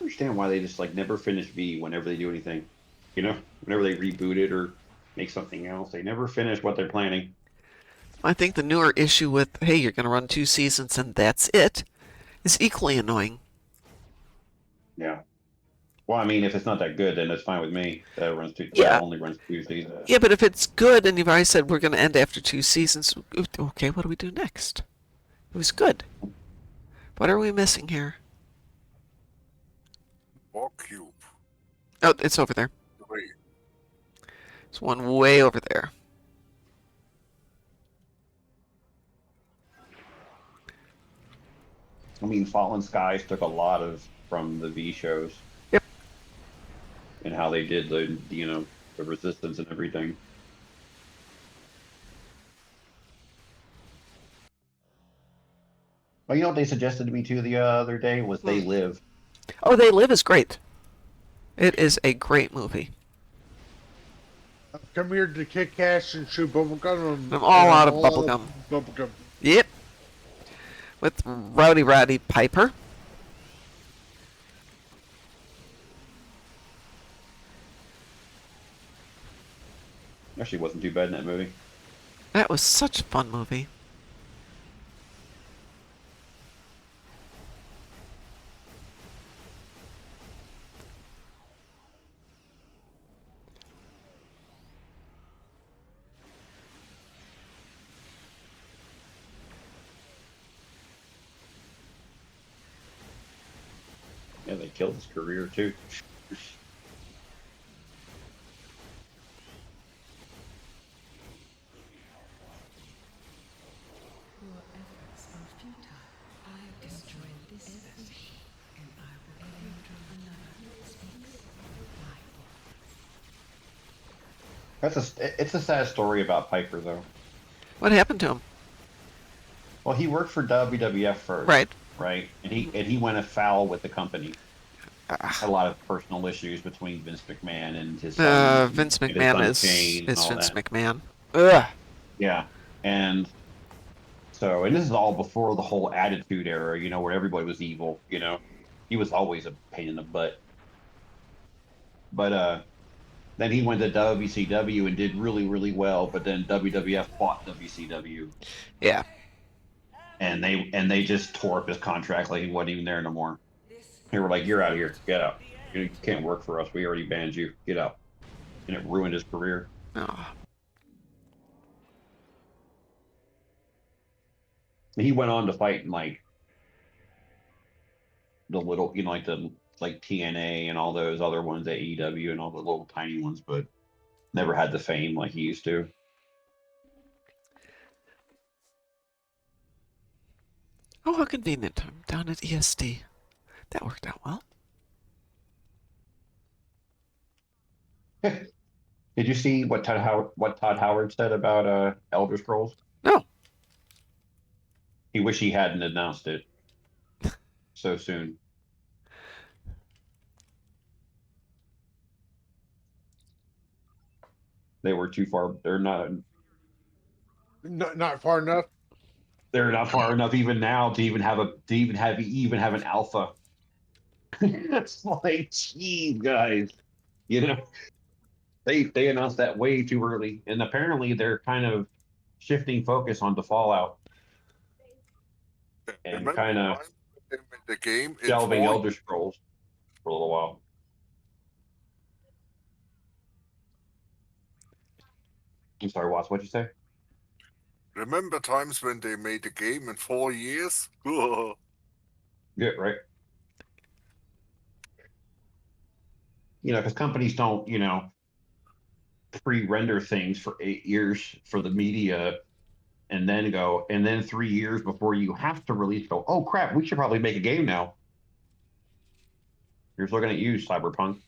I understand why they just like never finish V whenever they do anything. Whenever they reboot it or make something else, they never finish what they're planning. I think the newer issue with, hey, you're going to run 2 seasons and that's it, is equally annoying. Yeah. Well, I mean, if it's not that good, then it's fine with me. That Yeah. only runs 2 seasons. Yeah, but if it's good and you've already said we're going to end after 2 seasons, okay, what do we do next? It was good. What are we missing here? War cube. Oh, it's over there. Wait. It's one way over there. I mean, Fallen Skies took a lot from the V shows. Yep. And how they did the resistance and everything. Well, what they suggested to me too the other day was They Live. Oh, They Live is great. It is a great movie. Come here to kick ass and chew bubblegum. I'm all out of bubblegum. Bubblegum. Yep. With Roddy Piper. Actually, wasn't too bad in that movie. That was such a fun movie. Yeah, they killed his career too. Your efforts are futile. I have destroyed this vessel, and I will encounter another that speaks my voice. It's a sad story about Piper though. What happened to him? Well, he worked for WWF first, Right. right? And he went afoul with the company. Had a lot of personal issues between Vince McMahon and his sons, Vince and his McMahon son is Shane and all Vince that. McMahon. Ugh. Yeah, and so, and this is all before the whole Attitude Era, where everybody was evil. He was always a pain in the butt. But then he went to WCW and did really, really well. But then WWF bought WCW, Yeah. and they just tore up his contract like he wasn't even there no more. They were like, "You're out of here. Get out. You can't work for us. We already banned you. Get out." And it ruined his career. Oh. He went on to fight in like the little, like TNA and all those other ones, AEW and all the little tiny ones, but never had the fame like he used to. Oh, how convenient. I'm down at ESD. That worked out well. Did you see what Todd Howard said about Elder Scrolls? No. He wished he hadn't announced it so soon. They were too far. Not far enough. They're not far enough even now to even have an alpha. It's like, geez, guys, they announced that way too early, and apparently they're kind of shifting focus onto Fallout and Remember kind of time they made the game in shelving 4 Elder Scrolls for a little while. I'm sorry, Watts. What'd you say? Remember times when they made a game in 4 years? Yeah, right. Because companies don't, pre-render things for 8 years for the media, and then 3 years before you have to release, go, oh crap, we should probably make a game now. Here's looking at you, Cyberpunk.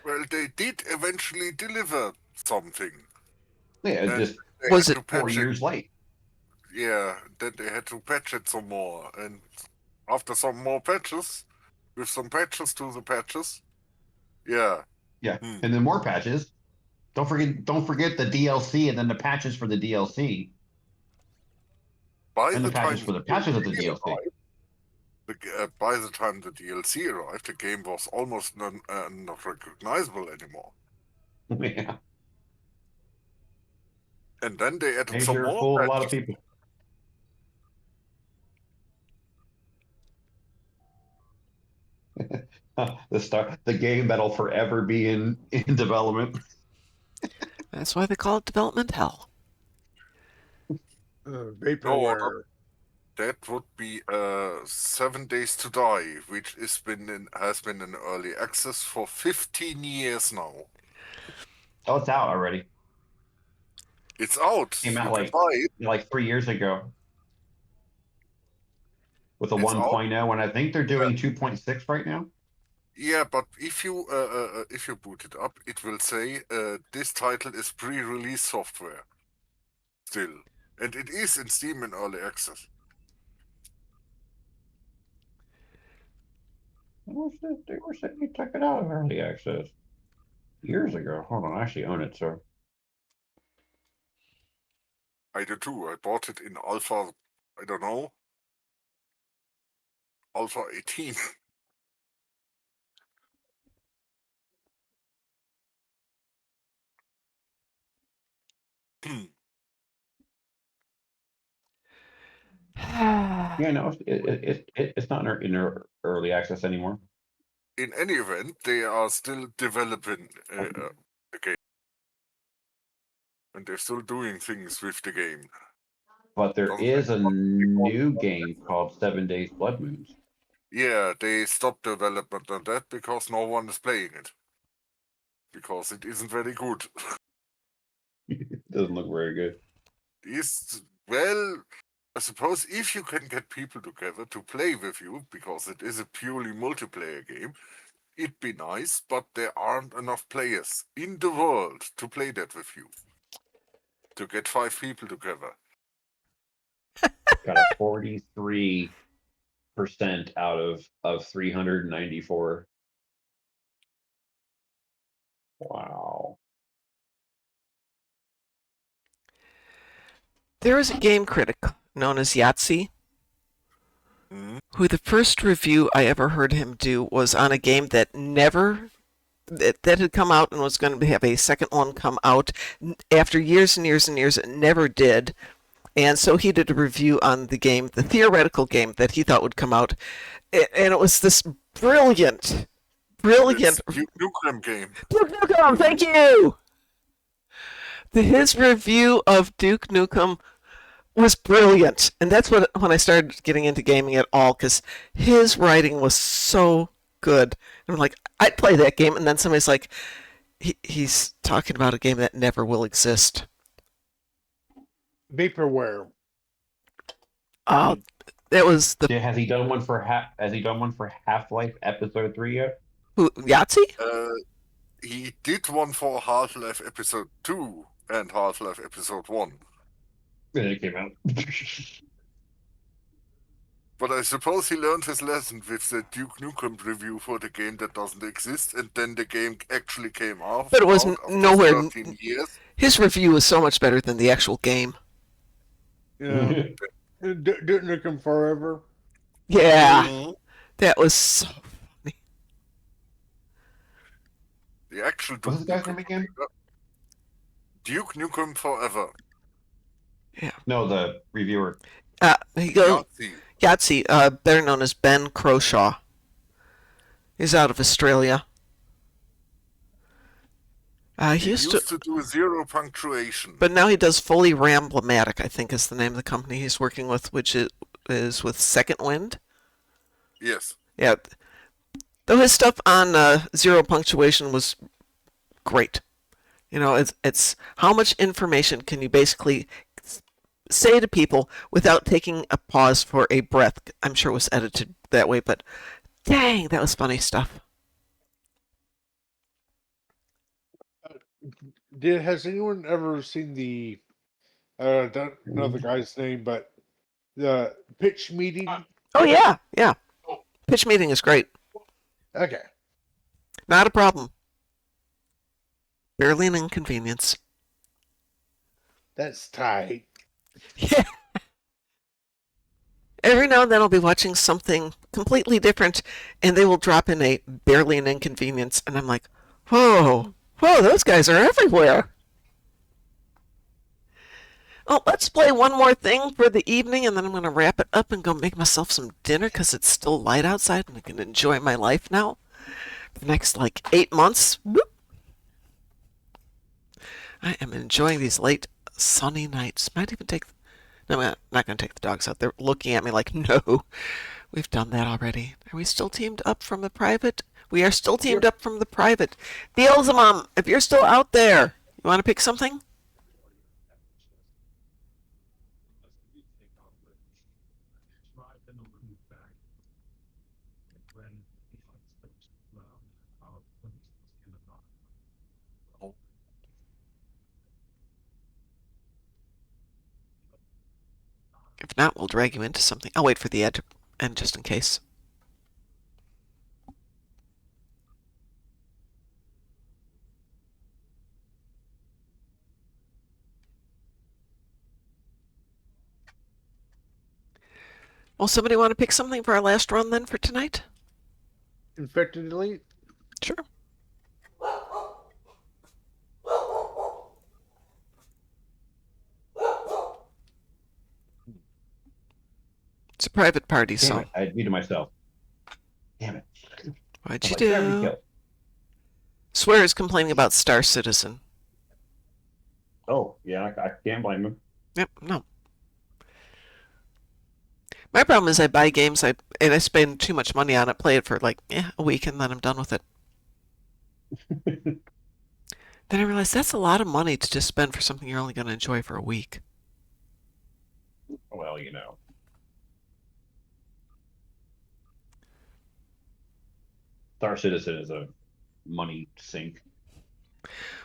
Well, they did eventually deliver something. Yeah, And just they Was had it to 4 years late. Yeah, then they had to patch it some more. And after some more patches, with some patches to the patches, yeah. Yeah, and then more patches. Don't forget the DLC and then the patches for the DLC. By And the the patches time for the patches of the DLC. by the time the DLC arrived, the game was almost not recognizable anymore. Yeah. And then they added They some sure more fooled a patches. lot of people. The game that'll forever be in development. That's why they call it development hell. Vaporware. That would be 7 Days to Die, which has been in early access for 15 years now. Oh, it's out already. It's out. Came out You can buy it. like 3 years ago with a It's out. 1.0, and I think they're doing 2.6 right now. Yeah, but if you boot it up, it will say this title is pre-release software. Still, and it is in Steam in early access. They were saying you took it out of early access years ago. Hold on, I actually own it, so. I do too. I bought it in Alpha. I don't know. Alpha 18. Yeah, no, it's not in early access anymore. In any event, they are still developing the game, and they're still doing things with the game. But there Doesn't is a make money. new game called 7 Days Blood Moons. Yeah, they stopped development on that because no one is playing it. Because it isn't very good. Doesn't look very good. Well, I suppose if you can get people together to play with you, because it is a purely multiplayer game, it'd be nice, but there aren't enough players in the world to play that with you. To get 5 people together. Got a 43% out of 394. Wow. There is a game critic known as Yahtzee, who the first review I ever heard him do was on a game that that had come out and was going to have a second one come out after years and years and years. It never did. And so he did a review on the game, the theoretical game that he thought would come out. And it was this brilliant. It's Duke Nukem game. Duke Nukem, thank you! His review of Duke Nukem was brilliant. And that's when I started getting into gaming at all, because his writing was so good. And I'm like, I'd play that game. And then somebody's like, he's talking about a game that never will exist. Vaporware. Oh, that was the. Has he done one for Half-Life Episode 3 yet? Who, Yahtzee? He did one for Half-Life Episode 2 and Half-Life Episode 1. Then it came out. But I suppose he learned his lesson with the Duke Nukem review for the game that doesn't exist, and then the game actually came off. But it was nowhere. 13 years. His review was so much better than the actual game. Yeah. Duke Nukem Forever. Yeah. That was so funny. The actual Duke What's the guy's name again? Duke Nukem Forever. Yeah. No, the reviewer. He goes Yahtzee, better known as Ben Croshaw. He's out of Australia. He used to do zero punctuation. But now he does Fully Ramblematic, I think is the name of the company he's working with, which is with Second Wind. Yes. Yeah. Though his stuff on zero punctuation was great. You know, it's how much information can you basically say to people without taking a pause for a breath. I'm sure it was edited that way, but dang, that was funny stuff. Has anyone ever seen the I don't know the guy's name, but the pitch meeting? Oh yeah. Pitch meeting is great. Okay. Not a problem. Barely an inconvenience. That's tight. Yeah. Every now and then I'll be watching something completely different, and they will drop in a barely an inconvenience, and I'm like, whoa, those guys are everywhere. Oh, let's play one more thing for the evening, and then I'm going to wrap it up and go make myself some dinner because it's still light outside, and I can enjoy my life now for the next, 8 months. Whoop. I am enjoying these late sunny nights. Might even take... No, I'm not going to take the dogs out. They're looking at me like, no, we've done that already. Are we still teamed up from the private? We are still teamed up from the private. Beelzebub, if you're still out there, you want to pick something? If not, we'll drag you into something. I'll wait for the ad to end just in case. Well, somebody want to pick something for our last run then for tonight? Infected Elite? Sure. It's a private party, Damn so... it, I muted myself. Damn it. What'd you do? Swear is complaining about Star Citizen. Oh, yeah, I can't blame him. Yep, no. My problem is I buy games and I spend too much money on it, play it for like a week, and then I'm done with it. Then I realize that's a lot of money to just spend for something you're only going to enjoy for a week. Well, Star Citizen is a money sink.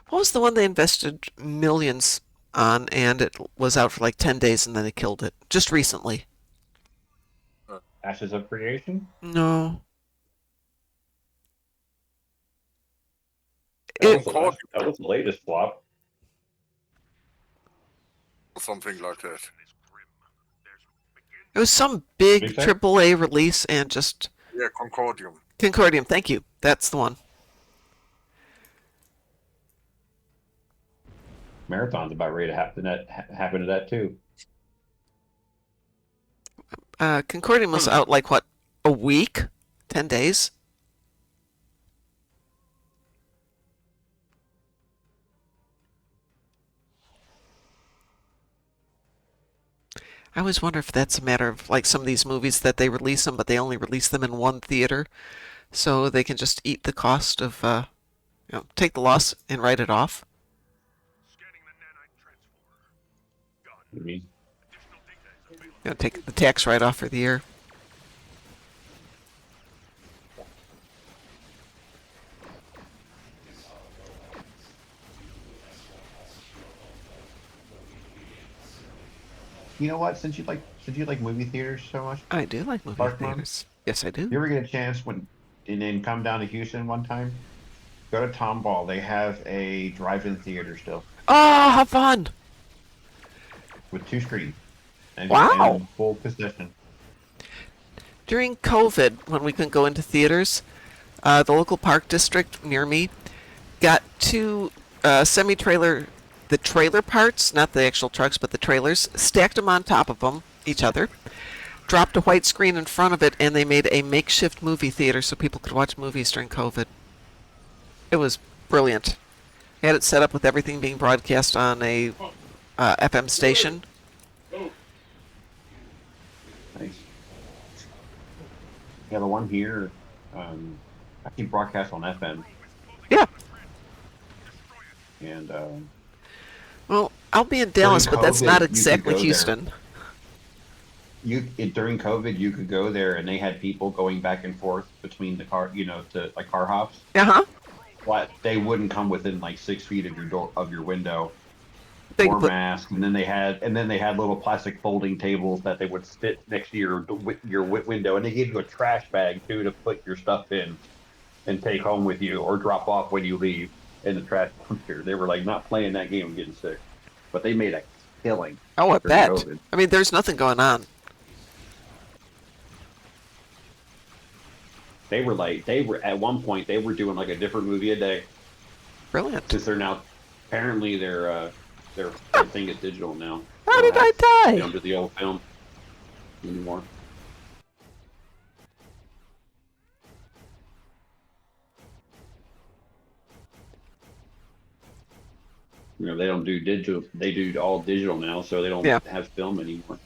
What was the one they invested millions on and it was out for like 10 days and then they killed it? Just recently. Ashes of Creation? No. That was the latest flop. Something like that. It was some big Big time? AAA release and just Yeah, Concordium. Concordium. Thank you. That's the one. Marathon's about ready to happen to that too. Concordium was out like what, a week? 10 days? I always wonder if that's a matter of like some of these movies that they release them, but they only release them in one theater, so they can just eat the cost of, take the loss and write it off. Maybe. Take the tax write-off for the year. You know what? Since you like movie theaters so much, I do like movie Darkmom, theaters. Yes, I do. you ever get a chance and then come down to Houston one time? Go to Tomball. They have a drive-in theater still Oh, how fun! with 2 screens and, Wow. and full possession. During COVID, when we couldn't go into theaters, the local park district near me got 2 semi-trailer, the trailer parts, not the actual trucks, but the trailers, stacked them on top of them, each other, dropped a white screen in front of it, and they made a makeshift movie theater so people could watch movies during COVID. It was brilliant. They had it set up with everything being broadcast on a FM station. Nice. Yeah, the one here, I keep broadcast on FM. Yeah. And Well, I'll be in Dallas, but that's COVID, not you could exactly go there. Houston. During COVID, you could go there, and they had people going back and forth between the car, to like car hops. Uh-huh. But they wouldn't come within like 6 feet of your window. They Or put- mask, and then they had little plastic folding tables that they would sit next to your window, and they gave you a trash bag too to put your stuff in and take home with you, or drop off when you leave in the trash dumpster. They were like not playing that game and getting sick, but they made a killing. Oh, I during bet. COVID. I mean, there's nothing going on. They were at one point they were doing like a different movie a day. Brilliant. Because they're now apparently their thing is digital now. How did I die? Under the old film anymore. They don't do digital. They do all digital now, so they don't have film anymore.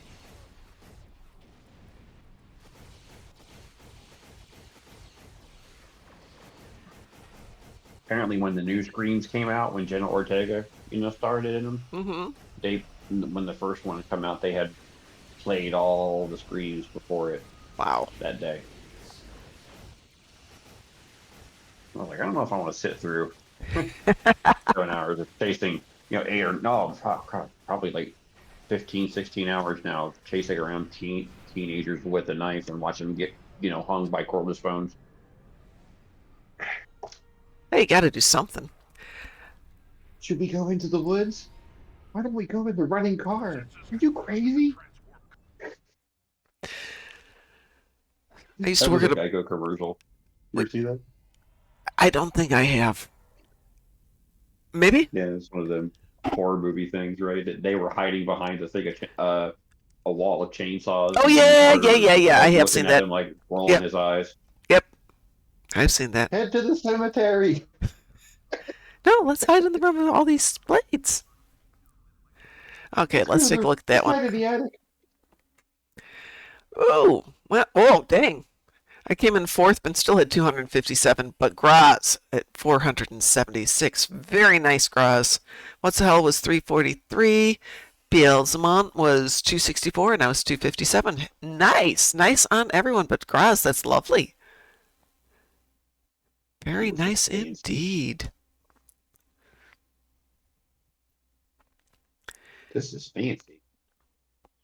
Apparently, when the new screens came out, when Jenna Ortega, started in them, when the first one come out, they had played all the screens before it. Wow. That day. I was like, I don't know if I want to sit through 7 hours of chasing, 8 or no, probably like 15, 16 hours now chasing around teenagers with a knife and watching them get, hung by cordless phones. Hey, you got to do something. Should we go into the woods? Why don't we go in the running car? Are you crazy? I used to work at a Geico commercial. You ever see that? I don't think I have. Maybe? Yeah, it's one of them horror movie things, right? That they were hiding behind a thing of a wall of chainsaws. Oh yeah. I have seen that. Him, like rolling his eyes. Yep, I've seen that. Head to the cemetery. No, let's hide in the room with all these blades. Okay, let's take a look at that one. In the attic. Oh, well, oh, dang. I came in fourth, but still had 257. But Graz at 476. Very nice, Graz. What's the hell was 343. Bielzemont was 264, and I was 257. Nice, nice on everyone. But Graz, that's lovely. Very nice indeed. This is fancy.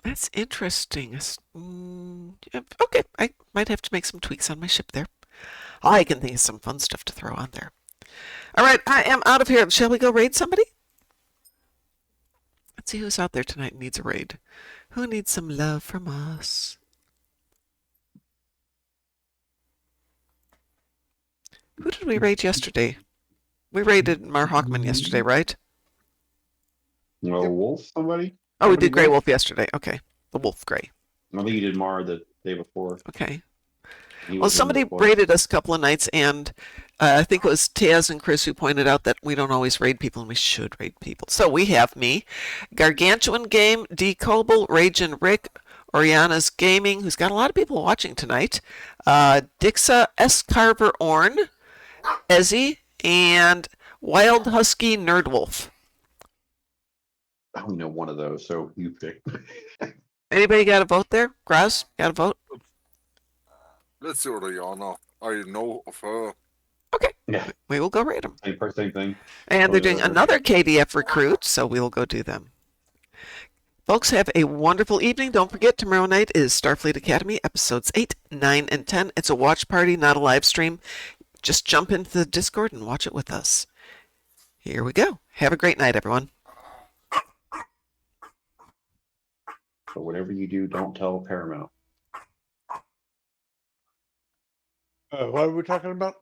That's interesting. Okay, I might have to make some tweaks on my ship there. I can think of some fun stuff to throw on there. All right, I am out of here. Shall we go raid somebody? Let's see who's out there tonight and needs a raid. Who needs some love from us? Who did we raid yesterday? We raided Mar Hawkman yesterday, right? No, Wolf, somebody? Oh, we did Grey Wolf yesterday. Okay. The Wolf Grey. I think you did Mar the day before. Okay. He Well, was in somebody before. raided us a couple of nights, and I think it was Taz and Chris who pointed out that we don't always raid people, and we should raid people. So we have me, Gargantuan Game, D. Coble, Ragin' Rick, Oriana's Gaming, who's got a lot of people watching tonight, Dixa, S. Carver Orn, Ezzy, and Wild Husky Nerdwolf. I only know one of those, so you pick. Anybody got a vote there? Graz, got a vote? Let's see Oriana. I know of her. Okay. Yeah. We will go raid them. Same thing. And they're doing another KDF recruit, so we'll go do them. Folks, have a wonderful evening. Don't forget, tomorrow night is Starfleet Academy, episodes 8, 9, and 10. It's a watch party, not a live stream. Just jump into the Discord and watch it with us. Here we go. Have a great night, everyone. So whatever you do, don't tell Paramount. What are we talking about?